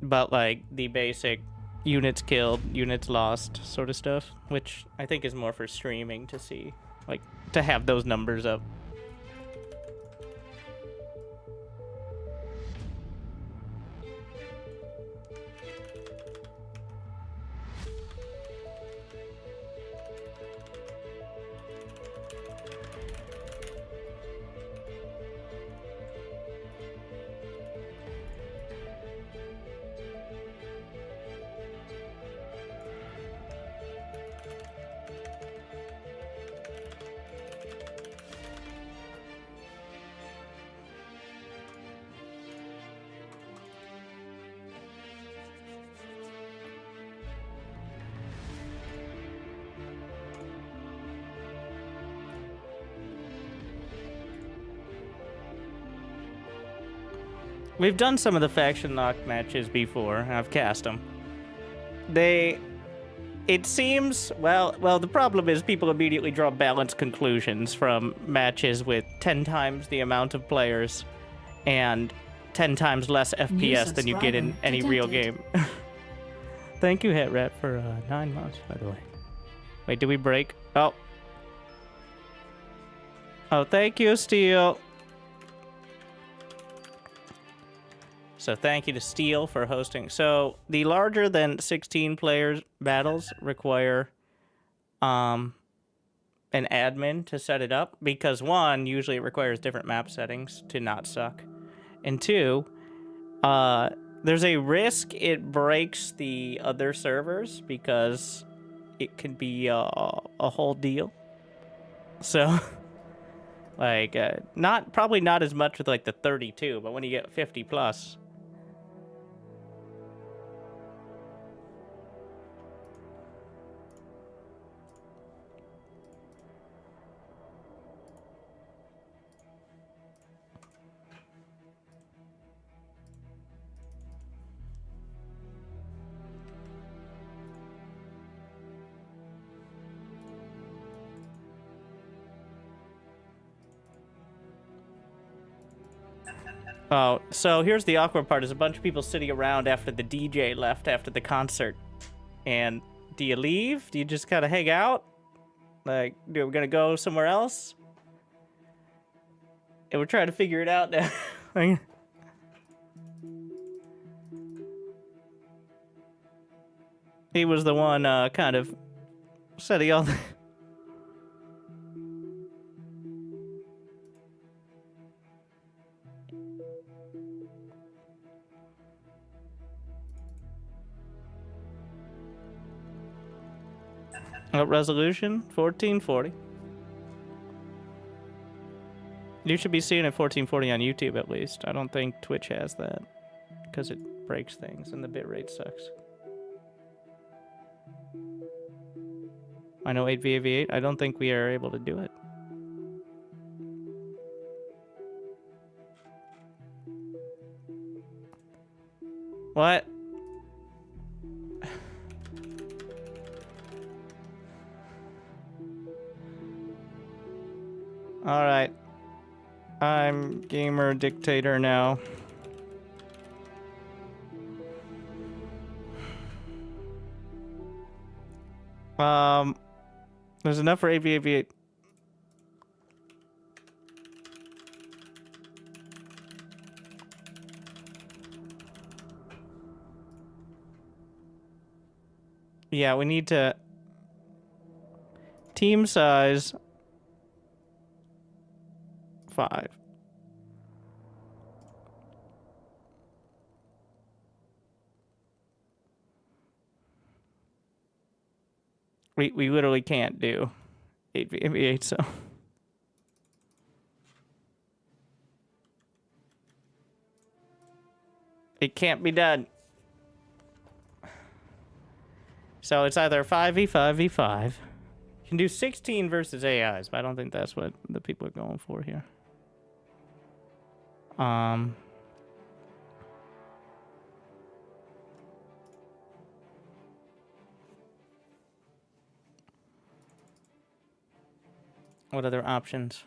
but like the basic units killed, units lost sort of stuff, which I think is more for streaming to see, like, to have those numbers up. We've done some of the faction lock matches before. I've cast them. It seems, well, the problem is people immediately draw balanced conclusions from matches with 10 times the amount of players and 10 times less FPS than you get in any real game. Thank you, Hit Rat, for 9 months, by the way. Wait, did we break? Oh. Oh, thank you, Steel. So thank you to Steel for hosting. So the larger than 16 players battles require an admin to set it up because one, usually it requires different map settings to not suck. And two, there's a risk it breaks the other servers because it could be a whole deal. So like probably not as much with like the 32, but when you get 50 plus. Oh, so here's the awkward part, is a bunch of people sitting around after the DJ left after the concert. And do you leave? Do you just kind of hang out? Like, are we gonna go somewhere else? And we're trying to figure it out now. He was the one kind of setting all the... Resolution 1440. You should be seeing it 1440 on YouTube at least. I don't think Twitch has that because it breaks things and the bitrate sucks. I know 8v8. I don't think we are able to do it. What? Alright. I'm gamer dictator now. There's enough for AV8. Yeah, we need to... Team size... 5. We literally can't do 8v8, so... It can't be done. So it's either 5v5v5. You can do 16 versus AIs, but I don't think that's what the people are going for here. What other options?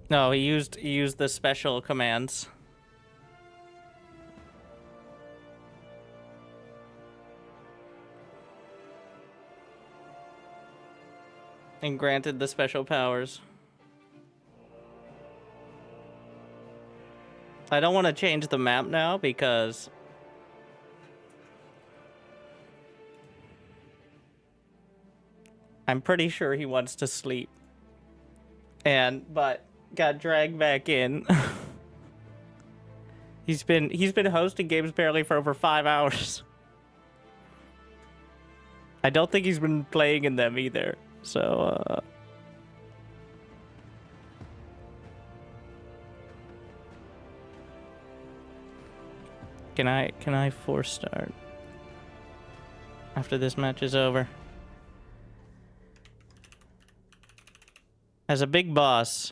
No, he used the special commands. And granted the special powers. I don't want to change the map now because I'm pretty sure he wants to sleep. But got dragged back in. He's been hosting games apparently for over 5 hours. I don't think he's been playing in them either. So, Can I force start after this match is over? As a big boss,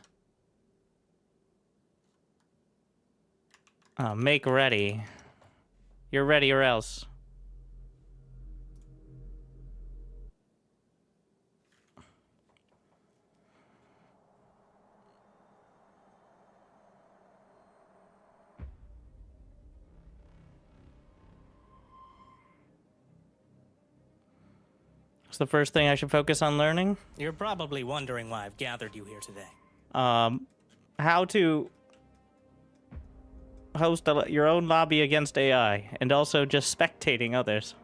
make ready. You're ready or else. What's the first thing I should focus on learning? You're probably wondering why I've gathered you here today. How to host your own lobby against AI, and also just spectating others.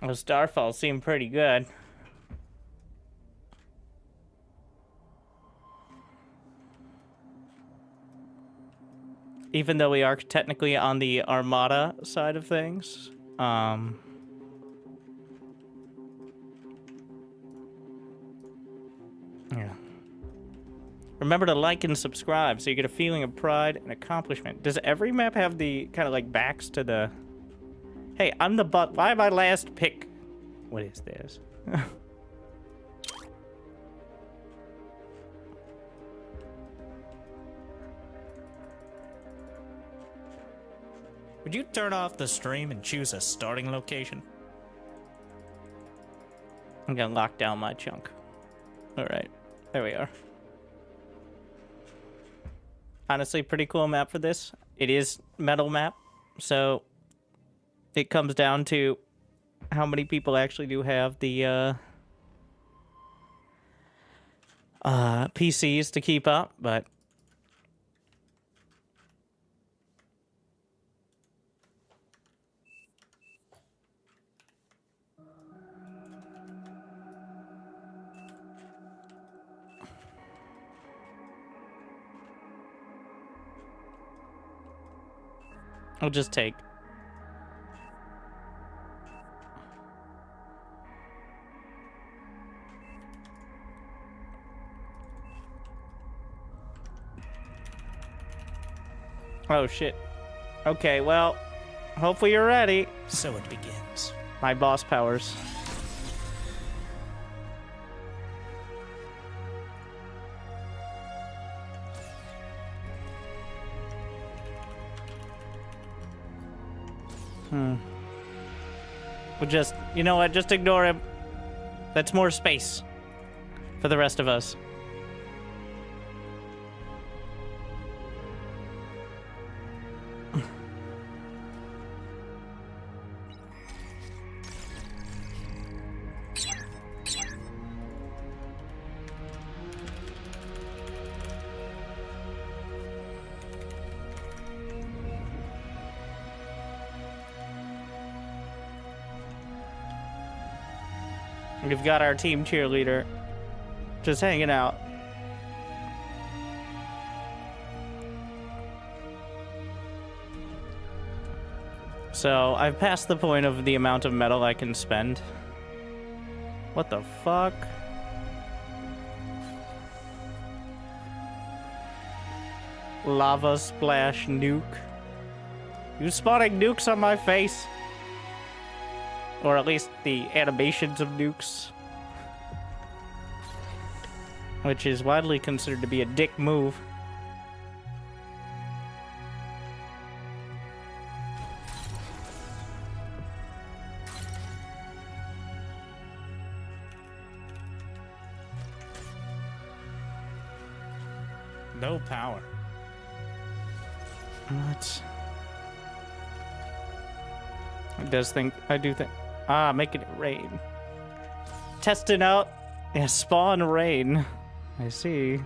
Well, Starfall seemed pretty good. Even though we are technically on the Armada side of things. Yeah. Remember to like and subscribe so you get a feeling of pride and accomplishment. Does every map have the kind of like backs to the... Hey, I'm the butt. Why am I last pick? What is this? Would you turn off the stream and choose a starting location? I'm gonna lock down my chunk. Alright, there we are. Honestly, pretty cool map for this. It is metal map, so it comes down to how many people actually do have the PCs to keep up, but I'll just take. Oh shit. Okay, well, hopefully you're ready. So it begins. My boss powers. We'll just, you know what, just ignore him. That's more space for the rest of us. We've got our team cheerleader just hanging out. So I've passed the point of the amount of metal I can spend. What the fuck? Lava splash nuke. You spotting nukes on my face? Or at least the animations of nukes. Which is widely considered to be a dick move. No power. What? I do think. Making it rain. Testing out. Yeah, spawn rain. I see.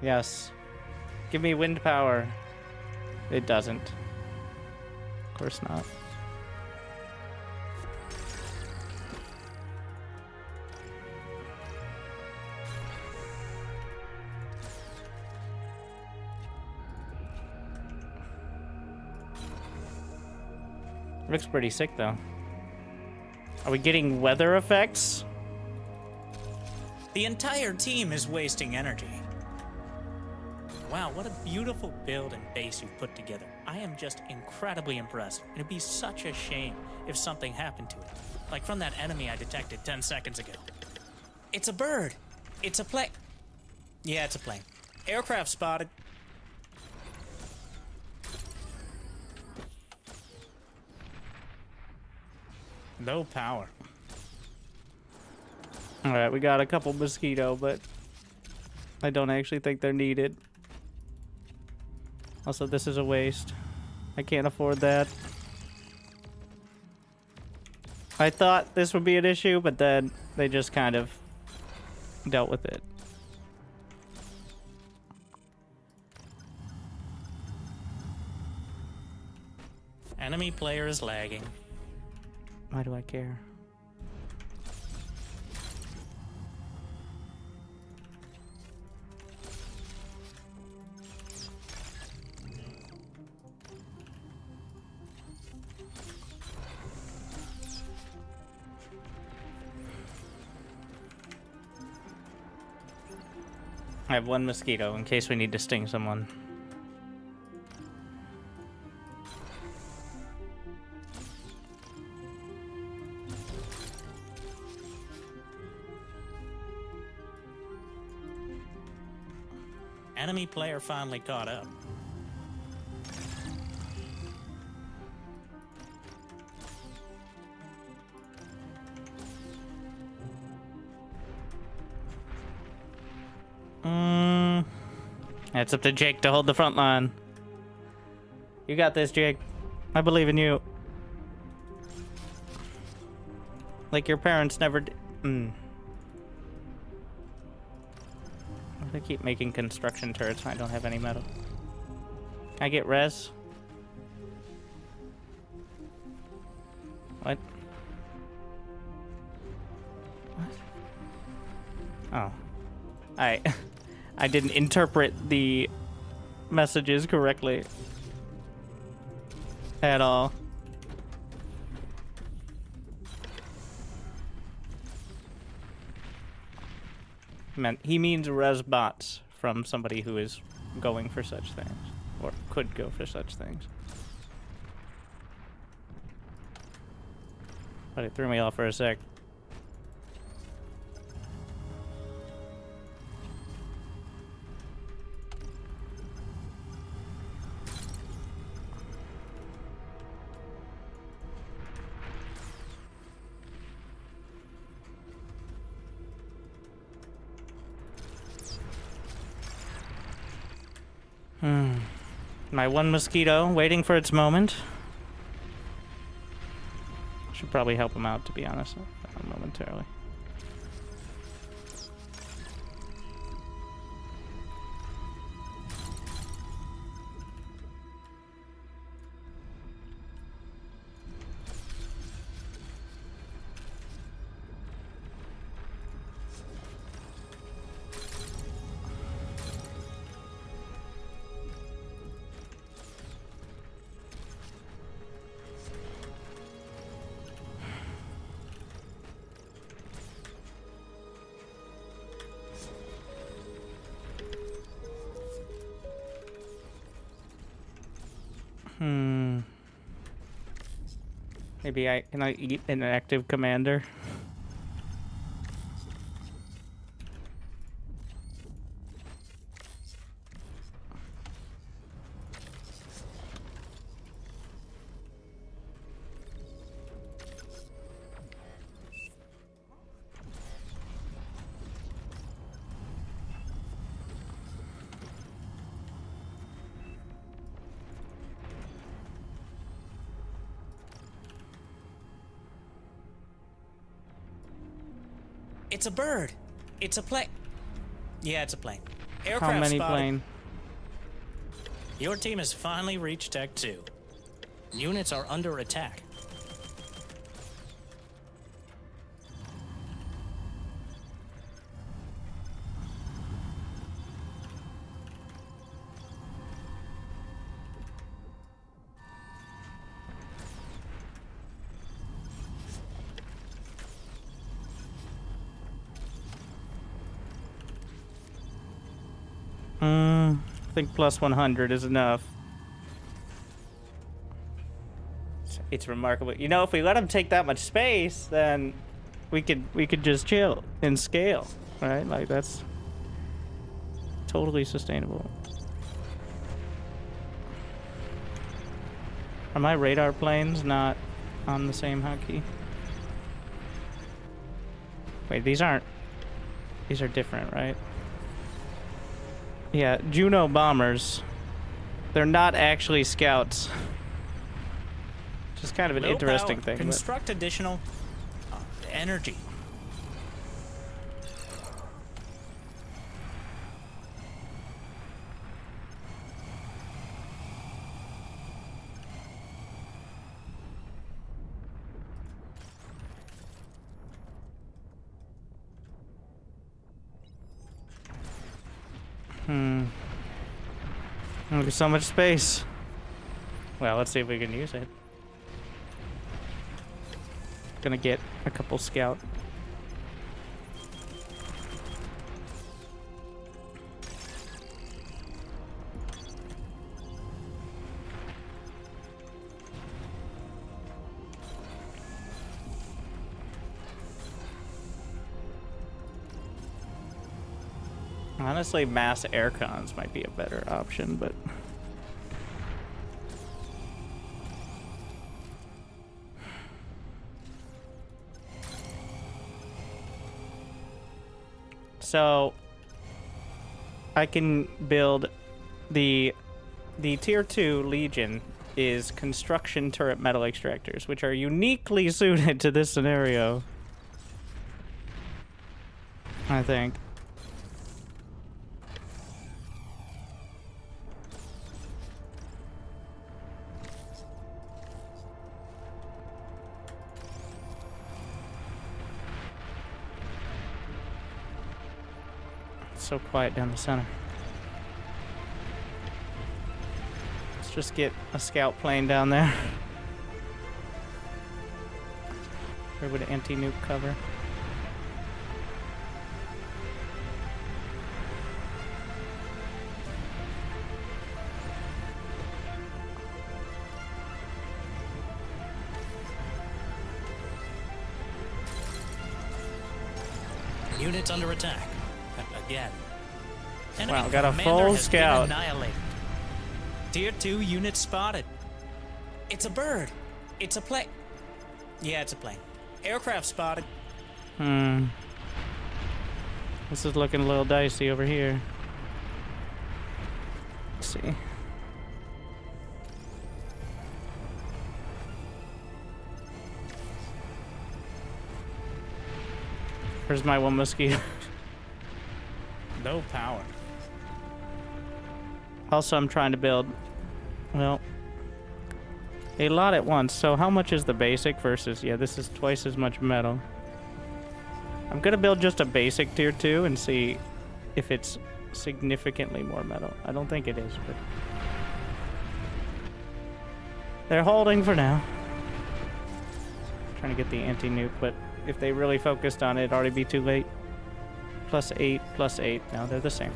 Yes. Give me wind power. It doesn't. Of course not. Looks pretty sick, though. Are we getting weather effects? The entire team is wasting energy. Wow, what a beautiful build and base you've put together. I am just incredibly impressed. It'd be such a shame if something happened to it. Like from that enemy I detected 10 seconds ago. It's a bird. It's a plane. Yeah, it's a plane. Aircraft spotted. No power. Alright, we got a couple mosquito, but I don't actually think they're needed. Also, this is a waste. I can't afford that. I thought this would be an issue, but then they just kind of dealt with it. Enemy player is lagging. Why do I care? I have one mosquito in case we need to sting someone. Enemy player finally caught up. It's up to Jake to hold the front line. You got this, Jake. I believe in you. Like your parents never did. They keep making construction turrets when I don't have any metal. Can I get res? What? What? Oh. I didn't interpret the messages correctly. At all. He means res bots from somebody who is going for such things. Or could go for such things. But it threw me off for a sec. My one mosquito waiting for its moment. Should probably help him out, to be honest, momentarily. Maybe can I eat an active commander? It's a bird. It's a plane. Yeah, it's a plane. Aircraft How many spotted. plane? Your team has finally reached Tech 2. Units are under attack. I think plus 100 is enough. It's remarkable. You know, if we let him take that much space, then we could just chill and scale, right? Like, that's totally sustainable. Are my radar planes not on the same hotkey? Wait, these are different, right? Yeah, Juno bombers. They're not actually scouts. Which is kind of an interesting thing. Construct additional energy. There's so much space. Well, let's see if we can use it. Gonna get a couple scout. Honestly, mass aircons might be a better option, but so I can build the tier 2 Legion is construction turret metal extractors, which are uniquely suited to this scenario, I think. So quiet down the center. Let's just get a scout plane down there. Or would anti-nuke cover? Units under attack. Again. Enemy Wow, got a commander full has scout. been annihilated. Tier 2 unit spotted. It's a bird. It's a plane. Yeah, it's a plane. Aircraft spotted. This is looking a little dicey over here. Let's see. Where's my one mosquito? No power. Also, I'm trying to build, well, a lot at once. So how much is the basic versus, yeah, this is twice as much metal. I'm gonna build just a basic tier 2 and see if it's significantly more metal. I don't think it is, but they're holding for now. Trying to get the anti-nuke, but if they really focused on it, it'd already be too late. +8, +8. No, they're the same.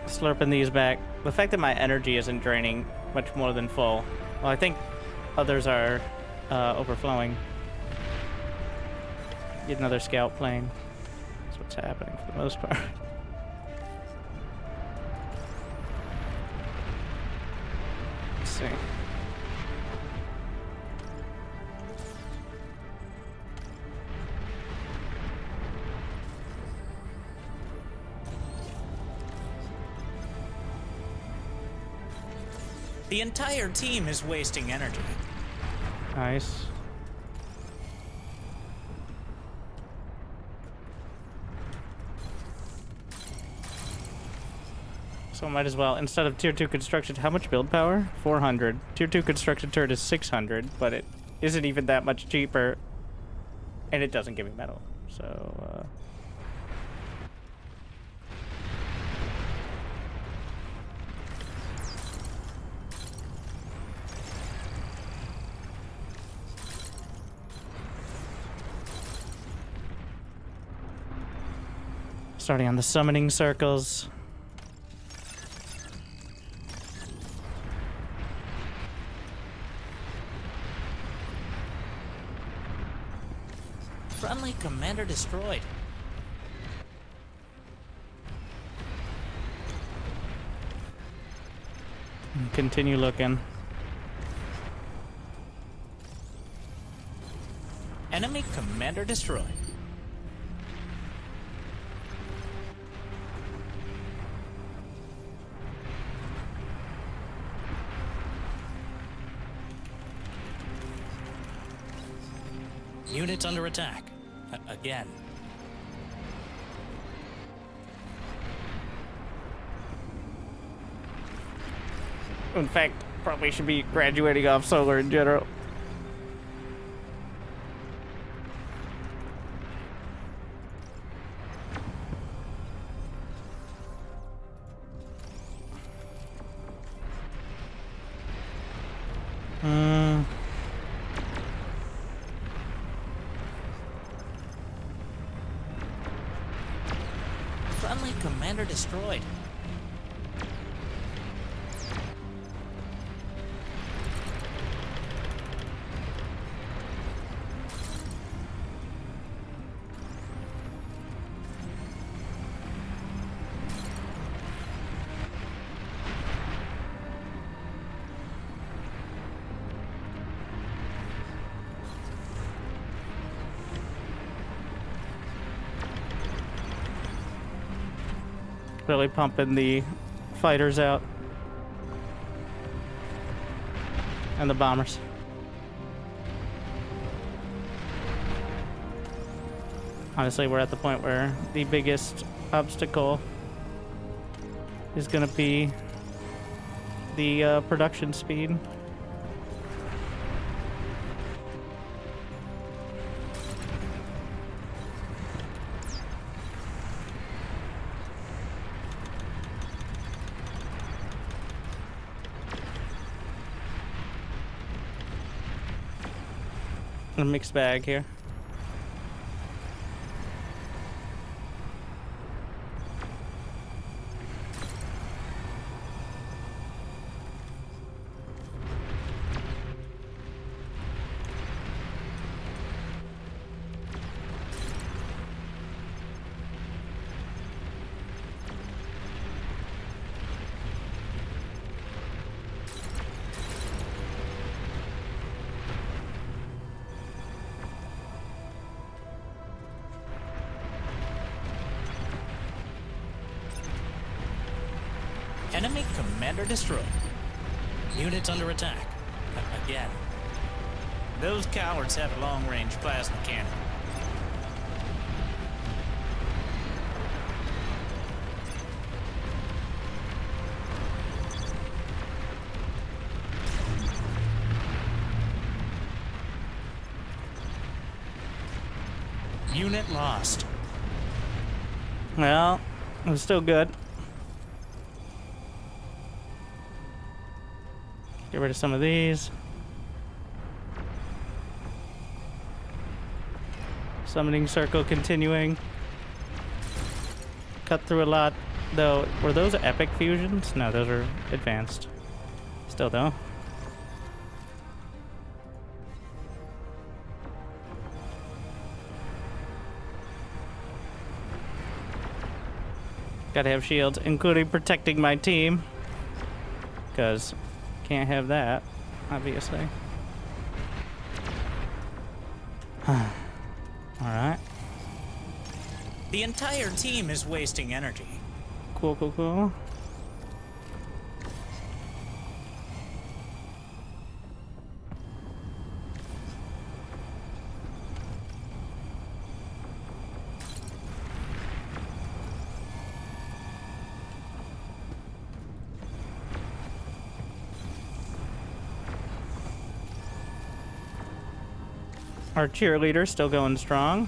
Slurping these back. The fact that my energy isn't draining much more than full. Well, I think others are overflowing. Get another scout plane. That's what's happening for the most part. Let's see. The entire team is wasting energy. Nice. So I might as well, instead of tier 2 construction, how much build power? 400. Tier 2 construction turret is 600, but it isn't even that much cheaper And it doesn't give me metal, so... Starting on the summoning circles. Friendly commander destroyed. Continue looking. Enemy commander destroyed. Units under attack. Again. In fact, probably should be graduating off solar in general. Friendly commander destroyed. Really pumping the fighters out. And the bombers. Honestly, we're at the point where the biggest obstacle is going to be the production speed. A mixed bag here. Enemy commander destroyed. Units under attack. Again. Those cowards have a long-range plasma cannon. Unit lost. Well, it was still good. Get rid of some of these. Summoning circle continuing. Cut through a lot, though. Were those epic fusions? No, those are advanced. Still, though. Gotta have shields, including protecting my team. Because can't have that, obviously. Alright. The entire team is wasting energy. Cool, cool, cool. Our cheerleader still going strong.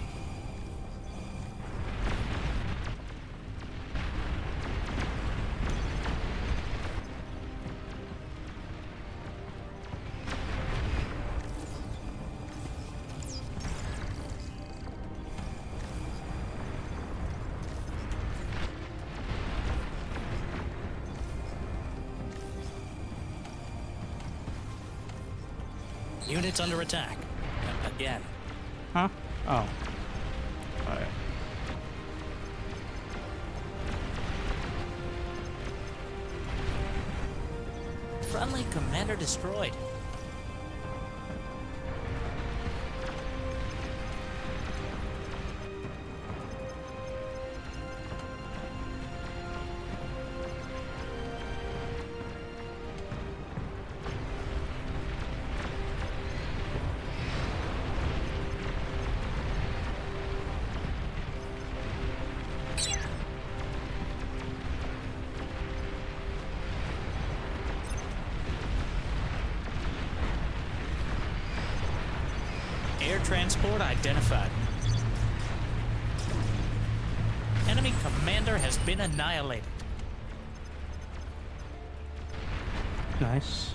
Units under attack. Again. Huh? Oh. Alright. Friendly commander destroyed. Air transport identified. Enemy commander has been annihilated. Nice.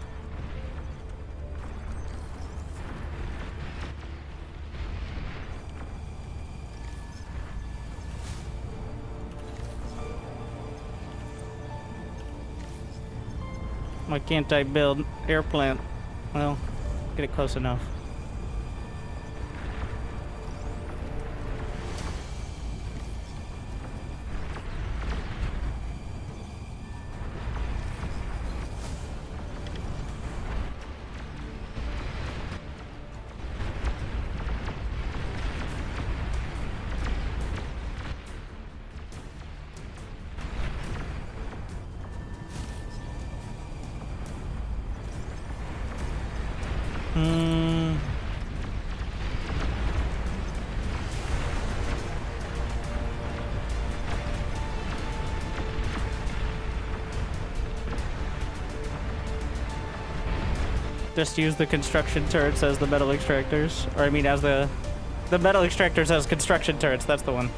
Why can't I build air plant? Well, get it close enough. Just use the construction turrets as the metal extractors. Or I mean as the metal extractors as construction turrets, that's the one.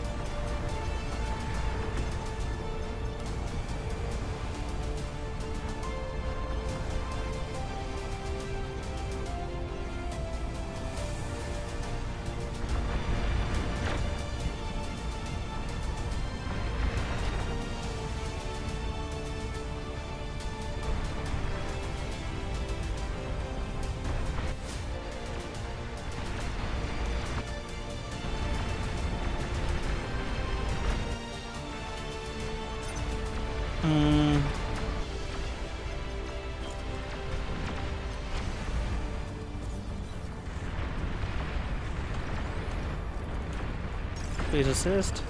Please assist.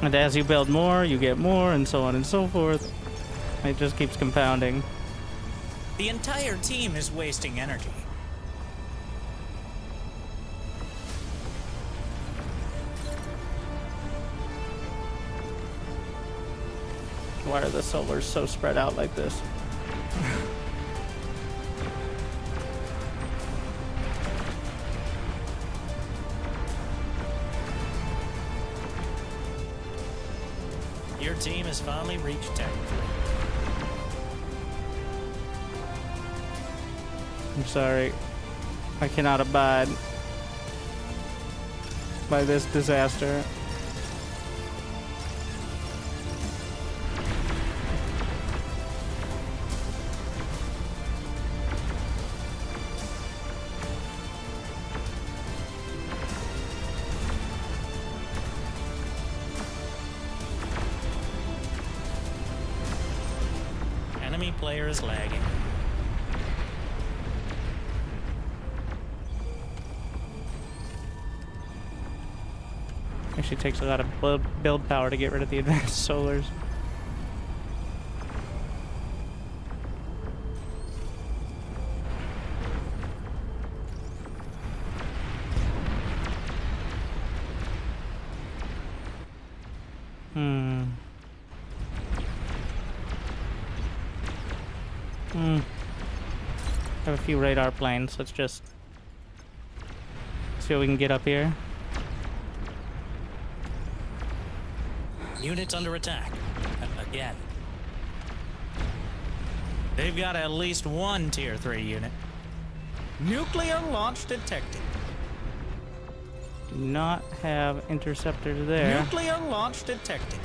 And as you build more, you get more, and so on and so forth. It just keeps compounding. The entire team is wasting energy. Why are the solars so spread out like this? Your team has finally reached territory. I'm sorry. I cannot abide by this disaster. Enemy player is lagging. Actually takes a lot of build power to get rid of the advanced solars. Have a few radar planes. Let's just see what we can get up here. Units under attack. Again. They've got at least one Tier 3 unit. Nuclear launch detected. Do not have interceptors there. Nuclear launch detected.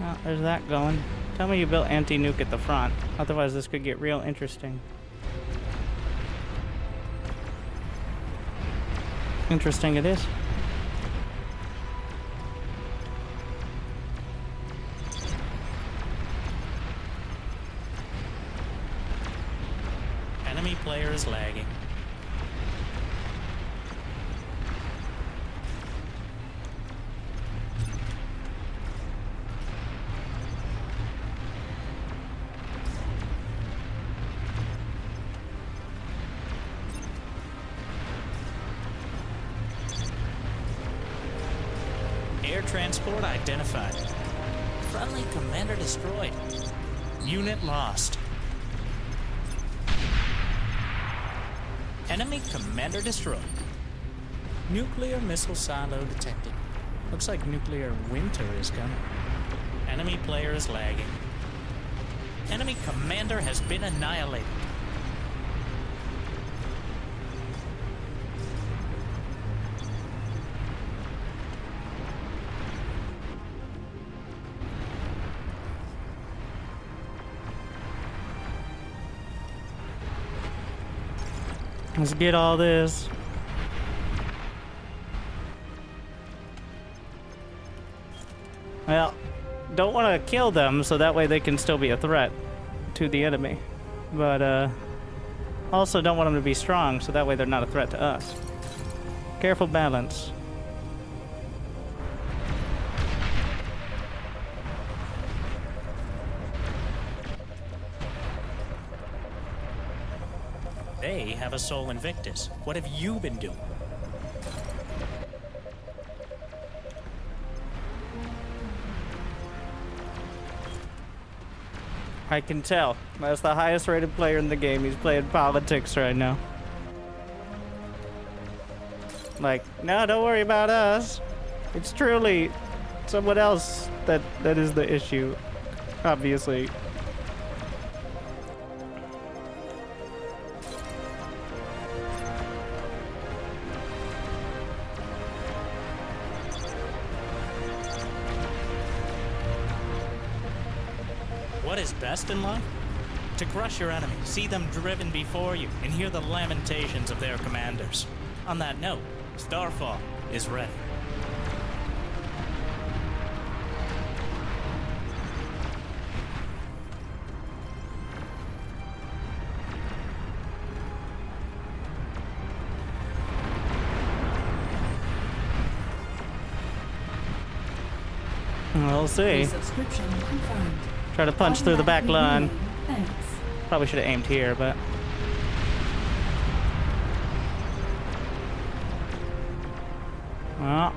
Oh, there's that going. Tell me you built anti-nuke at the front. Otherwise, this could get real interesting. Interesting it is. Enemy player is lagging. Air transport identified. Friendly commander destroyed. Unit lost. Enemy commander destroyed. Nuclear missile silo detected. Looks like nuclear winter is coming. Enemy player is lagging. Enemy commander has been annihilated. Let's get all this. Well, don't want to kill them so that way they can still be a threat to the enemy. But also don't want them to be strong so that way they're not a threat to us. Careful balance. They have a Sol Invictus. What have you been doing? I can tell. That's the highest rated player in the game. He's playing politics right now. Like, no, don't worry about us. It's truly someone else that is the issue, obviously. What is best in life? To crush your enemy, see them driven before you, and hear the lamentations of their commanders. On that note, Starfall is ready. We'll see. Subscription confirmed. Try to punch through the back line. Thanks. Probably should have aimed here, but... Well...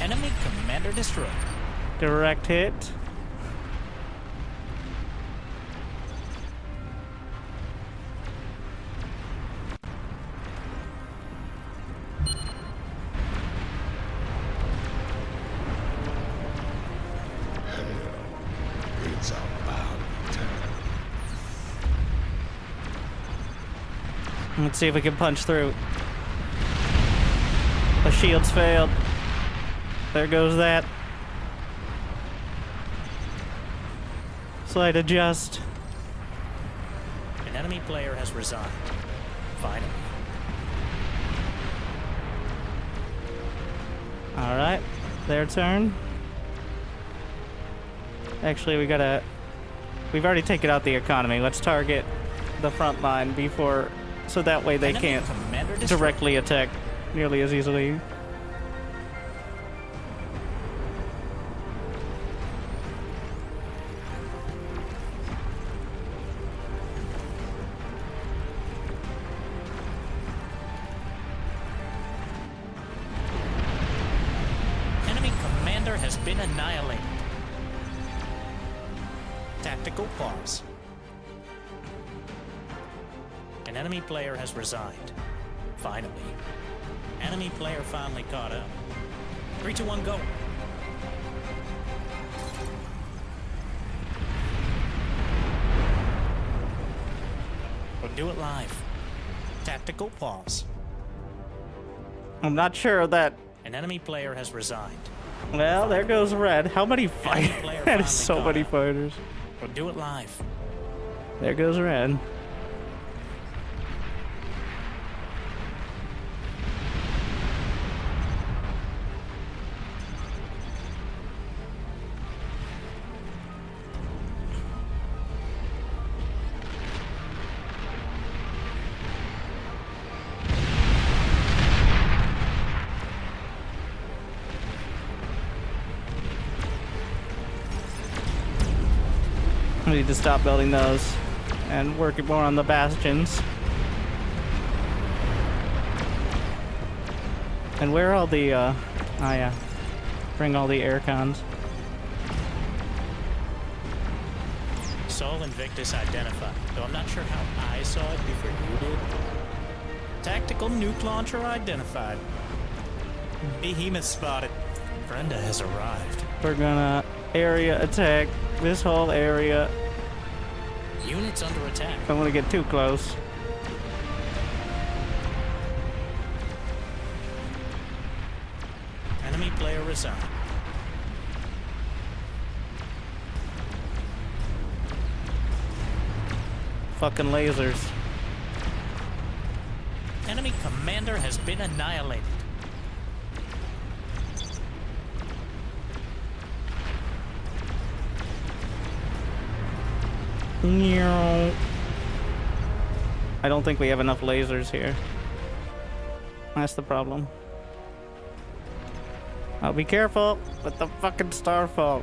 Enemy commander destroyed. Direct hit. It's about time. Let's see if we can punch through. The shields failed. There goes that. Slight adjust. An enemy player has resigned. Finally. Alright, their turn. Actually, we've already taken out the economy. Let's target the front line before, so that way they Enemy can't commander destroyed. directly attack nearly as easily. commander has been annihilated. Tactical pause. An enemy player has resigned. Finally. Enemy player finally caught up. 3, 2, 1, go. We'll do it live. Tactical pause. I'm not sure that. An enemy player has resigned. Well, there goes red. How many Enemy fighters? player That finally is so caught many up. fighters. We'll do it live. There goes red. I need to stop building those and work more on the bastions. And where are all the, oh yeah, bring all the air cons. Sol Invictus identified, though I'm not sure how I saw it before you did. Tactical nuke launcher identified. Behemoth spotted. Brenda has arrived. We're gonna area attack this whole area. Units under attack. Don't want to get too close. Enemy player resigned. Fucking lasers. Enemy commander has been annihilated. I don't think we have enough lasers here. That's the problem. Oh, be careful with the fucking starfall.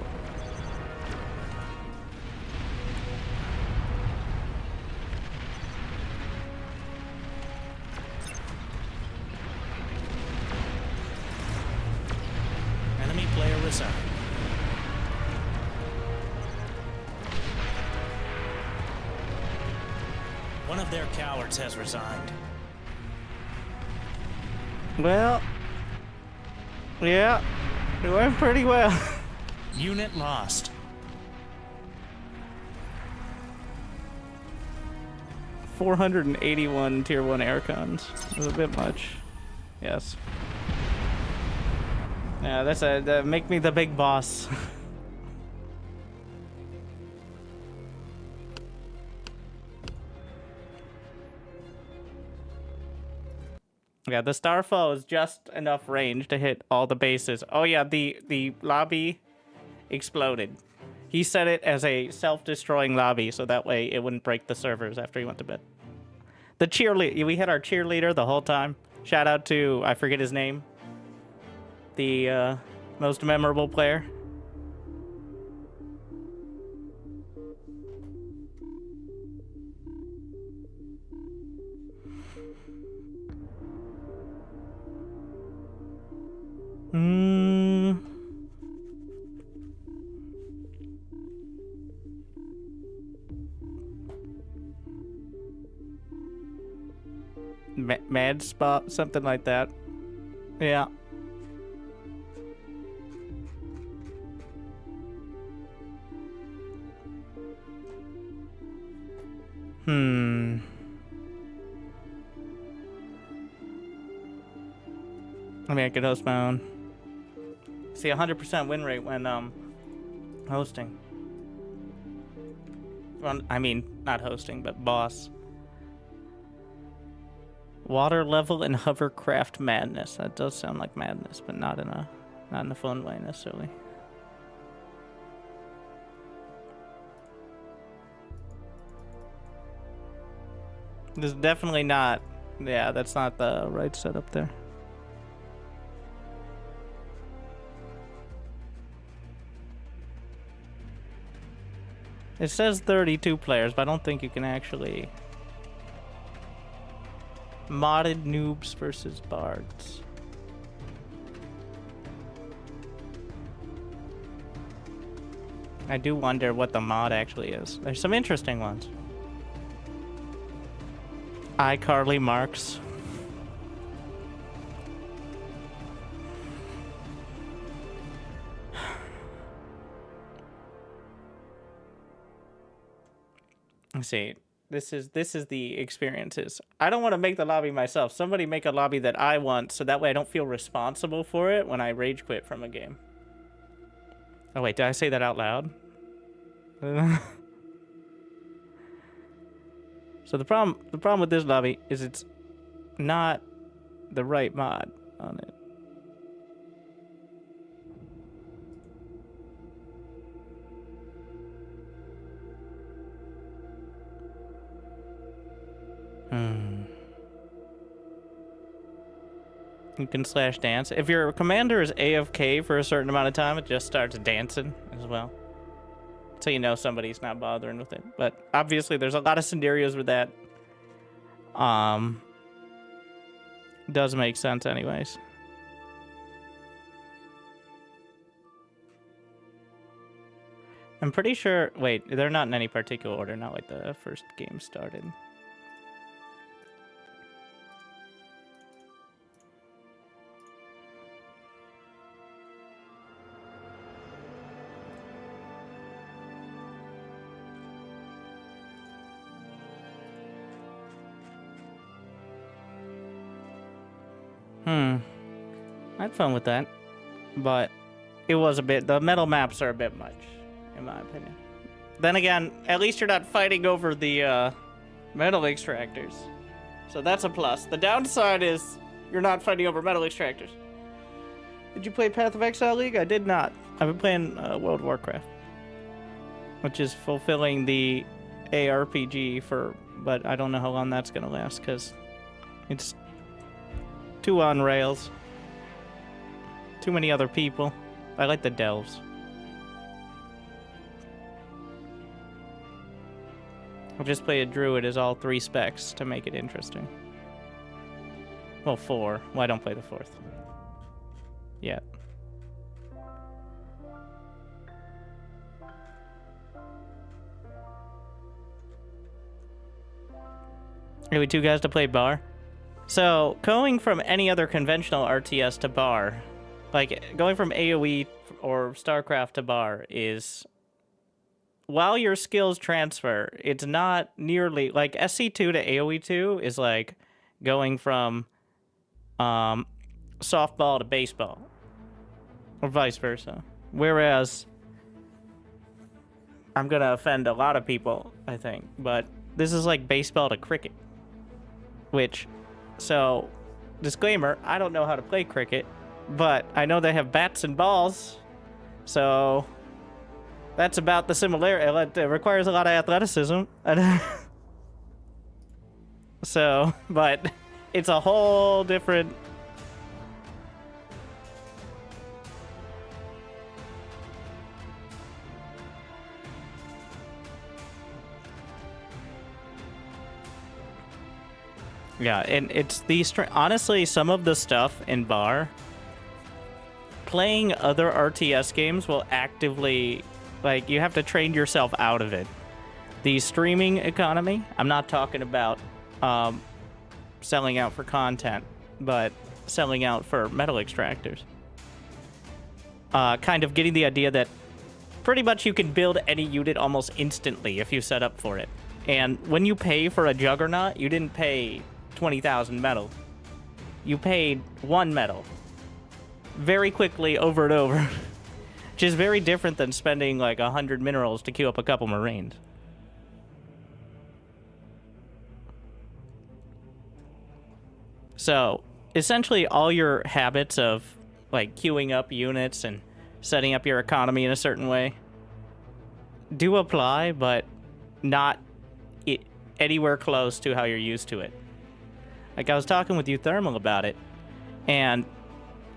Enemy player resigned. One of their cowards has resigned. Well, yeah, it went pretty well. Unit lost. $481 tier 1 aircons. It was a bit much. Yes. Yeah, that make me the big boss. Yeah, the Starfall is just enough range to hit all the bases. Oh yeah, the lobby exploded. He set it as a self-destroying lobby, so that way it wouldn't break the servers after he went to bed. The cheerleader, we had our cheerleader the whole time. Shout out to, I forget his name, the most memorable player. Mad Spot, something like that. Yeah. I mean, I could host my own. See, 100% win rate when hosting. Well, I mean, not hosting, but boss. Water level and hovercraft madness. That does sound like madness, but not in a fun way necessarily. This is definitely not. Yeah, that's not the right setup there. It says 32 players, but I don't think you can actually. Modded noobs versus bards. I do wonder what the mod actually is. There's some interesting ones. iCarly Marks. Let's see. This is the experiences. I don't want to make the lobby myself. Somebody make a lobby that I want, so that way I don't feel responsible for it when I rage quit from a game. Oh wait, did I say that out loud? So the problem with this lobby is it's not the right mod on it. You can slash dance. If your commander is AFK for a certain amount of time, it just starts dancing as well. So you know somebody's not bothering with it. But obviously there's a lot of scenarios where that does make sense anyways. I'm pretty sure, wait, they're not in any particular order, not like the first game started. I had fun with that, but it was a bit, the metal maps are a bit much, in my opinion. Then again, at least you're not fighting over the metal extractors, so that's a plus. The downside is you're not fighting over metal extractors. Did you play Path of Exile League? I did not. I've been playing World of Warcraft, which is fulfilling the ARPG but I don't know how long that's gonna last, because it's too on rails. Too many other people. I like the delves. I'll just play a druid as all 3 specs to make it interesting. Well, 4. Well, I don't play the 4th yet. Are we 2 guys to play bar? So, going from any other conventional RTS to bar, like, going from AoE or StarCraft to bar is, while your skills transfer, it's not nearly, like, SC2 to AoE 2 is like going from softball to baseball, or vice versa. Whereas, I'm gonna offend a lot of people, I think, but this is like baseball to cricket. Which, so, disclaimer, I don't know how to play cricket, but I know they have bats and balls, so that's about the similarity. It requires a lot of athleticism. So, but it's a whole different... Yeah, and it's the honestly, some of the stuff in bar, playing other RTS games will actively, like, you have to train yourself out of it. The streaming economy, I'm not talking about selling out for content, but selling out for metal extractors. Kind of getting the idea that pretty much you can build any unit almost instantly if you set up for it. And when you pay for a Juggernaut, you didn't pay 20,000 metal. You paid 1 metal. Very quickly, over and over. Which is very different than spending like 100 minerals to queue up a couple Marines. So, essentially all your habits of like queuing up units and setting up your economy in a certain way do apply, but not anywhere close to how you're used to it. Like, I was talking with Euthermal about it, and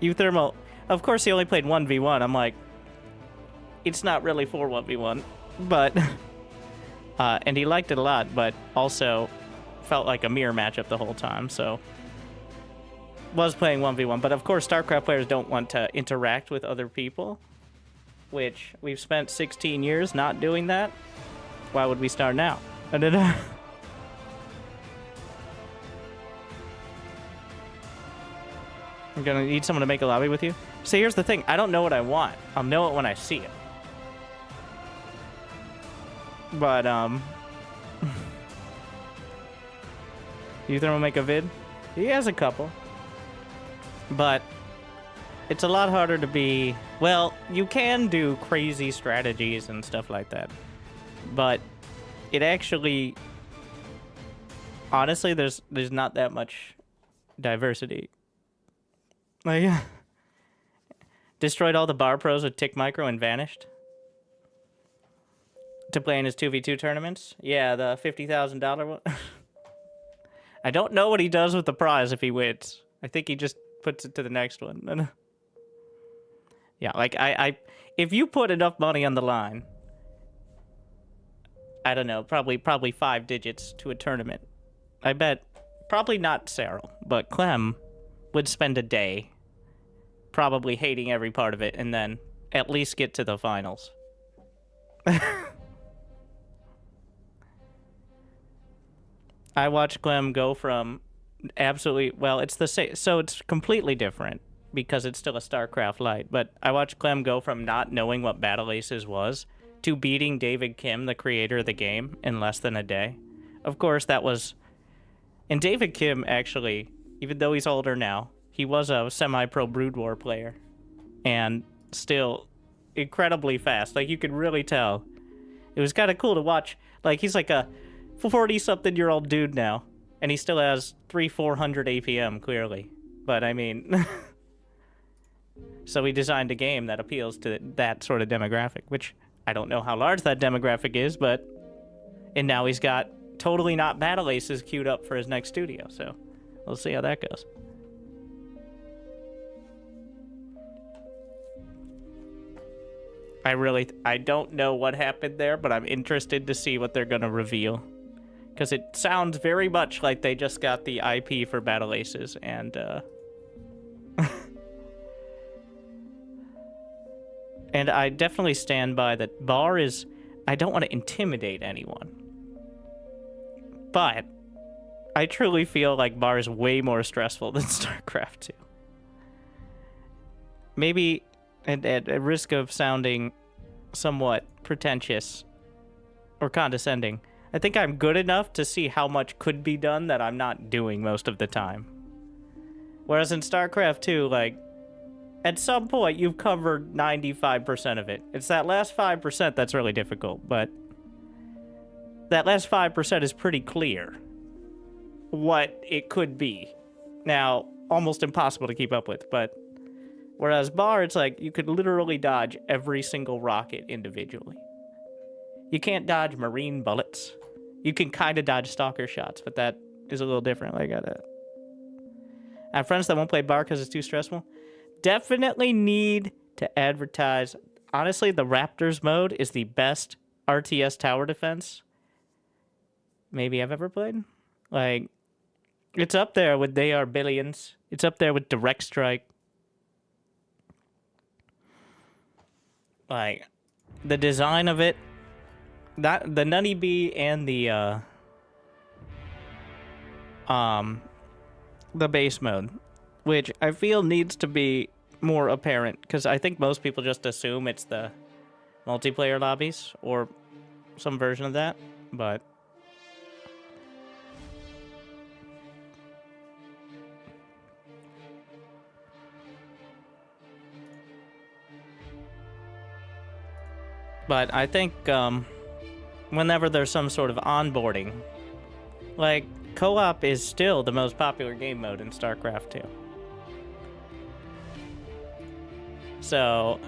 Euthermal, of course, he only played 1v1. I'm like, it's not really for 1v1, but, and he liked it a lot, but also felt like a mirror matchup the whole time, so was playing 1v1. But of course, StarCraft players don't want to interact with other people, which we've spent 16 years not doing that. Why would we start now? And then, I'm gonna need someone to make a lobby with you. See, here's the thing. I don't know what I want. I'll know it when I see it. But, Ethan will make a vid. He has a couple. But it's a lot harder to be... Well, you can do crazy strategies and stuff like that. But it actually... Honestly, there's not that much diversity. Like, destroyed all the bar pros with Tick Micro and vanished. To play in his 2v2 tournaments. Yeah, the $50,000 one. I don't know what he does with the prize if he wins. I think he just puts it to the next one. Yeah, like, if you put enough money on the line, I don't know, probably 5 digits to a tournament. I bet, probably not Cyril, but Clem would spend a day probably hating every part of it and then at least get to the finals. I watched Clem go from absolutely... Well, it's the same... So it's completely different because it's still a StarCraft Lite. But I watched Clem go from not knowing what Battle Aces was to beating David Kim, the creator of the game, in less than a day. Of course, that was... And David Kim, actually, even though he's older now, he was a semi-pro Brood War player. And still incredibly fast. Like, you could really tell. It was kind of cool to watch. Like, he's like a 40-something-year-old dude now. And he still has 300-400 APM, clearly. But, I mean... So he designed a game that appeals to that sort of demographic, which I don't know how large that demographic is, but... And now he's got totally not Battle Aces queued up for his next studio, so we'll see how that goes. I don't know what happened there, but I'm interested to see what they're gonna reveal. Because it sounds very much like they just got the IP for Battle Aces, and, and I definitely stand by that Bar is... I don't want to intimidate anyone. But I truly feel like Bar is way more stressful than StarCraft 2. Maybe at risk of sounding somewhat pretentious or condescending, I think I'm good enough to see how much could be done that I'm not doing most of the time. Whereas in StarCraft 2, like, at some point you've covered 95% of it. It's that last 5% that's really difficult, but that last 5% is pretty clear what it could be. Now, almost impossible to keep up with, but whereas Bar, it's like you could literally dodge every single rocket individually. You can't dodge marine bullets. You can kind of dodge stalker shots, but that is a little different. Like, I have friends that won't play Bar because it's too stressful. Definitely need to advertise. Honestly, the Raptors mode is the best RTS tower defense maybe I've ever played. Like, it's up there with They Are Billions. It's up there with Direct Strike. Like, the design of it, that the Nunny Bee and the base mode, which I feel needs to be more apparent, because I think most people just assume it's the multiplayer lobbies or some version of that, but I think whenever there's some sort of onboarding, like, co-op is still the most popular game mode in StarCraft 2. So,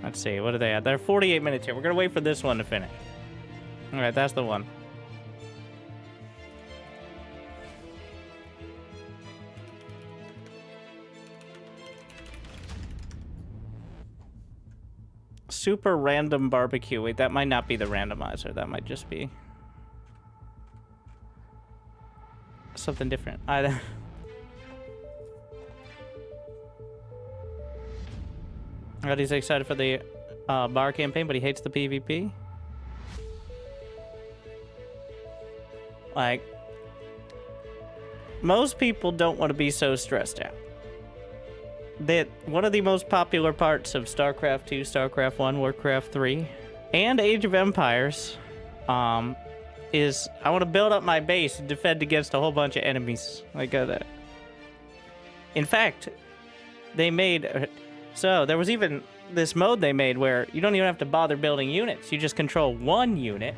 let's see, what are they at? They're 48 minutes here. We're gonna wait for this one to finish. All right, that's the one. Super random barbecue. Wait, that might not be the randomizer. That might just be something different. God, he's excited for the bar campaign, but he hates the PvP. Like, most people don't want to be so stressed out. That one of the most popular parts of StarCraft 2, StarCraft 1, Warcraft 3, and Age of Empires, is I want to build up my base and defend against a whole bunch of enemies. Like that. In fact, they made... So, there was even this mode they made where you don't even have to bother building units. You just control one unit,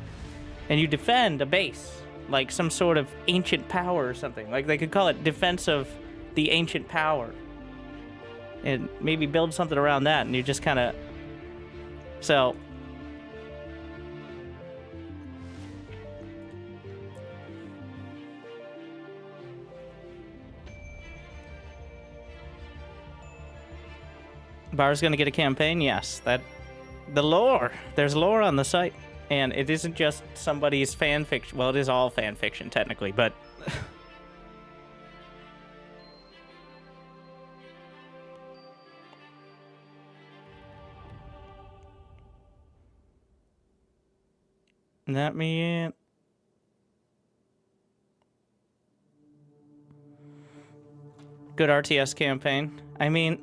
and you defend a base. Like some sort of ancient power or something. Like, they could call it Defense of the Ancient Power. And maybe build something around that, and you just kind of... So... Bar's gonna get a campaign? Yes. That... The lore! There's lore on the site. And it isn't just somebody's fan fiction. Well, it is all fan fiction, technically, but... That me... Good RTS campaign. I mean...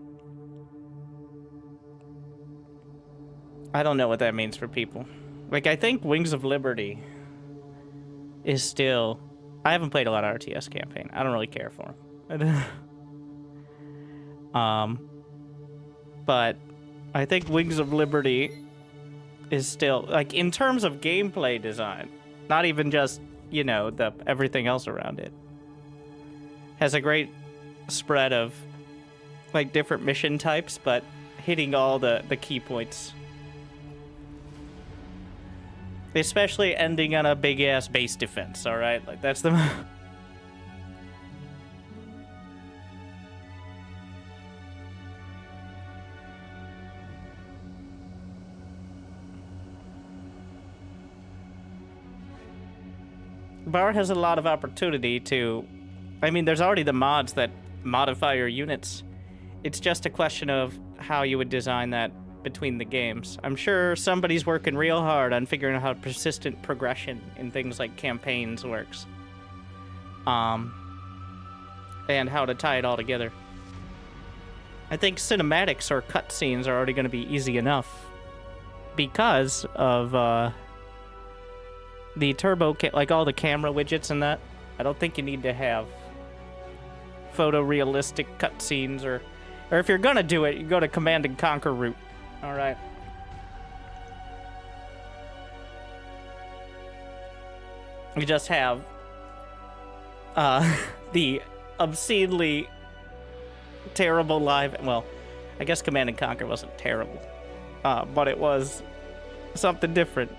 I don't know what that means for people. Like, I think Wings of Liberty is still... I haven't played a lot of RTS campaign. I don't really care for him. But I think Wings of Liberty is still... Like, in terms of gameplay design, not even just, you know, the everything else around it, has a great spread of, like, different mission types, but hitting all the key points. Especially ending on a big-ass base defense, alright? Like, that's the... Bar has a lot of opportunity to... I mean, there's already the mods that modify your units. It's just a question of how you would design that between the games. I'm sure somebody's working real hard on figuring out how persistent progression in things like campaigns works. And how to tie it all together. I think cinematics or cutscenes are already going to be easy enough because of the turbo, like all the camera widgets and that. I don't think you need to have photorealistic cutscenes, or if you're gonna do it, you go to Command and Conquer route. All right. We just have the obscenely terrible live... Well, I guess Command and Conquer wasn't terrible, but it was something different.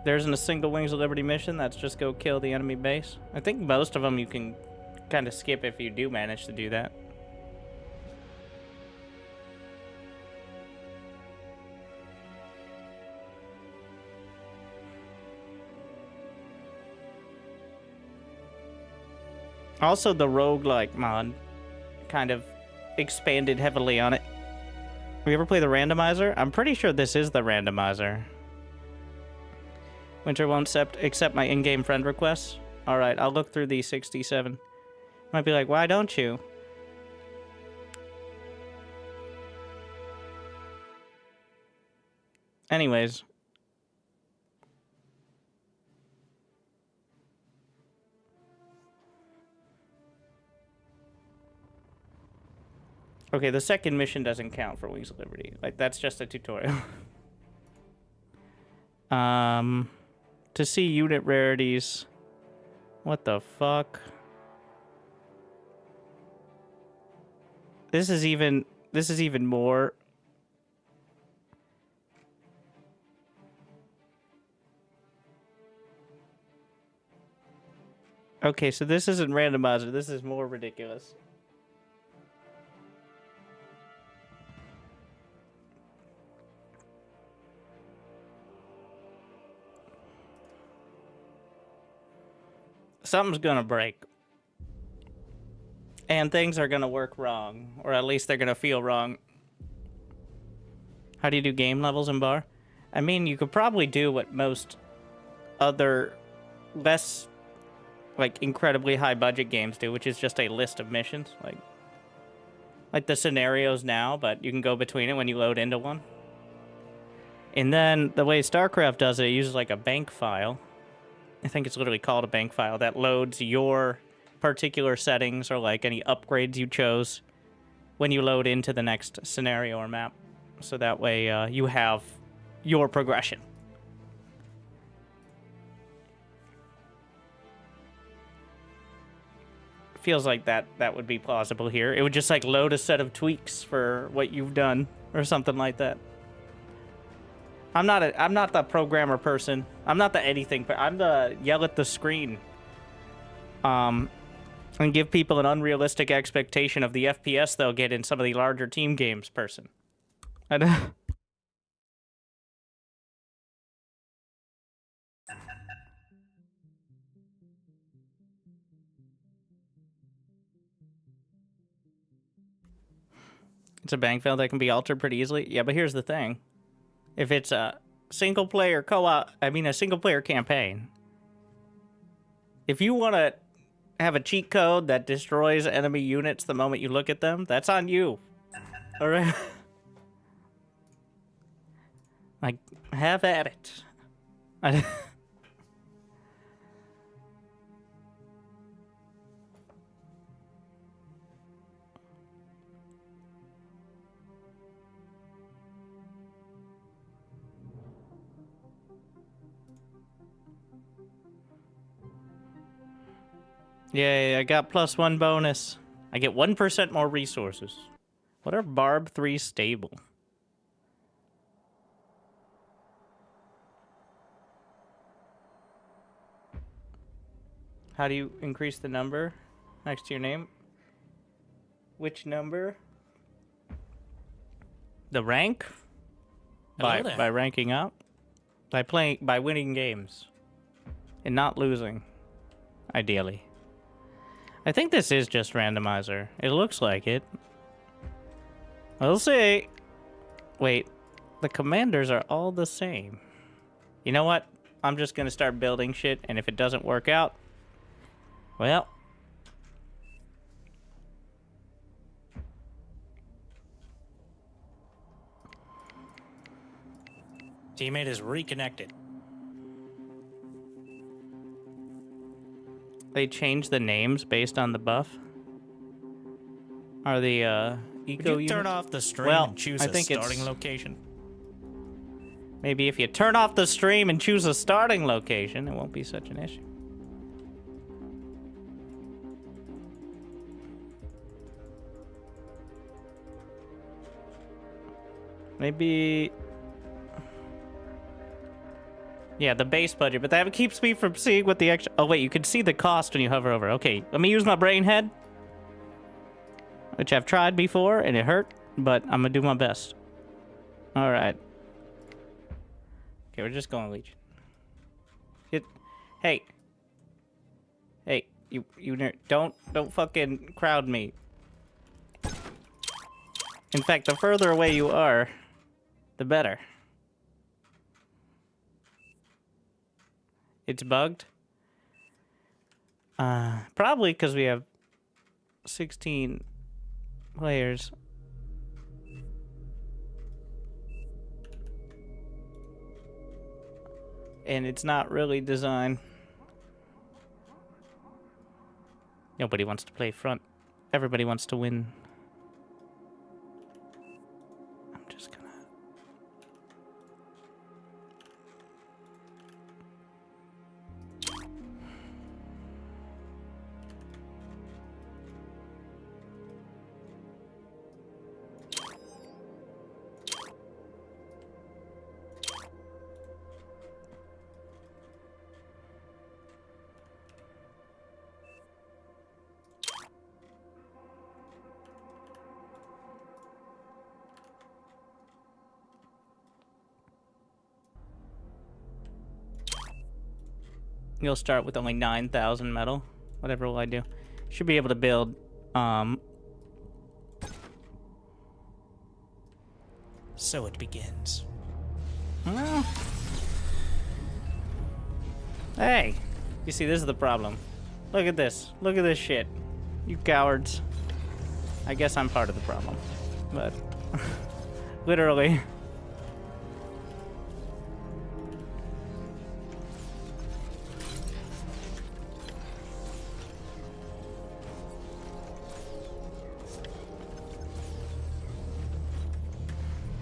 There isn't a single Wings of Liberty mission. That's just go kill the enemy base. I think most of them you can kind of skip if you do manage to do that. Also, the roguelike mod kind of expanded heavily on it. Have you ever played the randomizer? I'm pretty sure this is the randomizer. Winter won't accept my in-game friend requests. Alright, I'll look through these 67. Might be like, why don't you? Anyways. Okay, the second mission doesn't count for Wings of Liberty. Like, that's just a tutorial. To see unit rarities. What the fuck? This is even more. Okay, so this isn't randomizer. This is more ridiculous. something's gonna break. And things are gonna work wrong, or at least they're gonna feel wrong. How do you do game levels in bar? I mean, you could probably do what most other less, like, incredibly high budget games do, which is just a list of missions, like the scenarios now, but you can go between it when you load into one. And then the way StarCraft does it, it uses like a bank file. I think it's literally called a bank file that loads your particular settings or like any upgrades you chose when you load into the next scenario or map. So that way you have your progression. Feels like that would be plausible here. It would just like load a set of tweaks for what you've done or something like that. I'm not the programmer person. I'm not the anything, but I'm the yell at the screen. And give people an unrealistic expectation of the FPS they'll get in some of the larger team games person. It's a bank file that can be altered pretty easily. Yeah, but here's the thing. If it's a single-player co-op, a single-player campaign, if you want to have a cheat code that destroys enemy units the moment you look at them, that's on you. All right? Like, have at it. Yay, I got +1 bonus. I get 1% more resources. What are Barb 3 stable? How do you increase the number next to your name? Which number? The rank? By ranking up? By winning games. And not losing. Ideally. I think this is just randomizer. It looks like it. We'll see. Wait, the commanders are all the same. You know what? I'm just gonna start building shit, and if it doesn't work out, well... Teammate is reconnected. They changed the names based on the buff? Are the eco Would you turn units? off the stream Well, and choose I a think starting it's- location? Maybe if you turn off the stream and choose a starting location, it won't be such an issue. Maybe... Yeah, the base budget, but that keeps me from seeing what the extra... Oh, wait, you can see the cost when you hover over. Okay, let me use my brain head, which I've tried before, and it hurt, but I'm gonna do my best. All right. Okay, we're just going Legion. Hey. Hey, you nerd, don't fucking crowd me. In fact, the further away you are, the better. It's bugged? Probably because we have 16 players. And it's not really designed. Nobody wants to play front. Everybody wants to win. I'm just gonna... You'll start with only 9,000 metal. Whatever will I do? Should be able to build, So it begins. well, hey, you see, this is the problem. Look at this. Look at this shit. You cowards. I guess I'm part of the problem, but literally.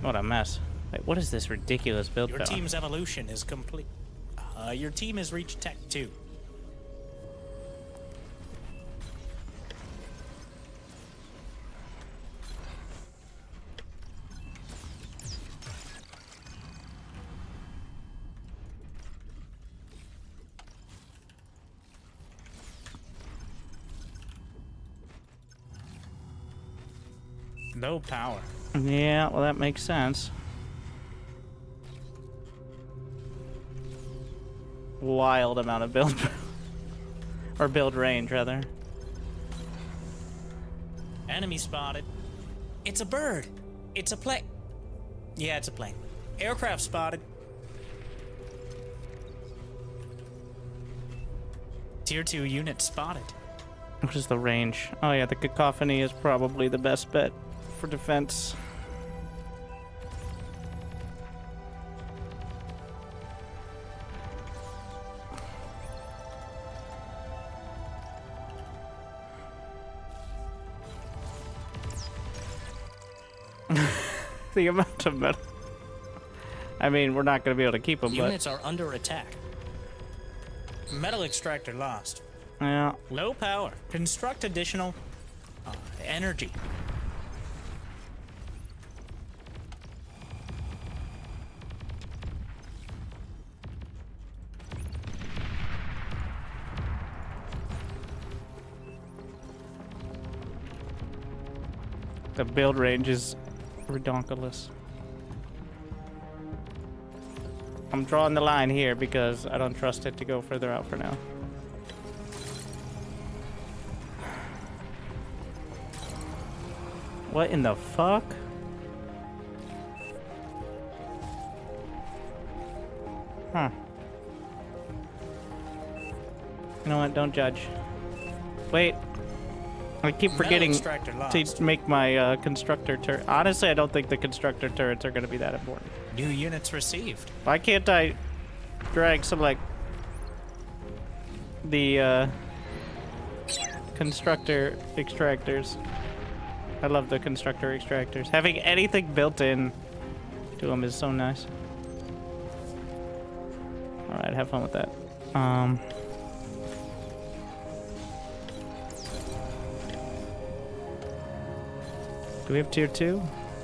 What a mess. Wait, what is this ridiculous build? Your team's evolution is complete. Your team has reached Tech 2. No power. Yeah, well, that makes sense. Wild amount of build or build range, rather. Enemy spotted. It's a bird. It's a plane. Yeah, it's a plane. Aircraft spotted. Tier 2 unit spotted. What is the range? Oh yeah, the cacophony is probably the best bet for defense. The amount of metal. I mean, we're not going to be able to keep them, Units are under attack. Metal extractor lost. but yeah. Low power. Construct additional energy. The build range is redonkulous. I'm drawing the line here because I don't trust it to go further out for now. What in the fuck? Huh. You know what? Don't judge. Wait. I keep forgetting extractor lost. to make my constructor turret. Honestly, I don't think the constructor turrets are going to be that important. New units received. Why can't I drag some, like, the constructor extractors? I love the constructor extractors. Having anything built in to them is so nice. Alright, have fun with that. Do we have tier 2?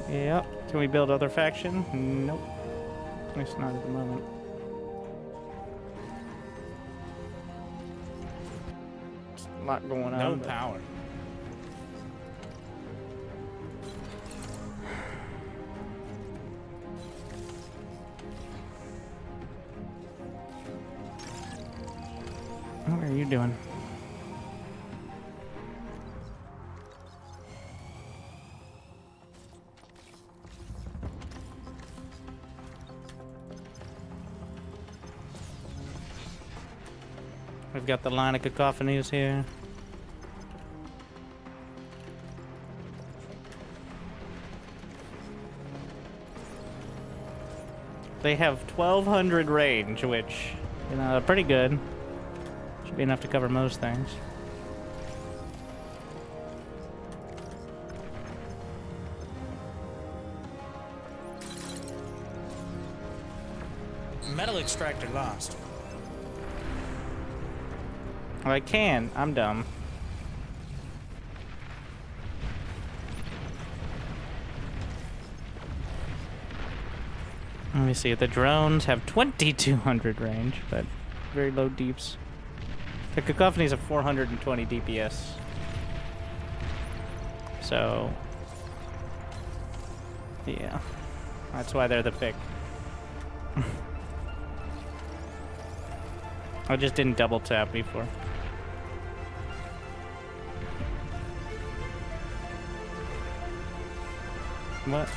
Yep. Can we build other faction? Nope. At least not at the moment. There's a lot going on. No but- power. What are you doing? We've got the line of cacophonies here. They have 1,200 range, which, you know, pretty good. Should be enough to cover most things. Metal extractor lost. Well, I can. I'm dumb. Let me see. The drones have 2,200 range, but very low deeps. The cacophonies have 420 DPS. So, yeah. That's why they're the pick. I just didn't double tap before. What?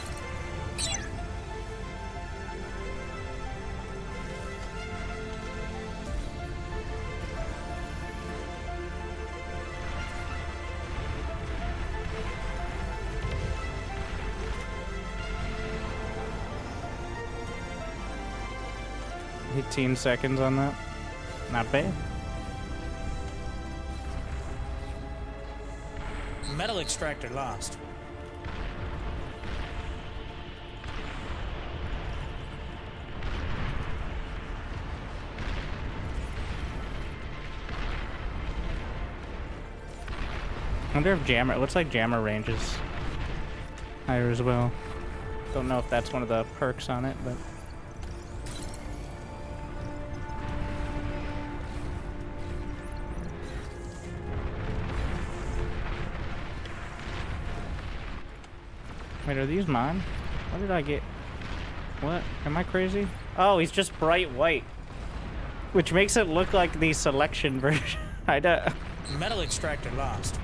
$18 seconds on that. Not bad. Metal extractor lost. I wonder if jammer. It looks like jammer range is higher as well. Don't know if that's one of the perks on it, but. Wait, are these mine? What did I get? What? Am I crazy? Oh, he's just bright white. Which makes it look like the selection version. I don't... Metal extractor lost.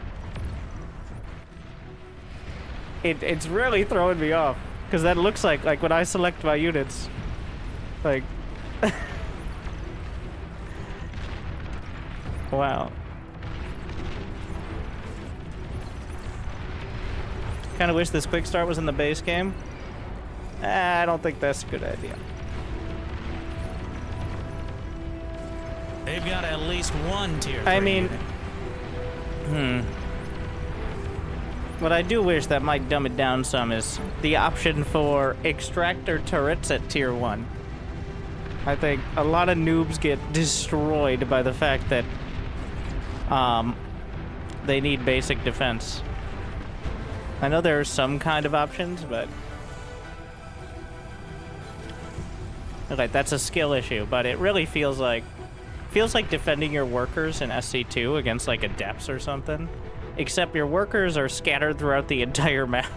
It's really throwing me off. Because that looks like when I select my units. Like... Wow. Kind of wish this quick start was in the base game. I don't think that's a good idea. They've got at least one tier 3 I mean, unit. What I do wish that might dumb it down some is the option for extractor turrets at tier 1. I think a lot of noobs get destroyed by the fact that they need basic defense. I know there are some kind of options, but... Okay, that's a skill issue, but it really feels like defending your workers in SC2 against like adepts or something. Except your workers are scattered throughout the entire map.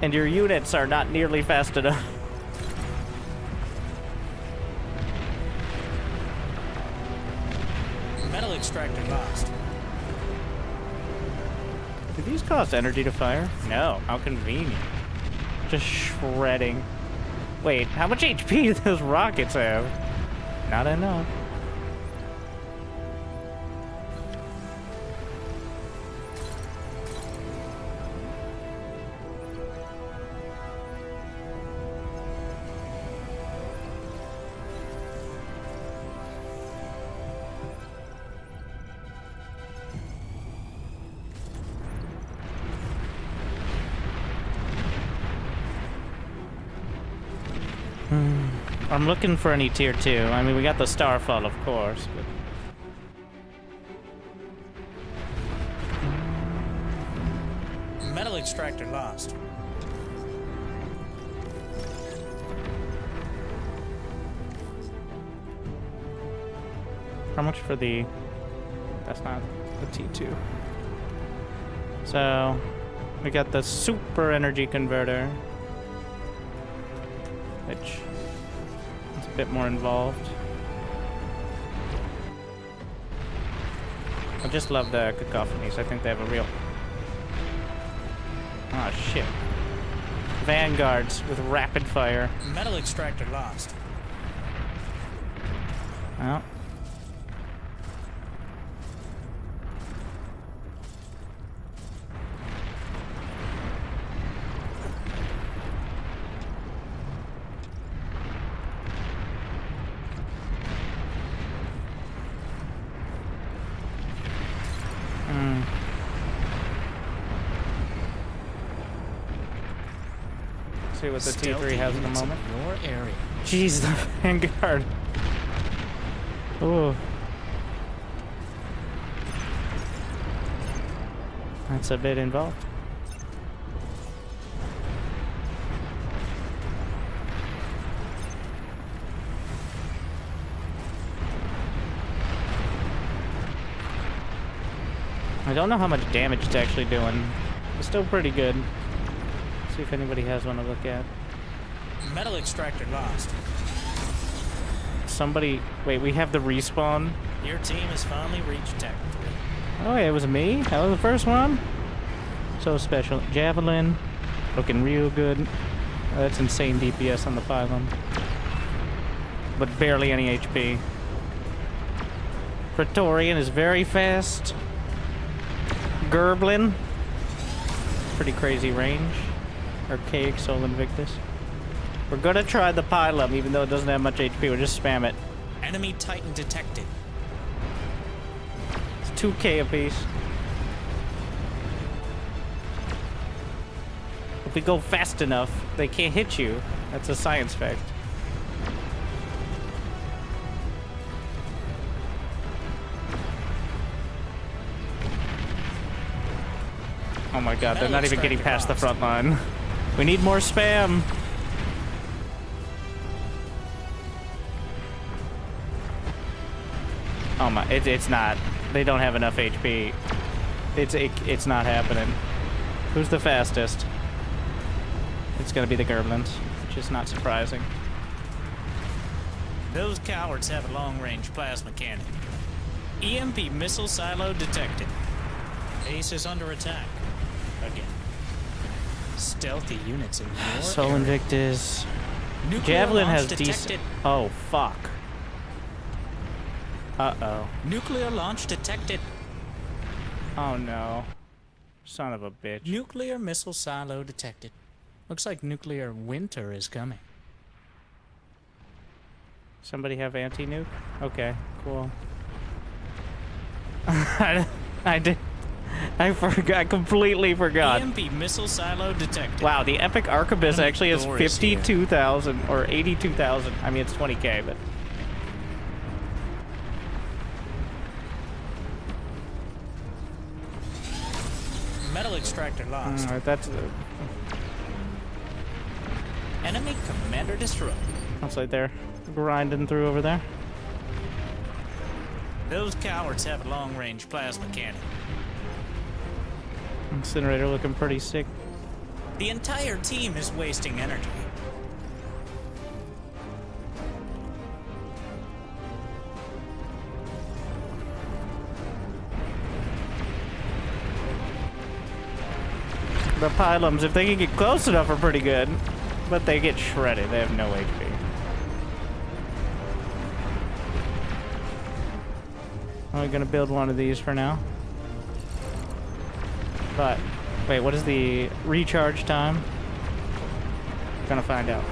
And your units are not nearly fast enough. Metal extractor lost. Do these cost energy to fire? No. How convenient. Just shredding. Wait, how much HP do those rockets have? Not enough. I'm looking for any tier 2. I mean, we got the Starfall, of course, but... Metal extractor lost. How much for the... That's not the T2. So, we got the super energy converter, which... a bit more involved. I just love the cacophonies. I think they have a real... Oh shit. Vanguards with rapid fire. Metal extractor lost. Well. See what the T3 has in the moment. Your area. Jeez, the Vanguard. Ooh. That's a bit involved. I don't know how much damage it's actually doing. It's still pretty good. See if anybody has one to look at. Metal extractor lost. somebody... Wait, we have the respawn? Your team has finally reached Tech 3. Oh, it was me? That was the first one? So special. Javelin. Looking real good. That's insane DPS on the pylon. But barely any HP. Praetorian is very fast. Gerblin. Pretty crazy range. Archaic Soul Invictus. We're gonna try the pylon, even though it doesn't have much HP. We'll just spam it. Enemy Titan detected. It's 2k apiece. If we go fast enough, they can't hit you. That's a science fact. Oh my god, they're not even getting past the front line. We need more spam. Oh my, it's not. They don't have enough HP. It's not happening. Who's the fastest? It's gonna be the Gerblins, which is not surprising. Those cowards have a long-range plasma cannon. EMP missile silo detected. Base is under attack. Again. Stealthy units in your Soul area. Invictus. Nuclear Javelin launch has decent. detected. Oh fuck. Uh-oh. Nuclear launch detected. Oh no. Son of a bitch. Nuclear missile silo detected. Looks like nuclear winter is coming. Somebody have anti-nuke? Okay, cool. I did. I forgot. I completely forgot. EMP missile silo detected. Wow, the Epic Arquebus Enemy actually has door is here. 52,000 or 82,000. I mean, it's 20k, but. Metal extractor lost. Alright, that's Enemy commander destroyed. that's like they're grinding through over there. Those cowards have a long-range plasma cannon. Incinerator looking pretty sick. The entire team is wasting energy. The pylons, if they can get close enough, are pretty good, but they get shredded. They have no HP. I'm gonna build one of these for now. But wait, what is the recharge time? Gonna find out.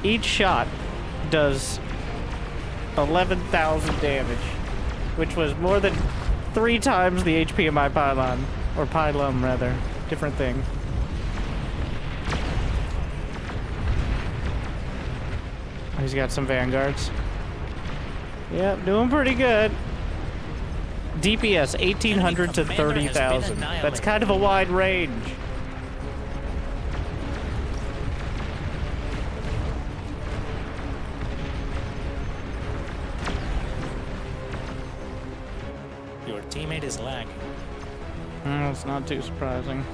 Each shot does 11,000 damage, which was more than 3 times the HP of my pylon. Or pylum, rather. Different thing. He's got some vanguards. Yep, doing pretty good. DPS 1,800 to 30,000. That's kind of a wide range. Your teammate is lagging. That's not too surprising.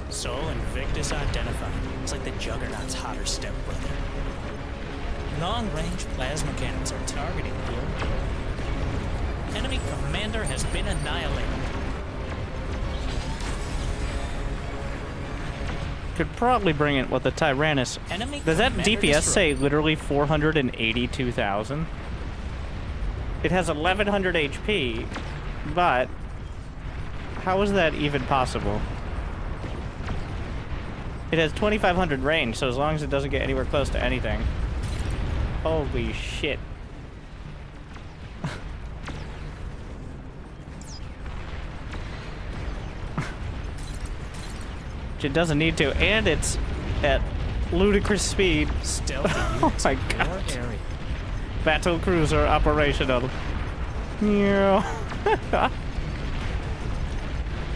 Soul Invictus identified. It's like the Juggernaut's hotter stepbrother. Long-range plasma cannons are targeting you. Enemy commander has been annihilated. Could probably bring it with the Tyrannus. Enemy Does that commander DPS say destroyed. literally 482,000? It has 1,100 HP, but how is that even possible? It has 2,500 range, so as long as it doesn't get anywhere close to anything. Holy shit. Which it doesn't need to, and it's at ludicrous speed. Stealthy Oh units my in your god. area. Battle cruiser operational. Yeah.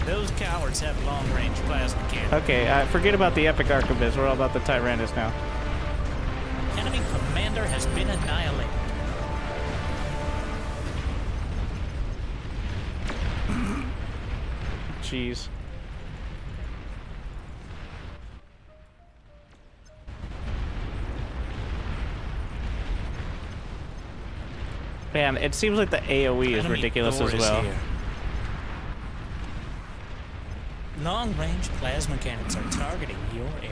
Those cowards have long-range plasma cannons. Okay, forget about the Epic Arquebus. We're all about the Tyrannus now. Enemy commander has been annihilated. Jeez. Man, it seems like the AoE is Enemy ridiculous Thor as is well. here. Long-range plasma cannons are targeting your area.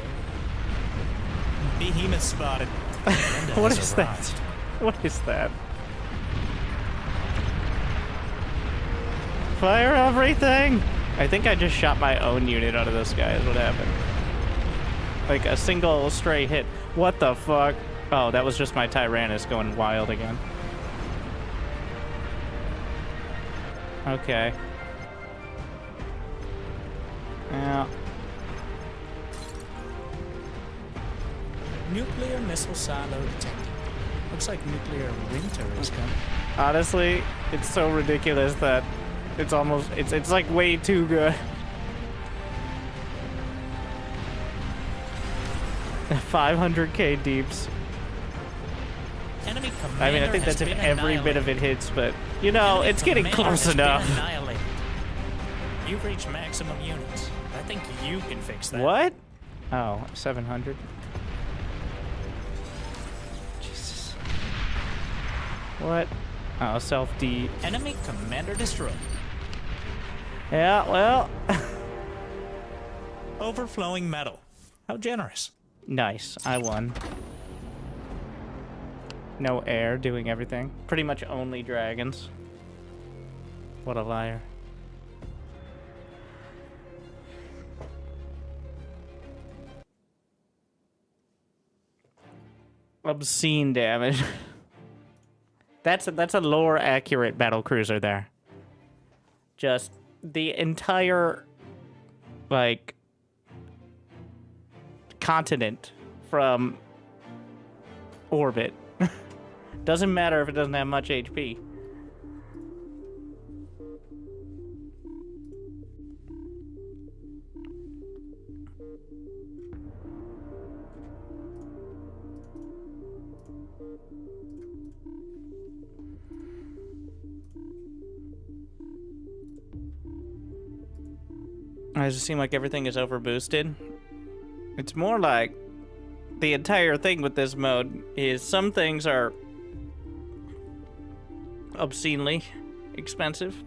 Behemoth spotted. Brenda What has is that? arrived. What is that? Fire everything! I think I just shot my own unit out of this guy is what happened. Like a single stray hit. What the fuck? Oh, that was just my Tyrannus going wild again. Okay. Yeah. Nuclear missile silo detected. Looks like nuclear winter is coming. Honestly, it's so ridiculous that it's almost it's like way too good. 500k deeps. Enemy commander I mean, I think has that's if been every bit of it annihilated. hits, but you know, Enemy it's getting commander close has been enough. annihilated. You've reached maximum units. I think you can fix that. What? Oh, 700. Jesus. What? Oh, self-D. Enemy commander destroyed. Yeah, well. Overflowing metal. How generous. Nice. I won. No air doing everything. Pretty much only dragons. What a liar. Obscene damage. That's a lore accurate battle cruiser there. Just the entire like continent from orbit. Doesn't matter if it doesn't have much HP. Does it seem like everything is overboosted? It's more like the entire thing with this mode is some things are obscenely expensive.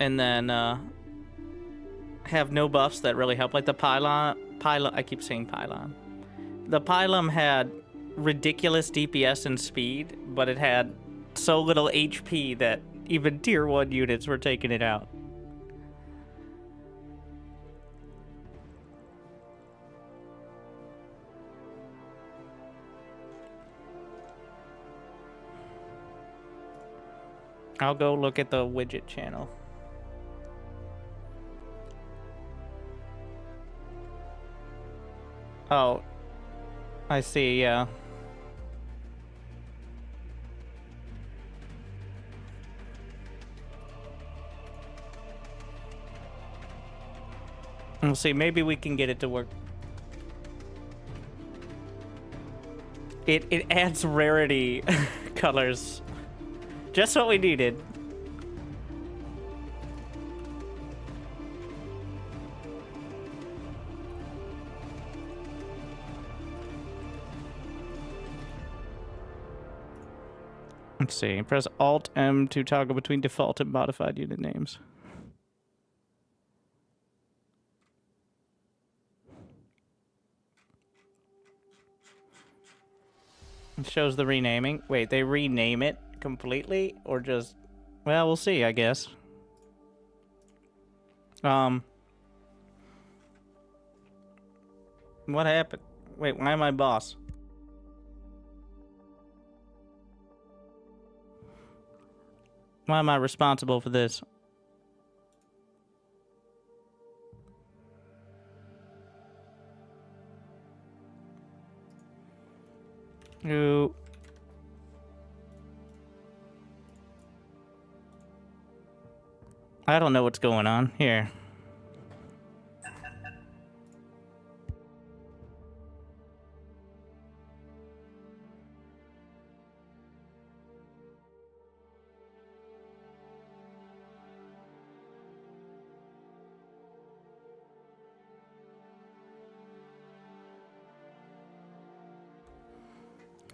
And then have no buffs that really help. Like the pylon, I keep saying pylon. The pylon had ridiculous DPS and speed, but it had so little HP that even tier 1 units were taking it out. I'll go look at the widget channel. Oh, I see, yeah. We'll see, maybe we can get it to work. It adds rarity colors. Just what we needed. Let's see. Press Alt-M to toggle between default and modified unit names. It shows the renaming. Wait, they rename it completely or just... Well, we'll see, I guess. What happened? Wait, why am I boss? Why am I responsible for this? Who? I don't know what's going on here.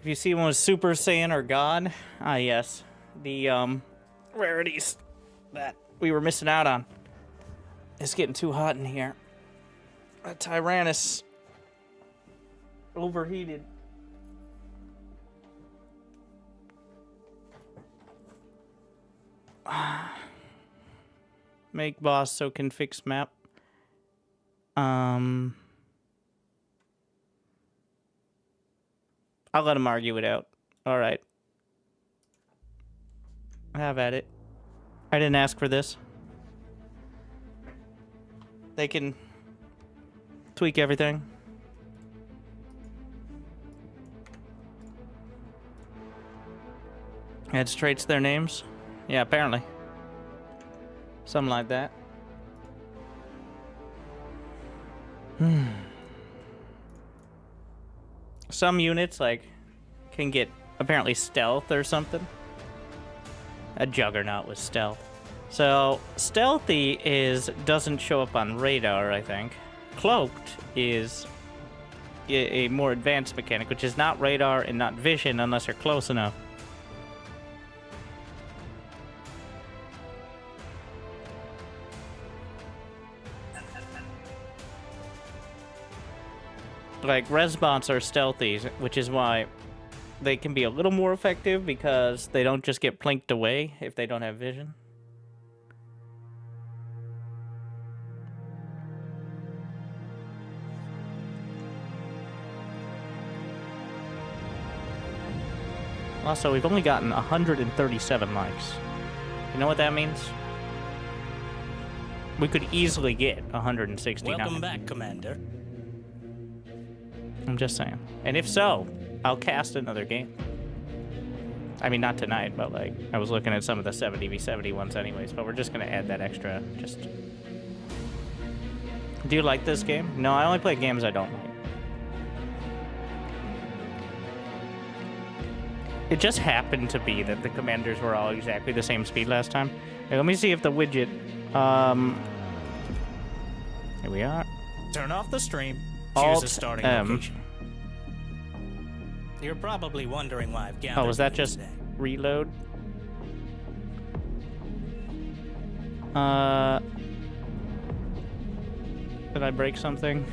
If you see one with Super Saiyan or God, ah yes, the rarities that we were missing out on. It's getting too hot in here. A Tyrannus overheated. Make boss so can fix map. I'll let him argue it out. All right. Have at it. I didn't ask for this. They can tweak everything. Add traits to their names. Yeah, apparently. Something like that. Some units, like, can get, apparently, stealth or something. A Juggernaut with stealth. So, stealthy doesn't show up on radar, I think. Cloaked is a more advanced mechanic, which is not radar and not vision unless you're close enough. Like, Resbots are stealthy, which is why they can be a little more effective because they don't just get plinked away if they don't have vision. Also, we've only gotten 137 likes. You know what that means? We could easily get 169. Welcome back, Commander. I'm just saying. And if so, I'll cast another game. I mean, not tonight, but like, I was looking at some of the 70v70 ones anyways, but we're just gonna add that extra, just... Do you like this game? No, I only play games I don't like. It just happened to be that the commanders were all exactly the same speed last time. Hey, let me see if the widget, here we are. Turn off the stream. Alt Choose a starting M. location. You're probably wondering why I've gathered. Oh, was that you just today. reload? Did I break something?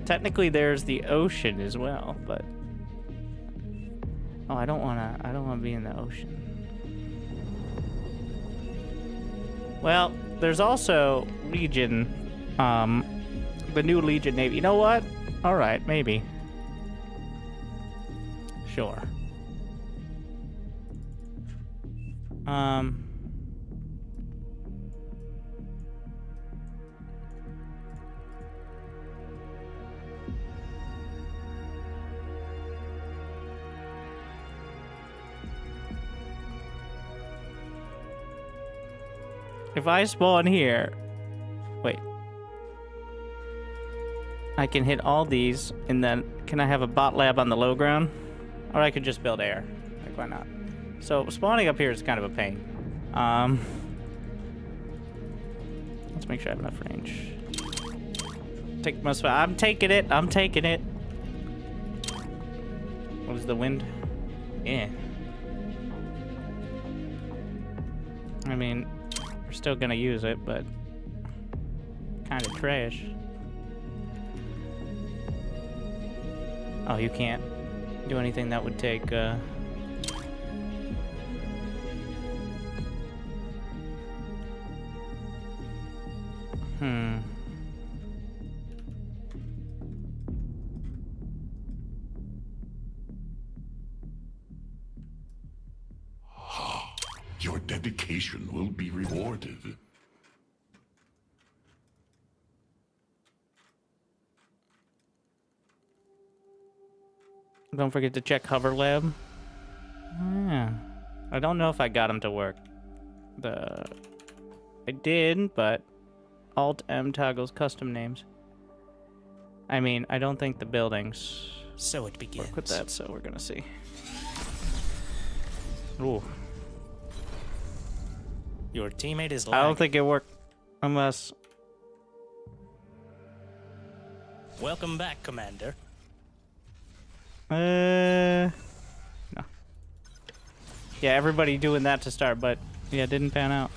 Technically, there's the ocean as well, but oh, I don't wanna be in the ocean. Well, there's also Legion, the new Legion Navy. You know what? All right, maybe. Sure. If I spawn here, wait. I can hit all these, and then can I have a bot lab on the low ground? Or I could just build air. Like, why not? So spawning up here is kind of a pain. Let's make sure I have enough range. Take most. I'm taking it. I'm taking it. What is the wind? Yeah. I mean, we're still gonna use it, but kind of trash. Oh, you can't do anything that would take, Your dedication will be rewarded. Don't forget to check Hover Lab. Yeah. I don't know if I got him to work. I did, but Alt M toggles custom names. I mean, I don't think the buildings So it begins. work with that, so we're gonna see. Ooh. Your teammate is I lagging. don't think it worked unless... Welcome back, Commander. No. Yeah, everybody doing that to start, but yeah, it didn't pan out.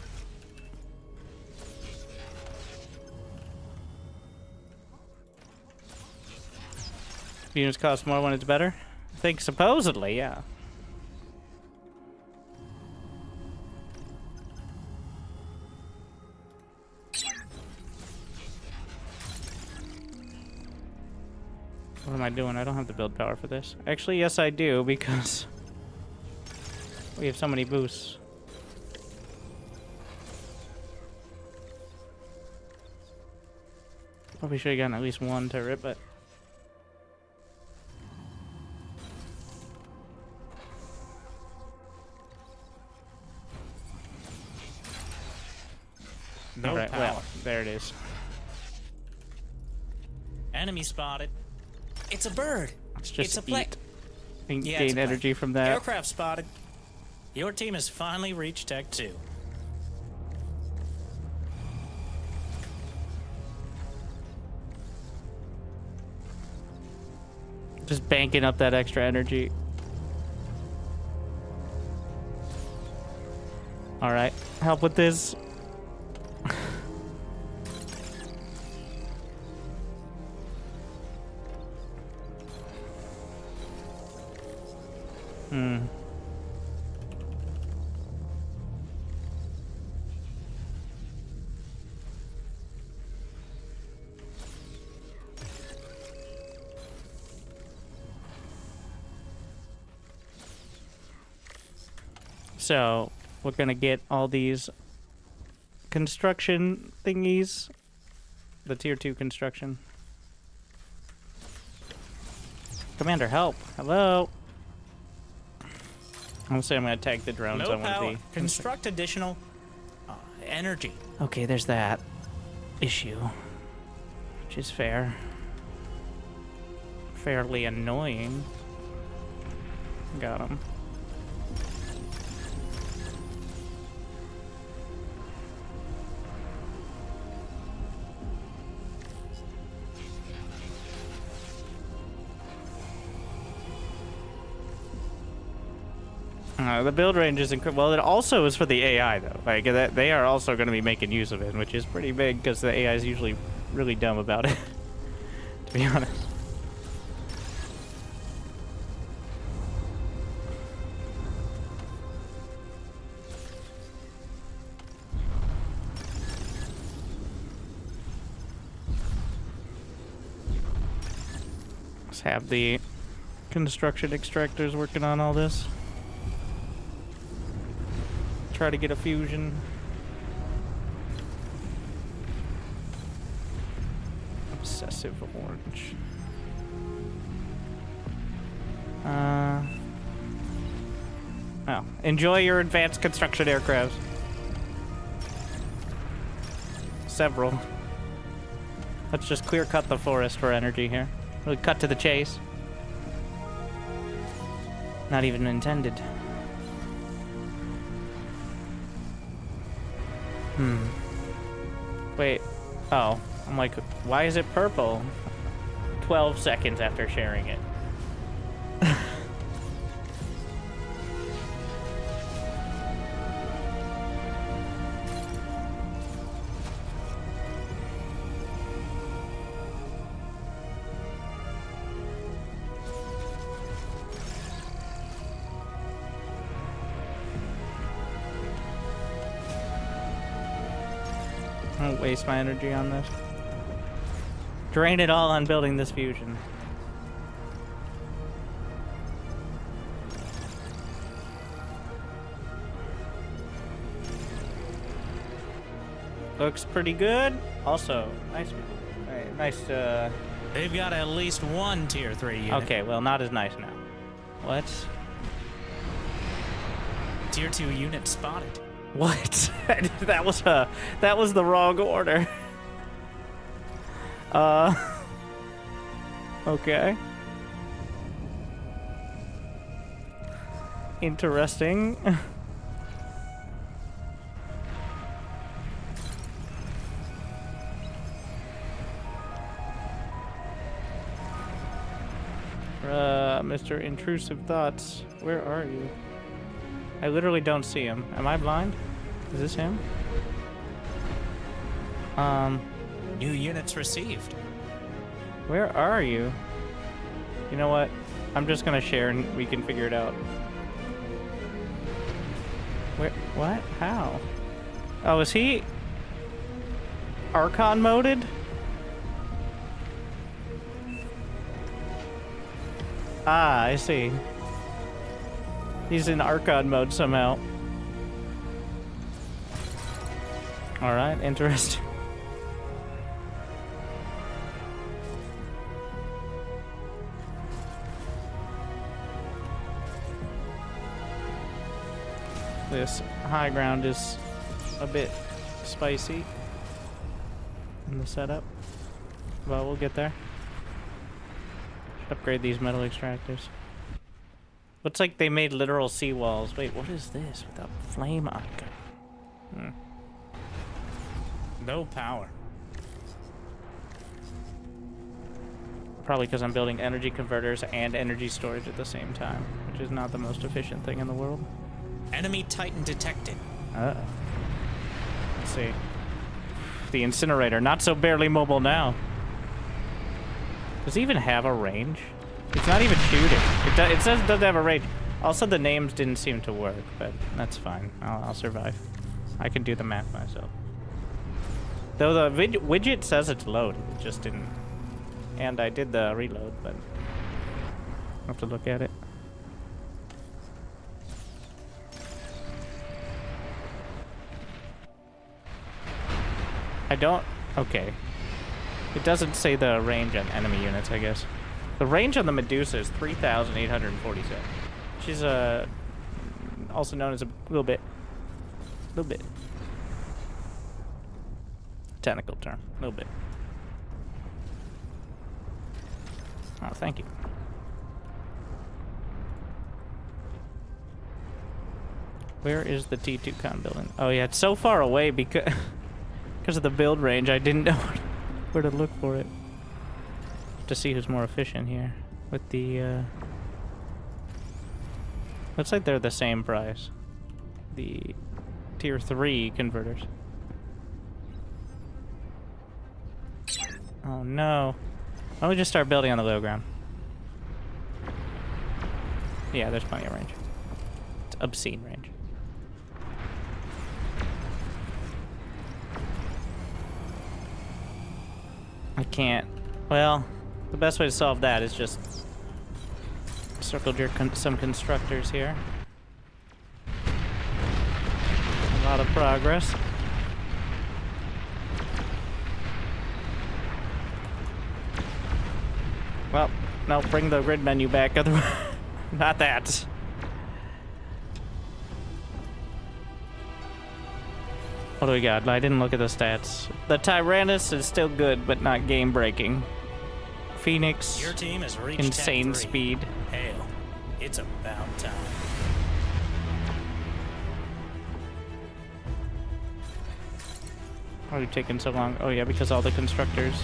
Units cost more when it's better? I think supposedly, yeah. What am I doing? I don't have the build power for this. Actually, yes I do, because we have so many boosts. Probably should have gotten at least one turret, but... No Alright, power. well, there it is. Enemy spotted. It's a bird. Let's just It's a plane. eat and Yeah, it's gain a plane. energy from that. Aircraft spotted. Your team has finally reached Tech 2. Just banking up that extra energy. Alright, help with this. So, we're gonna get all these construction thingies. The tier 2 construction. Commander, help. Hello. I'll say I'm gonna tag the drones No on one power. of the... Construct additional energy. Okay, there's that issue. Which is fair. Fairly annoying. Got him. The build range is incredible. Well, it also is for the AI, though. Like, they are also going to be making use of it, which is pretty big, because the AI is usually really dumb about it, to be honest. Let's have the construction extractors working on all this. Try to get a fusion. Obsessive orange. Oh, enjoy your advanced construction aircrafts. Several. Let's just clear cut the forest for energy here. Really cut to the chase. Not even intended. Wait. Oh. I'm like, why is it purple? 12 seconds after sharing it. I won't waste my energy on this. Drain it all on building this fusion. Looks pretty good. Also, nice. They've got at least one tier 3 unit. Okay, well, not as nice now. What? Tier 2 unit spotted. What? that was the wrong order. Okay. Interesting. Mr. Intrusive Thoughts. Where are you? I literally don't see him. Am I blind? Is this him? New units received. Where are you? You know what? I'm just gonna share and we can figure it out. Where? What? How? Oh, is he Archon moded? Ah, I see. He's in Archon mode somehow. Alright, interesting. This high ground is a bit spicy in the setup. Well, we'll get there. Should upgrade these metal extractors. Looks like they made literal seawalls. Wait, what is this without flame icon? No power. Probably because I'm building energy converters and energy storage at the same time, which is not the most efficient thing in the world. Enemy Titan detected. Uh-oh. Let's see. The incinerator, not so barely mobile now. Does it even have a range? It's not even shooting. It says it doesn't have a range. Also, the names didn't seem to work, but that's fine. I'll survive. I can do the math myself. Though the widget says it's loaded, it just didn't. And I did the reload, but I'll have to look at it. I don't... Okay. It doesn't say the range on enemy units, I guess. The range on the Medusa is 3,847. She's also known as a little bit technical term. A little bit. Oh, thank you. Where is the T2 con building? Oh yeah, it's so far away because of the build range. I didn't know where to look for it. To see who's more efficient here with the looks like they're the same price, the tier 3 converters. Oh no, why don't we just start building on the low ground? Yeah, there's plenty of range. It's obscene range. I can't, well, the best way to solve that is just circle jerk some constructors here. A lot of progress. Well, no, bring the grid menu back, otherwise, not that. What do we got? I didn't look at the stats. The Tyrannus is still good, but not game-breaking. Phoenix, Your team has reached insane Tech 3. speed. Hail. It's about time. Why are we taking so long? Oh yeah, because all the constructors.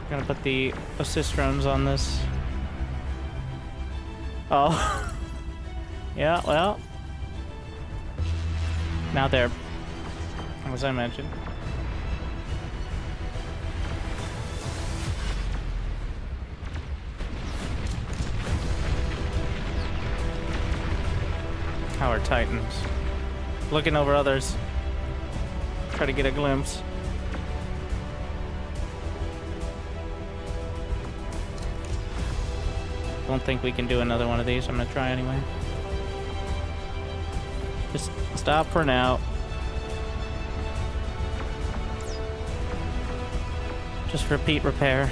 Gonna put the assist drones on this. Oh. Yeah, well. Now they're, as I mentioned. How are Titans? Looking over others. Try to get a glimpse. Don't think we can do another one of these. I'm gonna try anyway. Just stop for now. Just repeat repair.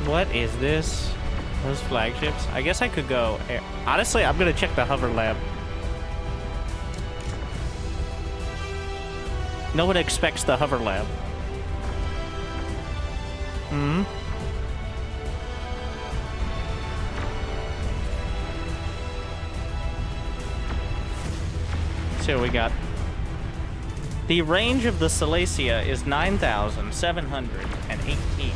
What is this? Those flagships? I guess I could go air. Honestly, I'm gonna check the hover lab. No one expects the hover lab. Hmm? Let's see what we got. The range of the Silesia is 9,718.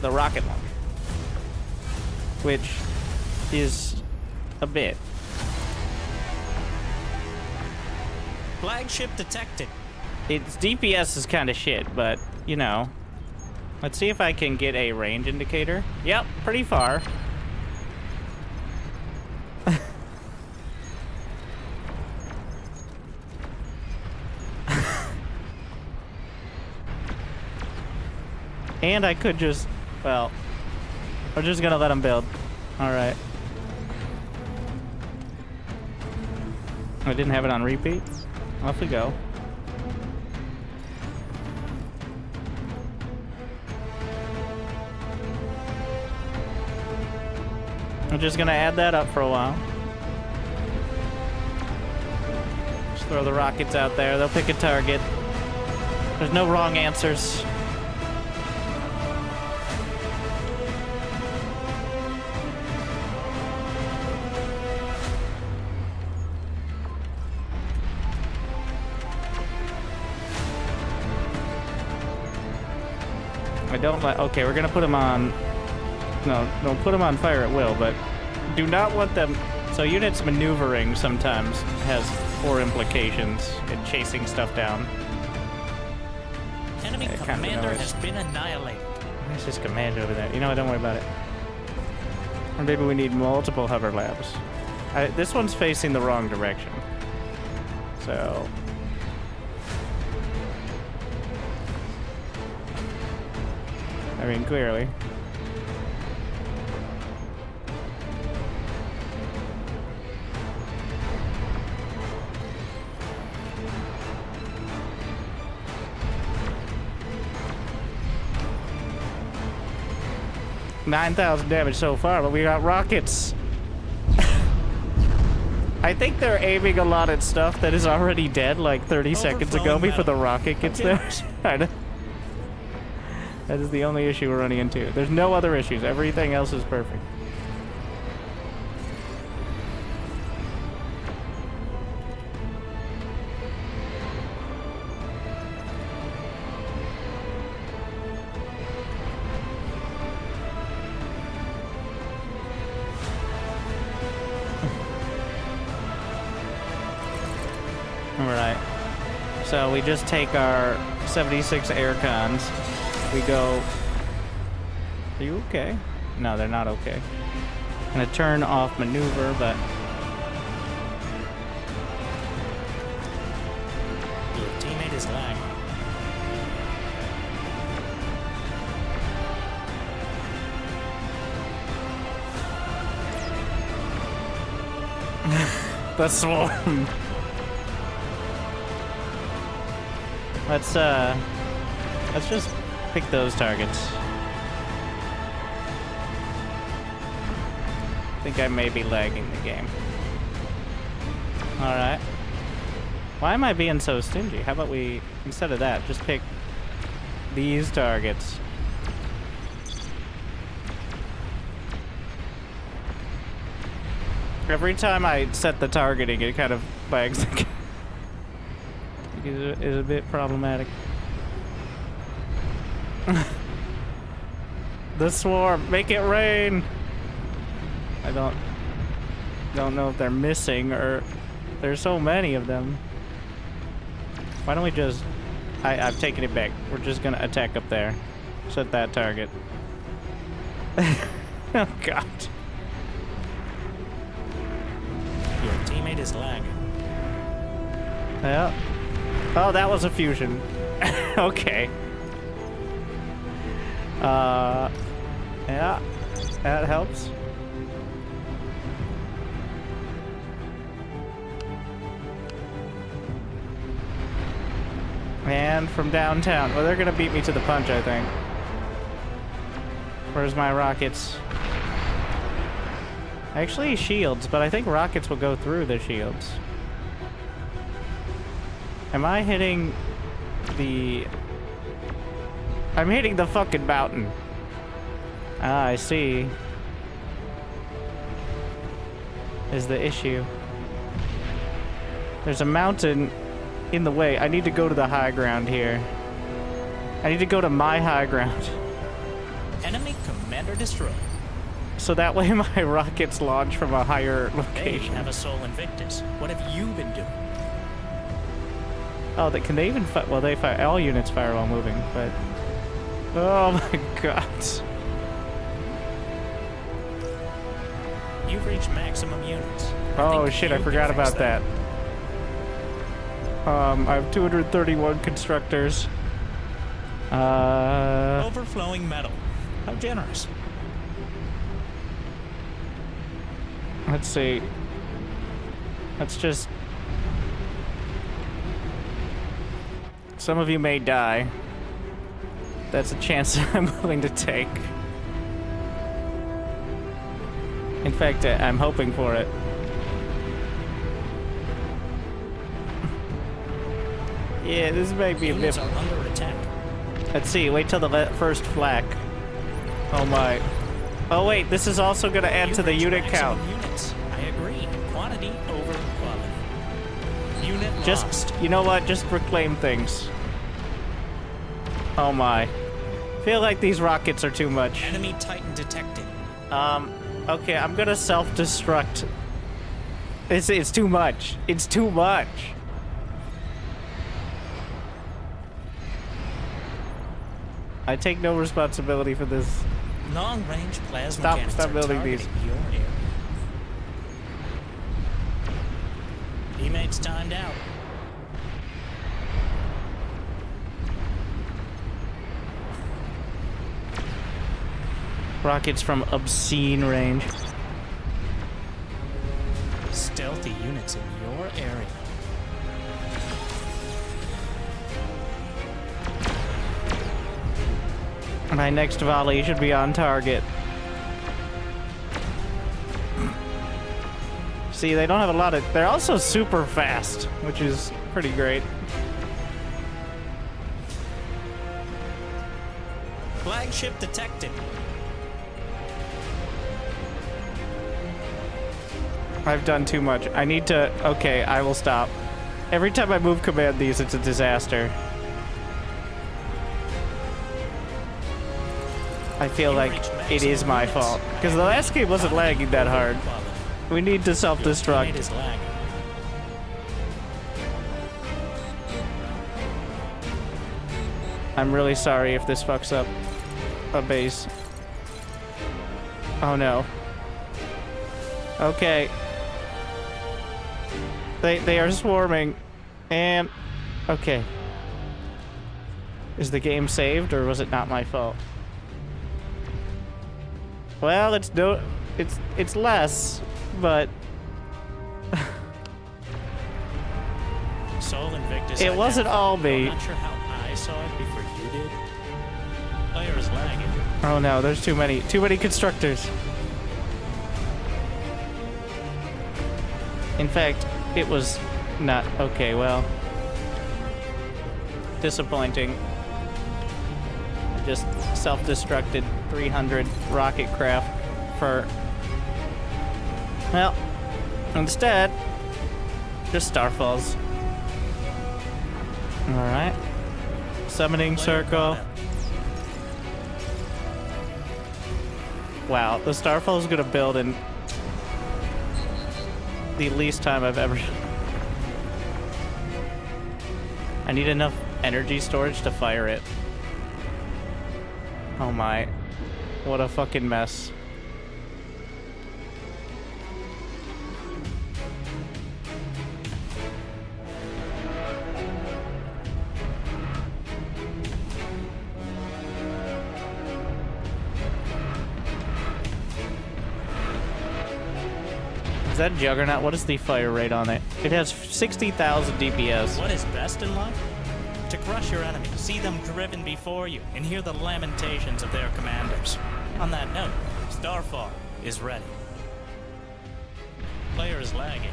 The rocket launcher. Which is a bit. Flagship detected. Its DPS is kind of shit, but, you know. Let's see if I can get a range indicator. Yep, pretty far. And I could just, well, we're just gonna let him build. Alright. I didn't have it on repeat. Off we go. I'm just gonna add that up for a while. Just throw the rockets out there. They'll pick a target. There's no wrong answers. I don't like. Okay, we're gonna put them on. No, put them on fire at will, but do not want them. So units maneuvering sometimes has poor implications in chasing stuff down. Enemy commander has been annihilated. Where's his command over there? You know what? Don't worry about it. Or maybe we need multiple hover labs. This one's facing the wrong direction. So. I mean, clearly. $9,000 damage so far, but we got rockets. I think they're aiming a lot at stuff that is already dead like 30 seconds ago before the rocket gets there. I know. That is the only issue we're running into. There's no other issues. Everything else is perfect. Alright. So we just take our 76 aircons. We go. Are you okay? No, they're not okay. I'm gonna turn off maneuver, but Your teammate is lagging. the swarm. Let's just pick those targets. I think I may be lagging the game. Alright. Why am I being so stingy? How about we, instead of that, just pick these targets. Every time I set the targeting, it kind of lags the game. Is a bit problematic. The swarm, make it rain. I don't know if they're missing or there's so many of them. Why don't we just? I've taken it back. We're just gonna attack up there. Set that target. Oh God. Your teammate is lagging. Yeah. Oh, that was a fusion. Okay. Yeah, that helps. And from downtown. Well, they're gonna beat me to the punch, I think. Where's my rockets? Actually, shields, but I think rockets will go through the shields. Am I hitting the... I'm hitting the fucking mountain. Ah, I see. Is the issue. There's a mountain in the way. I need to go to the high ground here. I need to go to my high ground. Enemy commander destroyed. So that way my rockets launch from a higher They location. have a Sol Invictus. What have you been doing? Oh, can they even fire? Well, they fire. All units fire while moving, but... Oh my god. You've reached maximum units. Oh think shit, you I can forgot fix about that. I have 231 constructors. Overflowing metal. How generous. Let's see. Let's just... Some of you may die. That's a chance I'm willing to take. In fact, I'm hoping for it. Yeah, this might be a bit... Units are under attack. Let's see, wait till the first flak. Oh my. Oh wait, this is also gonna add You've to the reached unit count. maximum Units. I agree. Quantity over quality. Unit Just, lost. you know what? Just reclaim things. Oh my. Feel like these rockets are too much. Enemy Titan detected. Okay, I'm gonna self-destruct. It's too much. It's too much. I take no responsibility for this. Long-range plasma Stop- cannons stop are building targeting these. your area. Teammates timed out. Rockets from obscene range. Stealthy units in your area. My next volley should be on target. See, they don't have a lot of... They're also super fast, which is pretty great. Flagship detected. I've done too much. I need to... Okay, I will stop. Every time I move command these, it's a disaster. I feel like it is my fault. Because the last game wasn't lagging that hard. We need to It self-destruct. is lagging. I'm really sorry if this fucks up a base. Oh no. Okay. They are swarming. And... Okay. Is the game saved, or was it not my fault? Well, it's less, but... Sol Invictus. It wasn't all me. I'm not sure how I saw it before you did. Player is lagging. Oh no, there's too many constructors. In fact, it was not... Okay, well... Disappointing. Just self-destructed 300 rocket craft for... Well, instead, just Starfalls. Alright. Summoning circle. Wow, the Starfall is gonna build in the least time I've ever... I need enough energy storage to fire it. Oh my. What a fucking mess. Is that Juggernaut? What is the fire rate on it? It has 60,000 DPS. What is best in life? To crush your enemy, see them driven before you, and hear the lamentations of their commanders. On that note, Starfall is ready. Player is lagging.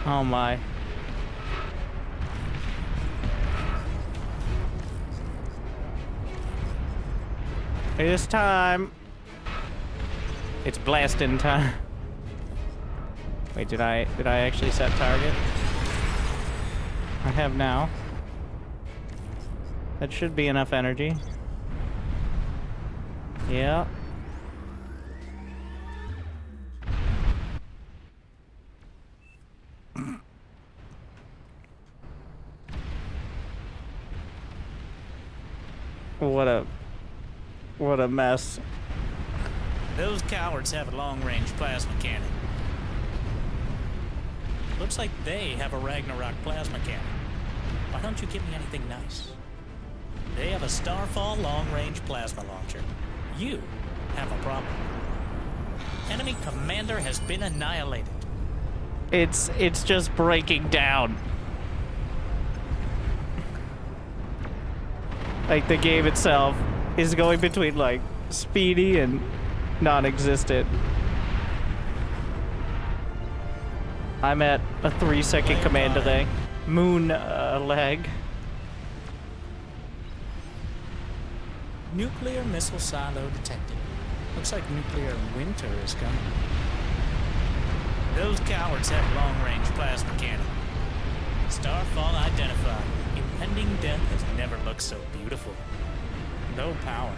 Oh my. It is time. It's blasting time. Wait, did I actually set target? I have now. That should be enough energy. Yeah. What a mess. Those cowards have a long-range plasma cannon. Looks like they have a Ragnarok plasma cannon. Why don't you give me anything nice? They have a Starfall long-range plasma launcher. You have a problem. Enemy commander has been annihilated. It's just breaking down. Like, the game itself is going between, like, speedy and non-existent. I'm at a 3-second command delay. Moon lag. Nuclear missile silo detected. Looks like nuclear winter is coming. Those cowards have long-range plasma cannon. Starfall identified. Impending death has never looked so beautiful. No power.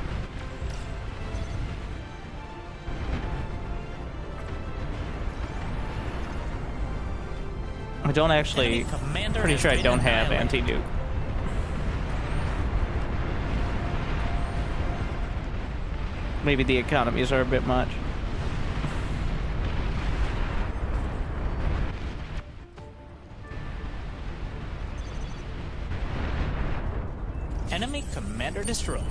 I don't actually... Pretty sure I don't have anti-nuke. Maybe the economies are a bit much. Enemy commander destroyed.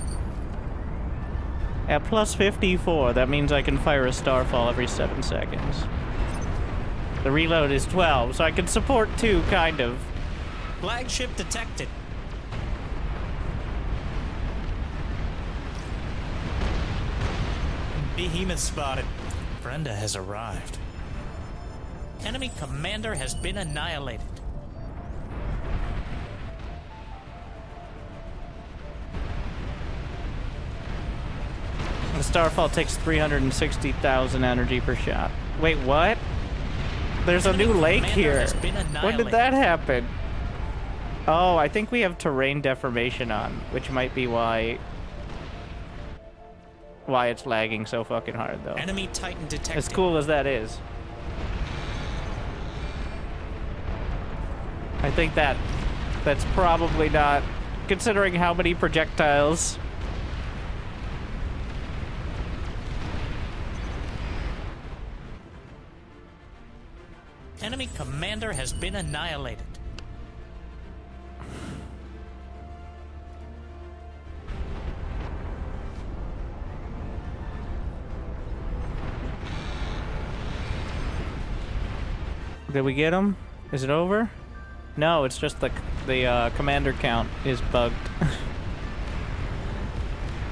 At plus 54, that means I can fire a Starfall every 7 seconds. The reload is 12, so I can support 2, kind of. Flagship detected. Behemoth spotted. Brenda has arrived. Enemy commander has been annihilated. The Starfall takes 360,000 energy per shot. Wait, what? There's a new lake here. When did that happen? Oh, I think we have terrain deformation on, which might be why it's lagging so fucking hard, though. Enemy Titan detected. As cool as that is. I think that's probably not, considering how many projectiles. Enemy commander has been annihilated. Did we get him? Is it over? No, it's just the commander count is bugged.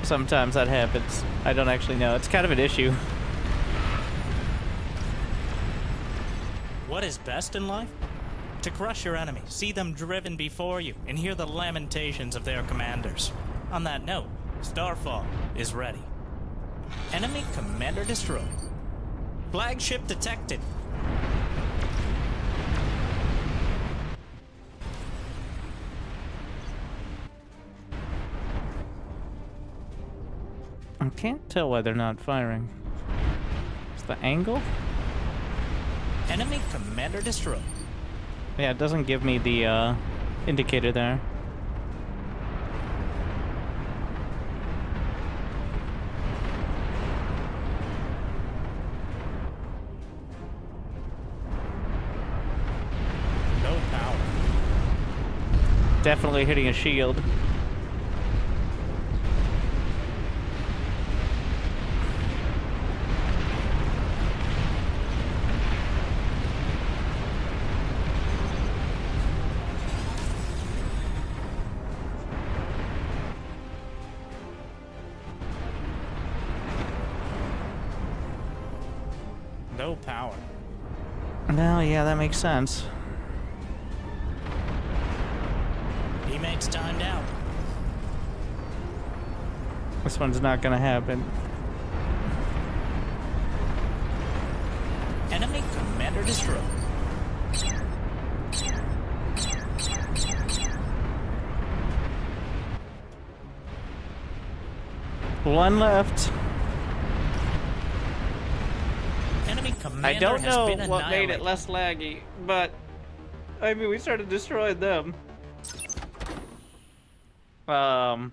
Sometimes that happens. I don't actually know. It's kind of an issue. What is best in life? To crush your enemy, see them driven before you, and hear the lamentations of their commanders. On that note, Starfall is ready. Enemy commander destroyed. Flagship detected. I can't tell why they're not firing. It's the angle? Enemy commander destroyed. Yeah, it doesn't give me the indicator there. No power. Definitely hitting a shield. No power. No, yeah, that makes sense. Teammates timed out. This one's not gonna happen. Enemy commander destroyed. One left. Enemy commander I don't has know been what made it annihilated. less laggy, but I mean, we started destroying them. Wow.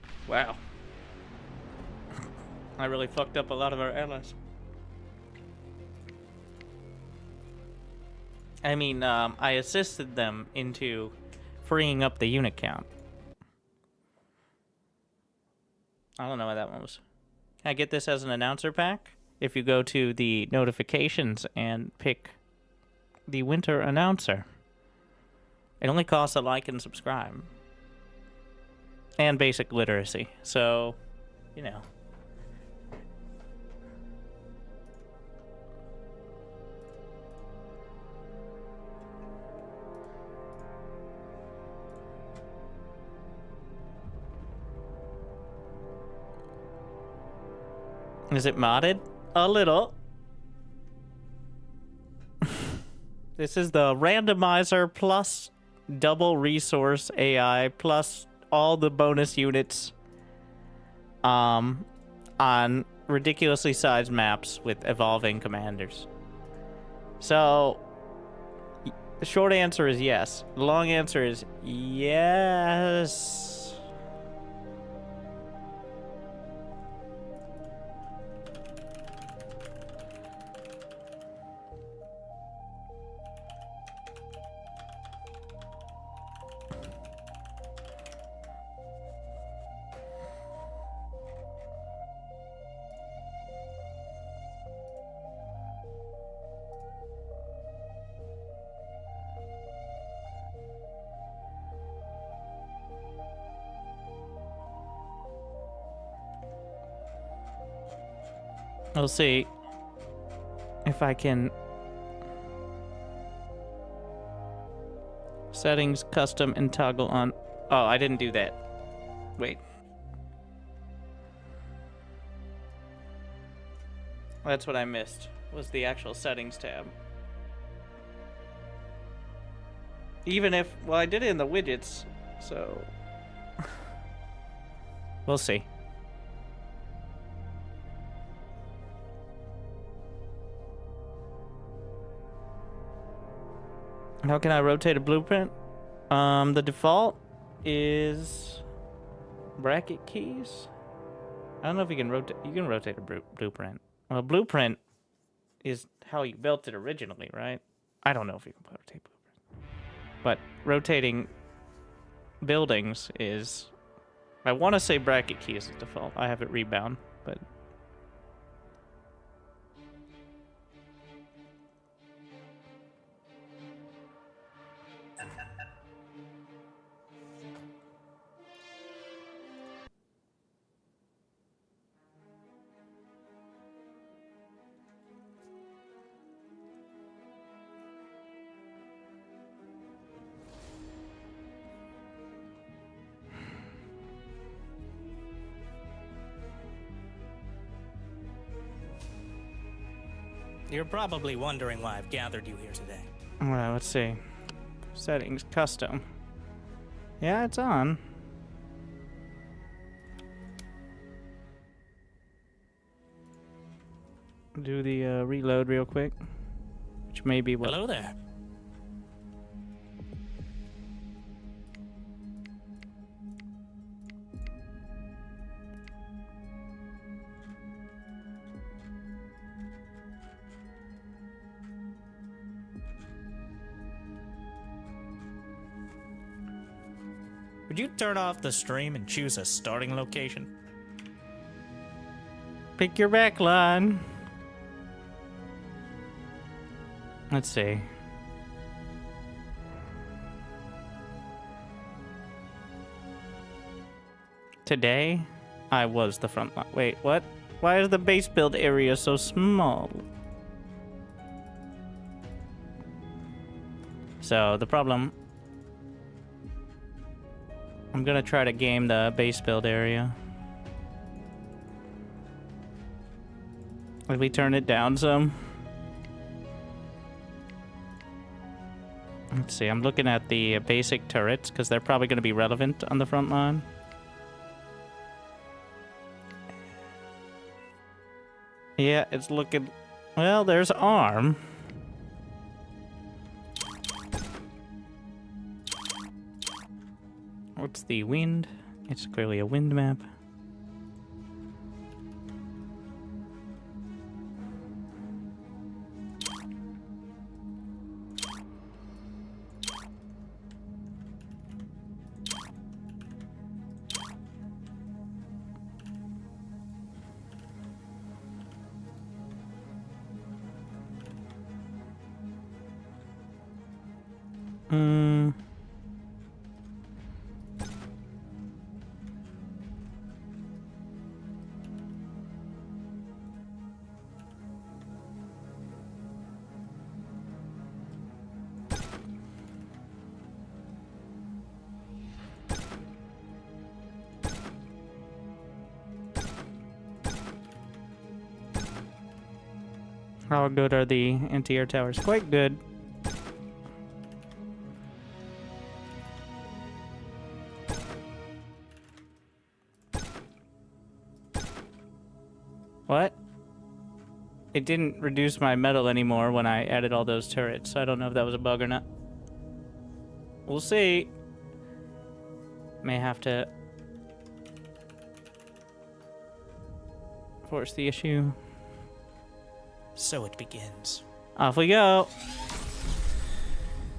I really fucked up a lot of our allies. I mean, I assisted them into freeing up the unit count. I don't know why that one was. Can I get this as an announcer pack? If you go to the notifications and pick the Winter Announcer. It only costs a like and subscribe. And basic literacy. So, you know. Is it modded? A little. This is the randomizer plus double resource AI plus all the bonus units on ridiculously sized maps with evolving commanders. So the short answer is yes. The long answer is yes. We'll see if I can. Settings, custom, and toggle on. Oh, I didn't do that. Wait. That's what I missed, was the actual settings tab. Even if, well, I did it in the widgets, so. We'll see. How can I rotate a blueprint? The default is bracket keys. I don't know if you can rotate. You can rotate a blueprint. Well, blueprint is how you built it originally, right? I don't know if you can rotate blueprints, but rotating buildings is. I want to say bracket key is the default. I have it rebound, but. You're probably wondering why I've gathered you here today. Well, let's see. Settings, custom. Yeah, it's on. Do the reload real quick. Which may be what. Hello there. Would you turn off the stream and choose a starting location? Pick your back line. Let's see. Today, I was the front line. Wait, what? Why is the base build area so small? So, the problem... I'm gonna try to game the base build area. If we turn it down some. Let's see, I'm looking at the basic turrets, because they're probably gonna be relevant on the front line. Yeah, it's looking... Well, there's arm. What's the wind? It's clearly a wind map. How good are the anti-air towers? Quite good. What? It didn't reduce my metal anymore when I added all those turrets. I don't know if that was a bug or not. We'll see. May have to force the issue. So it begins. Off we go.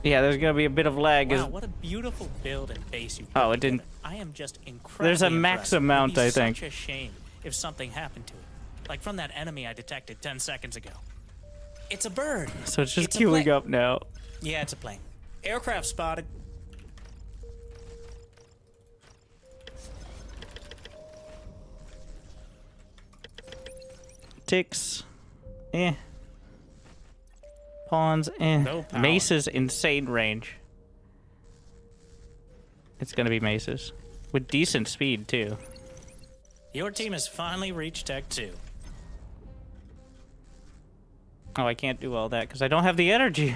Yeah, there's gonna be a bit of lag. Wow, what a beautiful build and base you. Oh, it didn't. I am just incredibly. There's a max impressed. amount, It'd be I think. Such a shame if something happened to it, like from that enemy I detected 10 seconds ago. It's a bird. So it's just It's a queuing plane. up now. Yeah, it's a plane. Aircraft spotted. Ticks. Eh. Pawns. Eh. No power. Mace's insane range. It's gonna be Mace's. With decent speed, too. Your team has finally reached Tech 2. Oh, I can't do all that because I don't have the energy.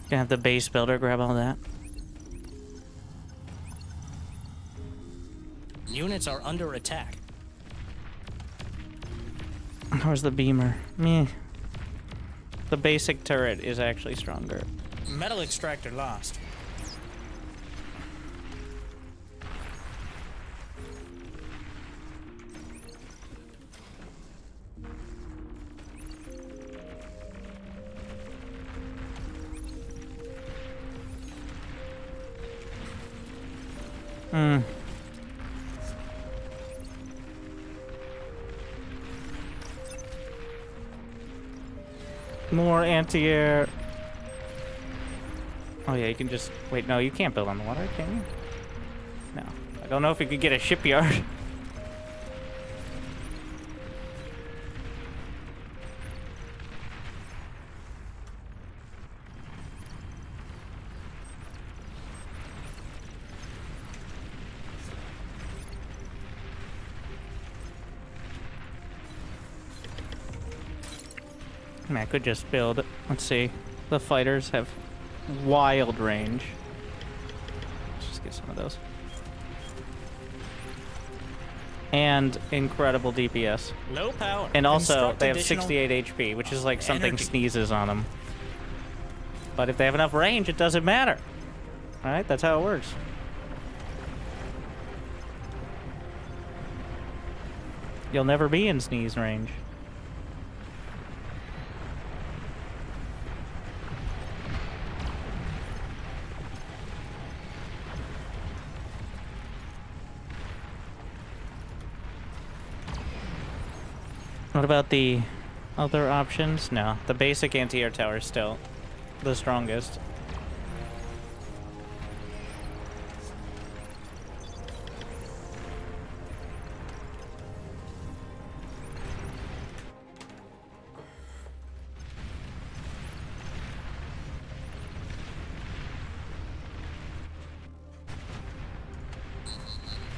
Gonna have the base builder grab all that. Units are under attack. Where's the beamer? Meh. The basic turret is actually stronger. Metal extractor lost. More anti-air. Oh yeah, you can just... Wait, no, you can't build on the water, can you? No. I don't know if you could get a shipyard. I mean, I could just build... Let's see. The fighters have wild range. Let's just get some of those. And incredible DPS. Low power. And also, Construct they have additional 68 HP, which is like something energy. sneezes on them. But if they have enough range, it doesn't matter. Alright, that's how it works. You'll never be in sneeze range. What about the other options? No, the basic anti-air tower is still the strongest.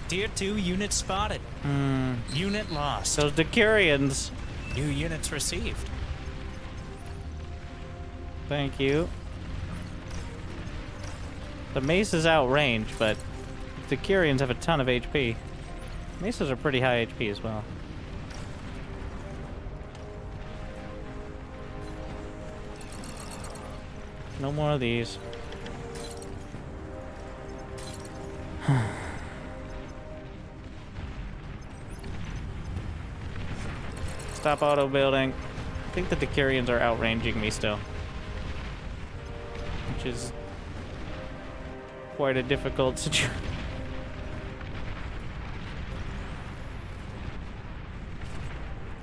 Tier 2 unit spotted. Unit lost. Those Decurions. New units received. Thank you. The mace is outrange, but the Curians have a ton of HP. Maces are pretty high HP as well. No more of these. Stop auto building. I think that the Curians are outranging me still, which is quite a difficult situation.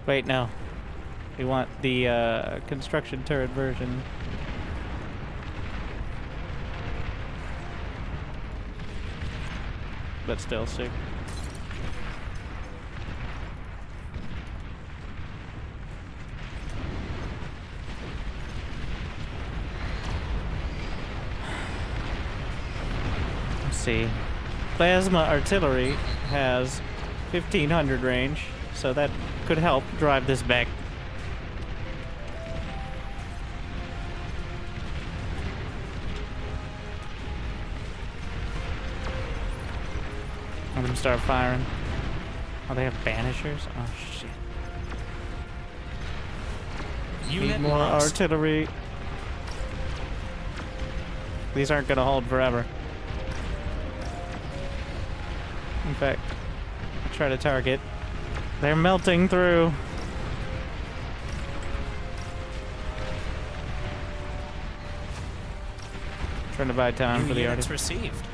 Wait, no. We want the construction turret version. But still sick. Let's see. Plasma artillery has 1500 range, so that could help drive this back. I'm gonna start firing. Oh, they have banishers? Oh, shit. Need more artillery. These aren't gonna hold forever. In fact, I'll try to target. They're melting through. Trying to buy time for the artist. Received.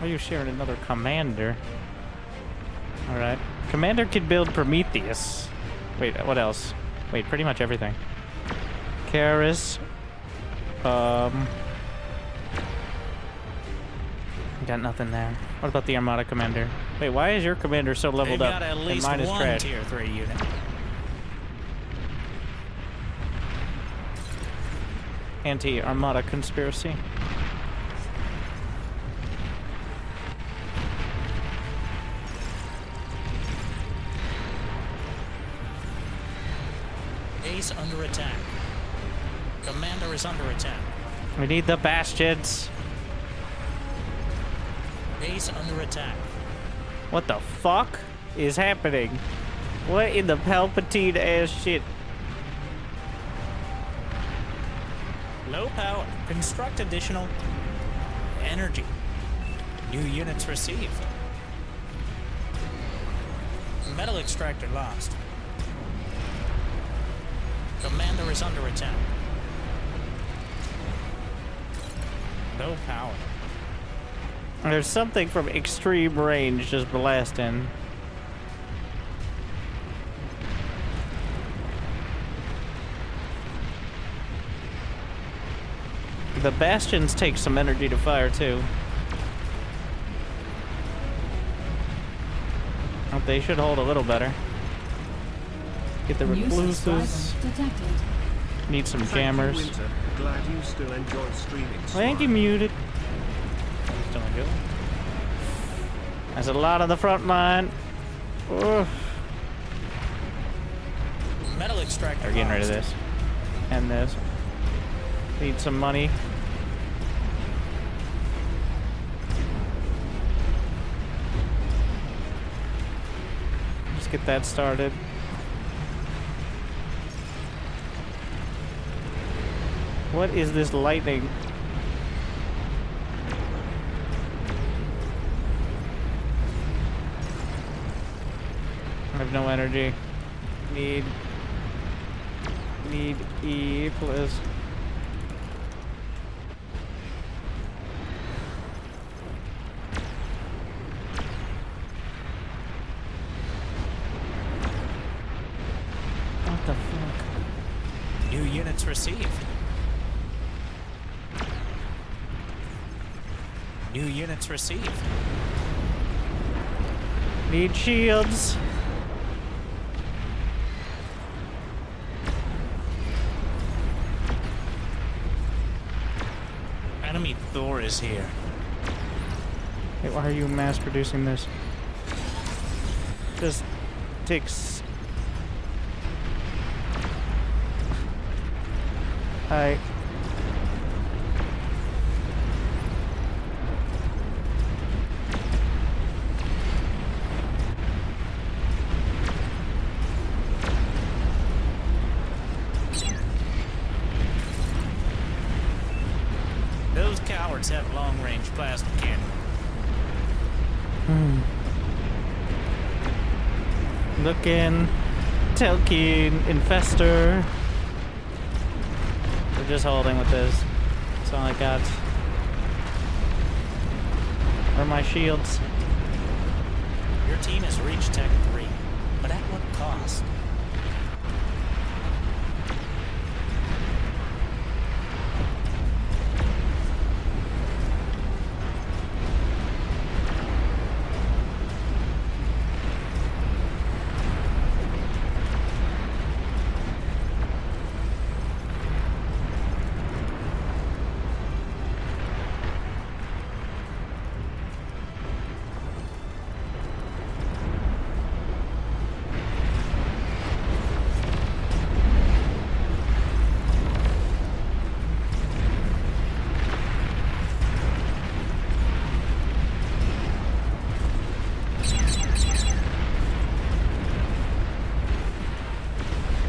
Are you sharing another commander? Alright. Commander can build Prometheus. Wait, what else? Wait, pretty much everything. Karis. Got nothing there. What about the Armada commander? Wait, why is your commander so leveled They've up got at and least mine is one trash? tier 3 unit. Anti-Armada conspiracy. Ace under attack. Commander is under attack. We need the bastions. Ace under attack. What the fuck is happening? What in the Palpatine ass shit? Low power. Construct additional energy. New units received. Metal extractor lost. Commander is under attack. Low power. There's something from extreme range just blasting. The bastions take some energy to fire too. Oh, they should hold a little better. Get the New recluses. subscriber detected. Need some Thank jammers. you, Winter. Glad you still enjoy streaming. Thank you, Smile. muted. Still good. There's a lot on the front line. Oof. Metal extractor We're getting rid of lost. this. And this. Need some money. Just get that started. What is this lightning? I have no energy. Need E, please. What the fuck? New units received. New units received. Need shields. Enemy Thor is here. Hey, why are you mass producing this? Just takes. Hi. Those cowards have long-range plasma cannon. Looking. Telkin. Infestor. We're just holding with this. That's all I got. Where are my shields? Your team has reached Tech 3, but at what cost?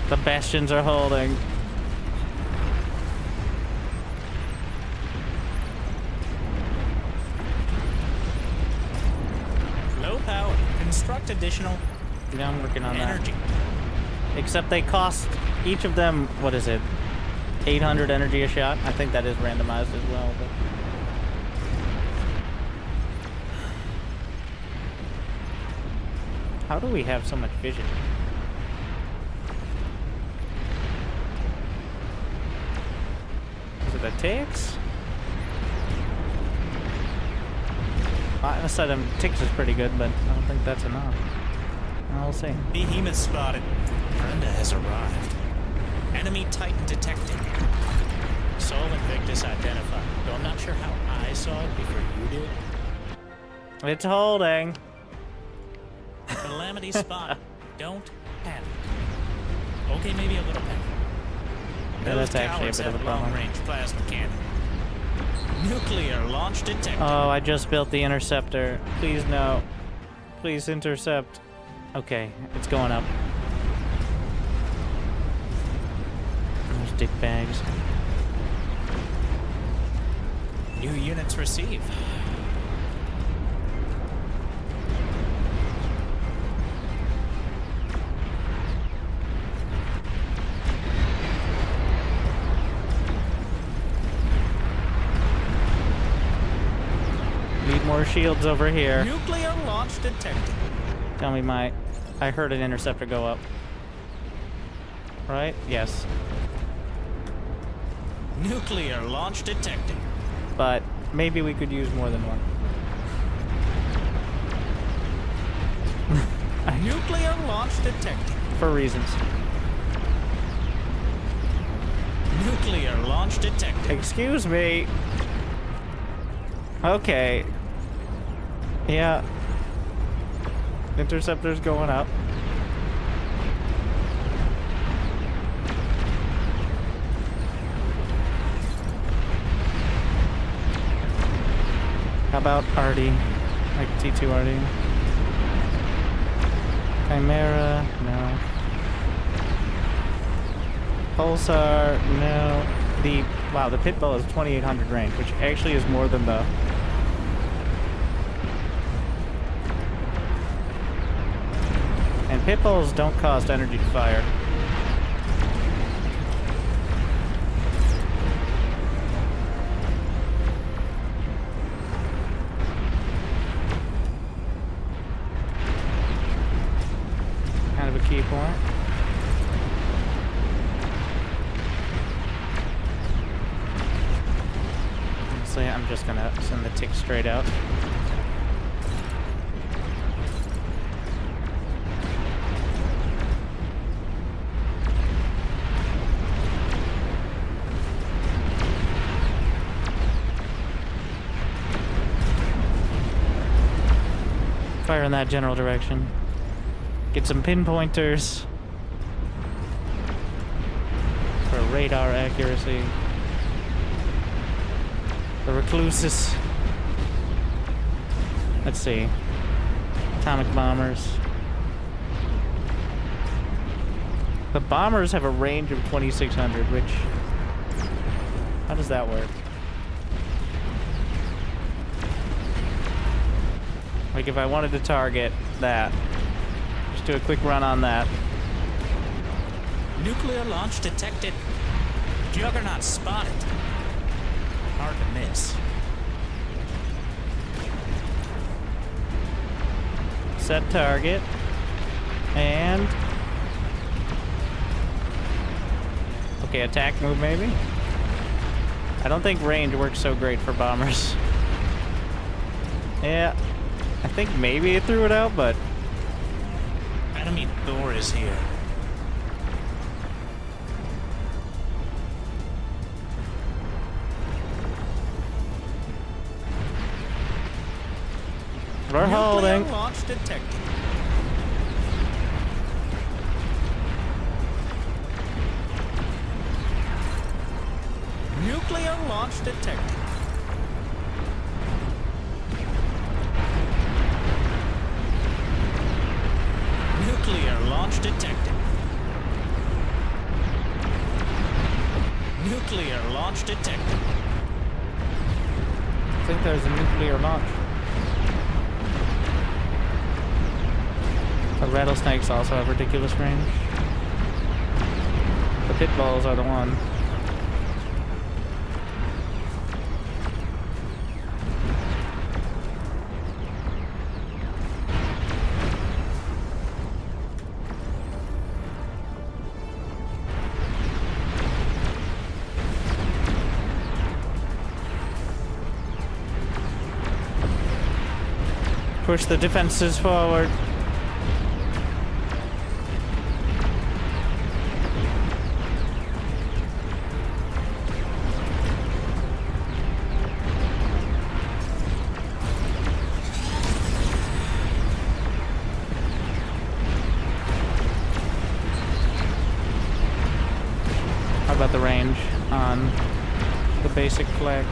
The bastions are holding. Low power. Construct additional Yeah, I'm working on energy. that. Except they cost each of them, what is it? 800 energy a shot? I think that is randomized as well. But... How do we have so much vision? Is it the ticks? I said ticks is pretty good, but I don't think that's enough. We'll see. Behemoth spotted. Brenda has arrived. Enemy Titan detected. Sol Invictus identified. Though I'm not sure how I saw it before you did. It's holding. Calamity spotted. Don't panic. Okay, maybe a little panic. Yeah, that's actually a bit of a problem. Long-range plasma cannon. Nuclear launch detected. Oh, I just built the interceptor. Please no. Please intercept. Okay, it's going up. There's dick bags. New units receive. Need more shields over here. Nuclear launch detected. Tell me I heard an interceptor go up. Right? Yes. Nuclear launch detected. But maybe we could use more than one. Nuclear launch detected. For reasons. Nuclear launch detected. Excuse me. Okay. Yeah. Interceptor's going up. How about Artie? Like T2 Artie? Chimera? No. Pulsar? No. Wow, the pit bow is 2800 range, which actually is more than the... And pit bows don't cost energy to fire. Kind of a key point. So yeah, I'm just gonna send the tick straight out. Fire in that general direction. Get some pinpointers for radar accuracy. The recluses. Let's see. Atomic bombers. The bombers have a range of 2,600, which... How does that work? Like if I wanted to target that, just do a quick run on that. Nuclear launch detected. Juggernaut spotted. Hard to miss. Set target. And... Okay, attack move maybe? I don't think range works so great for bombers. Yeah. I think maybe it threw it out, but... Enemy Thor is here. We're holding. Nuclear launch detected. Nuclear launch detected. Nuclear launch detected. Nuclear launch detected. I think there's a nuclear launch. The rattlesnakes also have ridiculous range. The pit balls are the one. Push the defenses forward. How about the range on the basic flag?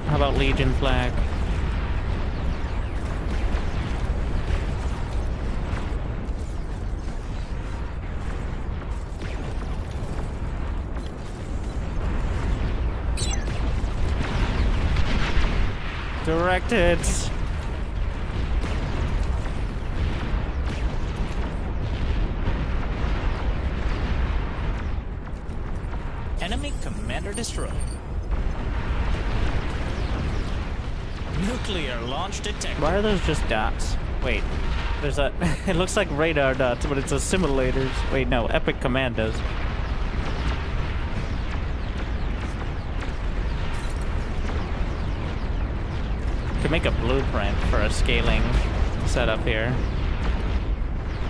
How about Legion flag? Direct hits. Enemy commander destroyed. Nuclear launch detected. Why are those just dots? Wait, there's a... It looks like radar dots, but it's assimilators. Wait, no, epic commandos. Could make a blueprint for a scaling setup here.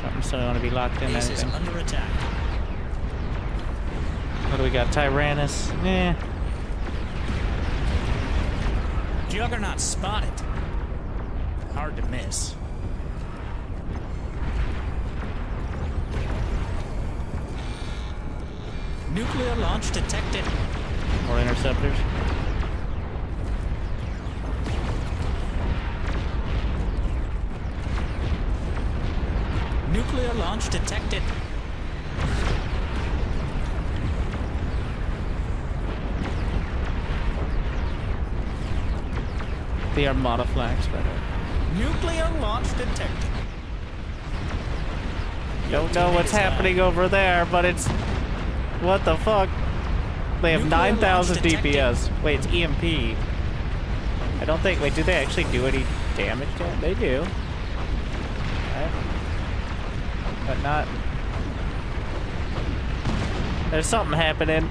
Don't necessarily want to be locked in Base is anything. under attack. What do we got? Tyrannus? Eh. Juggernaut spotted. Hard to miss. Nuclear launch detected. More interceptors. Nuclear launch detected. The Armada flag's better. Nuclear launch detected. Don't know what's happening over there, but it's... What the fuck? They have Nuclear 9,000 launch detected. DPS. Wait, it's EMP. I don't think... Wait, do they actually do any damage to it? They do. Okay. But not... There's something happening.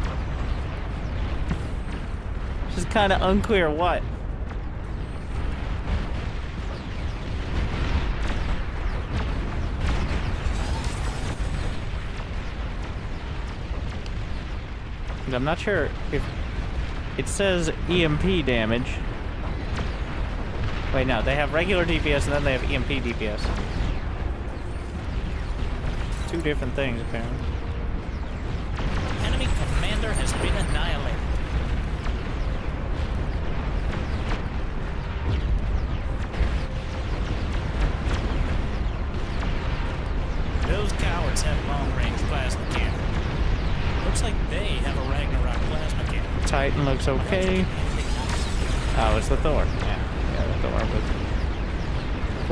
It's just kind of unclear what. And I'm not sure if it says EMP damage. Wait, no, they have regular DPS and then they have EMP DPS. Two different things, apparently. Enemy commander has been annihilated. Those cowards have long-range plasma cannon. Looks like they have a Ragnarok plasma cannon. Titan looks okay. Oh, it's the Thor. Yeah, the Thor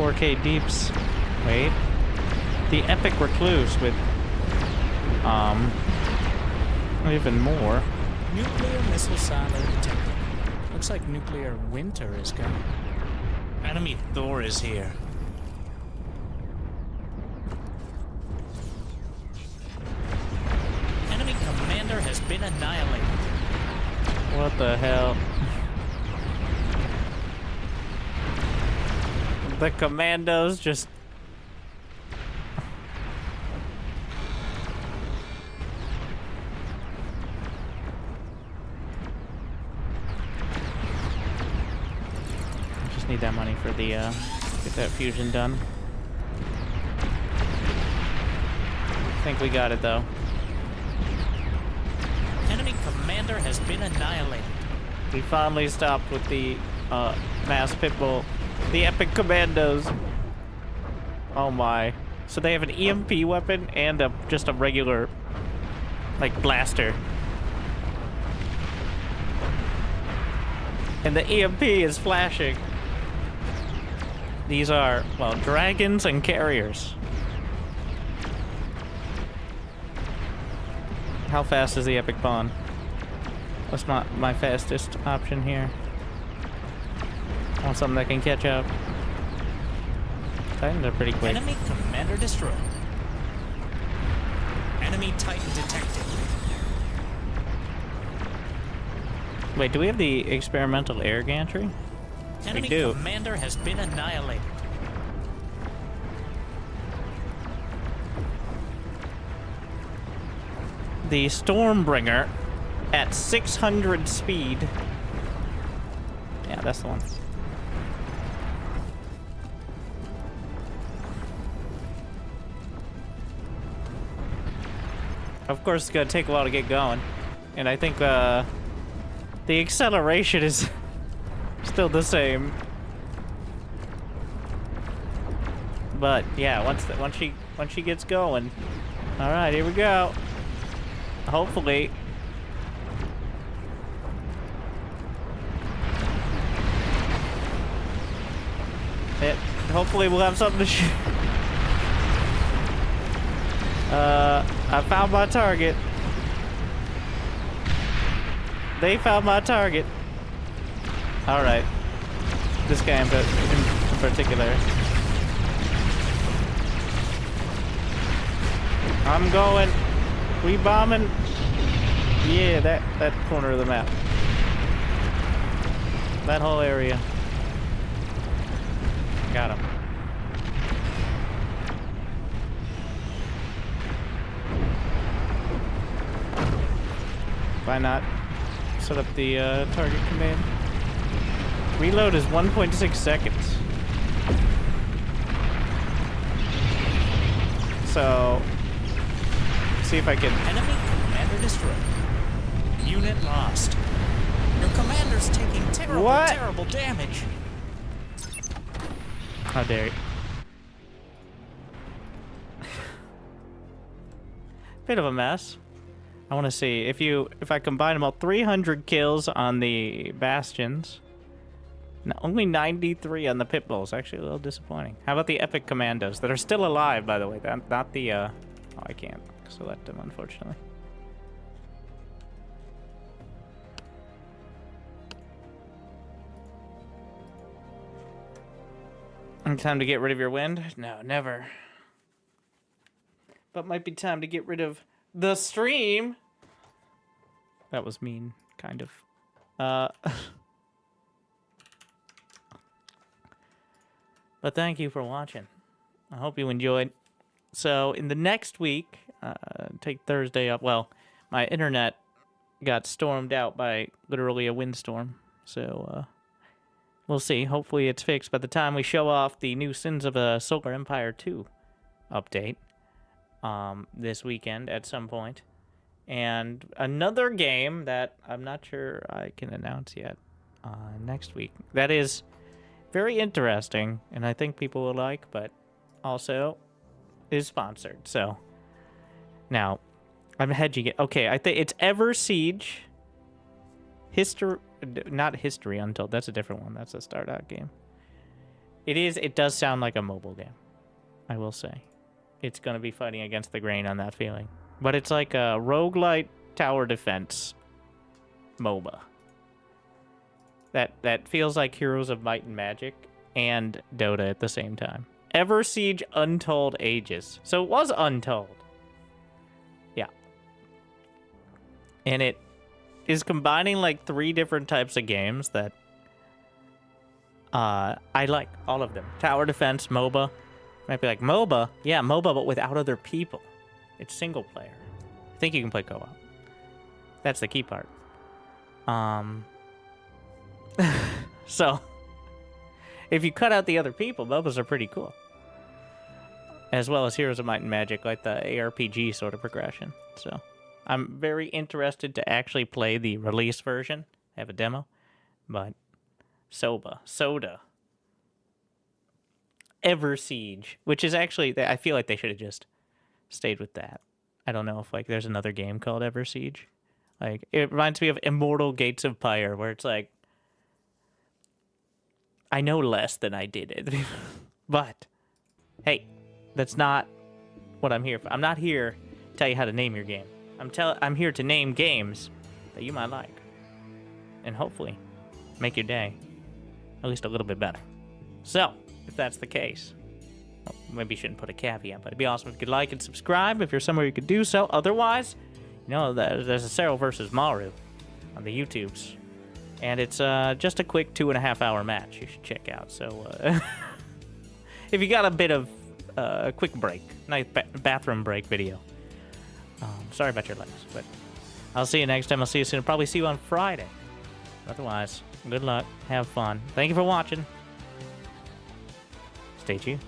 with 4K deeps. Wait. The Epic Recluse with, even more. Nuclear missile silo detected. Looks like nuclear winter is coming. Enemy Thor is here. Enemy commander has been annihilated. What the hell? The commandos just... Just need that money for the, get that fusion done. I think we got it, though. Enemy commander has been annihilated. We finally stopped with the, mass pitbull. The Epic Commandos. Oh my. So they have an EMP weapon and just a regular, like, blaster. And the EMP is flashing. These are, well, dragons and carriers. How fast is the Epic Pawn? What's my fastest option here? I want something that can catch up. Titans are pretty quick. Enemy commander destroyed. Enemy Titan detected. Wait, do we have the experimental air gantry? Enemy We do. commander has been annihilated. The Stormbringer at 600 speed. Yeah, that's the one. Of course, it's gonna take a while to get going. And I think, the acceleration is still the same. But, yeah, once she gets going. Alright, here we go. Hopefully. Hopefully we'll have something to shoot. I found my target. They found my target. Alright. This guy in particular. I'm going. We bombing. Yeah, that corner of the map. That whole area. Got him. Why not set up the target command? Reload is 1.6 seconds. So, see if I can... Enemy commander destroyed. Unit lost. Your commander's taking terrible damage. How dare you. Bit of a mess. I want to see if I combine them all, 300 kills on the bastions. No, only 93 on the pit bulls. Actually, a little disappointing. How about the epic commandos that are still alive, by the way? Not the oh, I can't select them, unfortunately. Time to get rid of your wind? No, never. But might be time to get rid of the stream. That was mean, kind of. But thank you for watching. I hope you enjoyed. So in the next week, take Thursday up. Well, my internet got stormed out by literally a windstorm. So, we'll see. Hopefully it's fixed by the time we show off the new Sins of a Solar Empire 2 update this weekend at some point. And another game that I'm not sure I can announce yet next week. That is very interesting, and I think people will like, but also is sponsored. So now I'm hedging it. Okay, I think it's Ever Siege. Not History Untold. That's a different one. That's a StarDock game. It does sound like a mobile game, I will say. It's going to be fighting against the grain on that feeling. But it's like a roguelite tower defense MOBA. That feels like Heroes of Might and Magic and Dota at the same time. Ever Siege Untold Ages. So it was Untold. Yeah. And it is combining like 3 different types of games that I like all of them. Tower defense, MOBA. Might be like MOBA. Yeah, MOBA, but without other people. It's single player. I think you can play co-op. That's the key part. So, if you cut out the other people, MOBAs are pretty cool. As well as Heroes of Might and Magic, like the ARPG sort of progression. So, I'm very interested to actually play the release version. I have a demo. But, Soda. Ever Siege, which is actually, I feel like they should have just stayed with that. I don't know if like there's another game called Ever Siege. Like it reminds me of Immortal Gates of Pyre, where it's like I know less than I did it. But hey, that's not what I'm here for. I'm not here to tell you how to name your game. I'm here to name games that you might like. And hopefully make your day at least a little bit better. So, if that's the case, well, maybe you shouldn't put a caveat, but it'd be awesome if you could like and subscribe if you're somewhere you could do so. Otherwise, you know, there's a Cero versus Maru on the YouTubes. And it's just a quick 2.5-hour match you should check out. So, if you got a bit of a quick break, nice bathroom break video. Sorry about your legs, but I'll see you next time. I'll see you soon. I'll probably see you on Friday. Otherwise, good luck. Have fun. Thank you for watching. Stay tuned.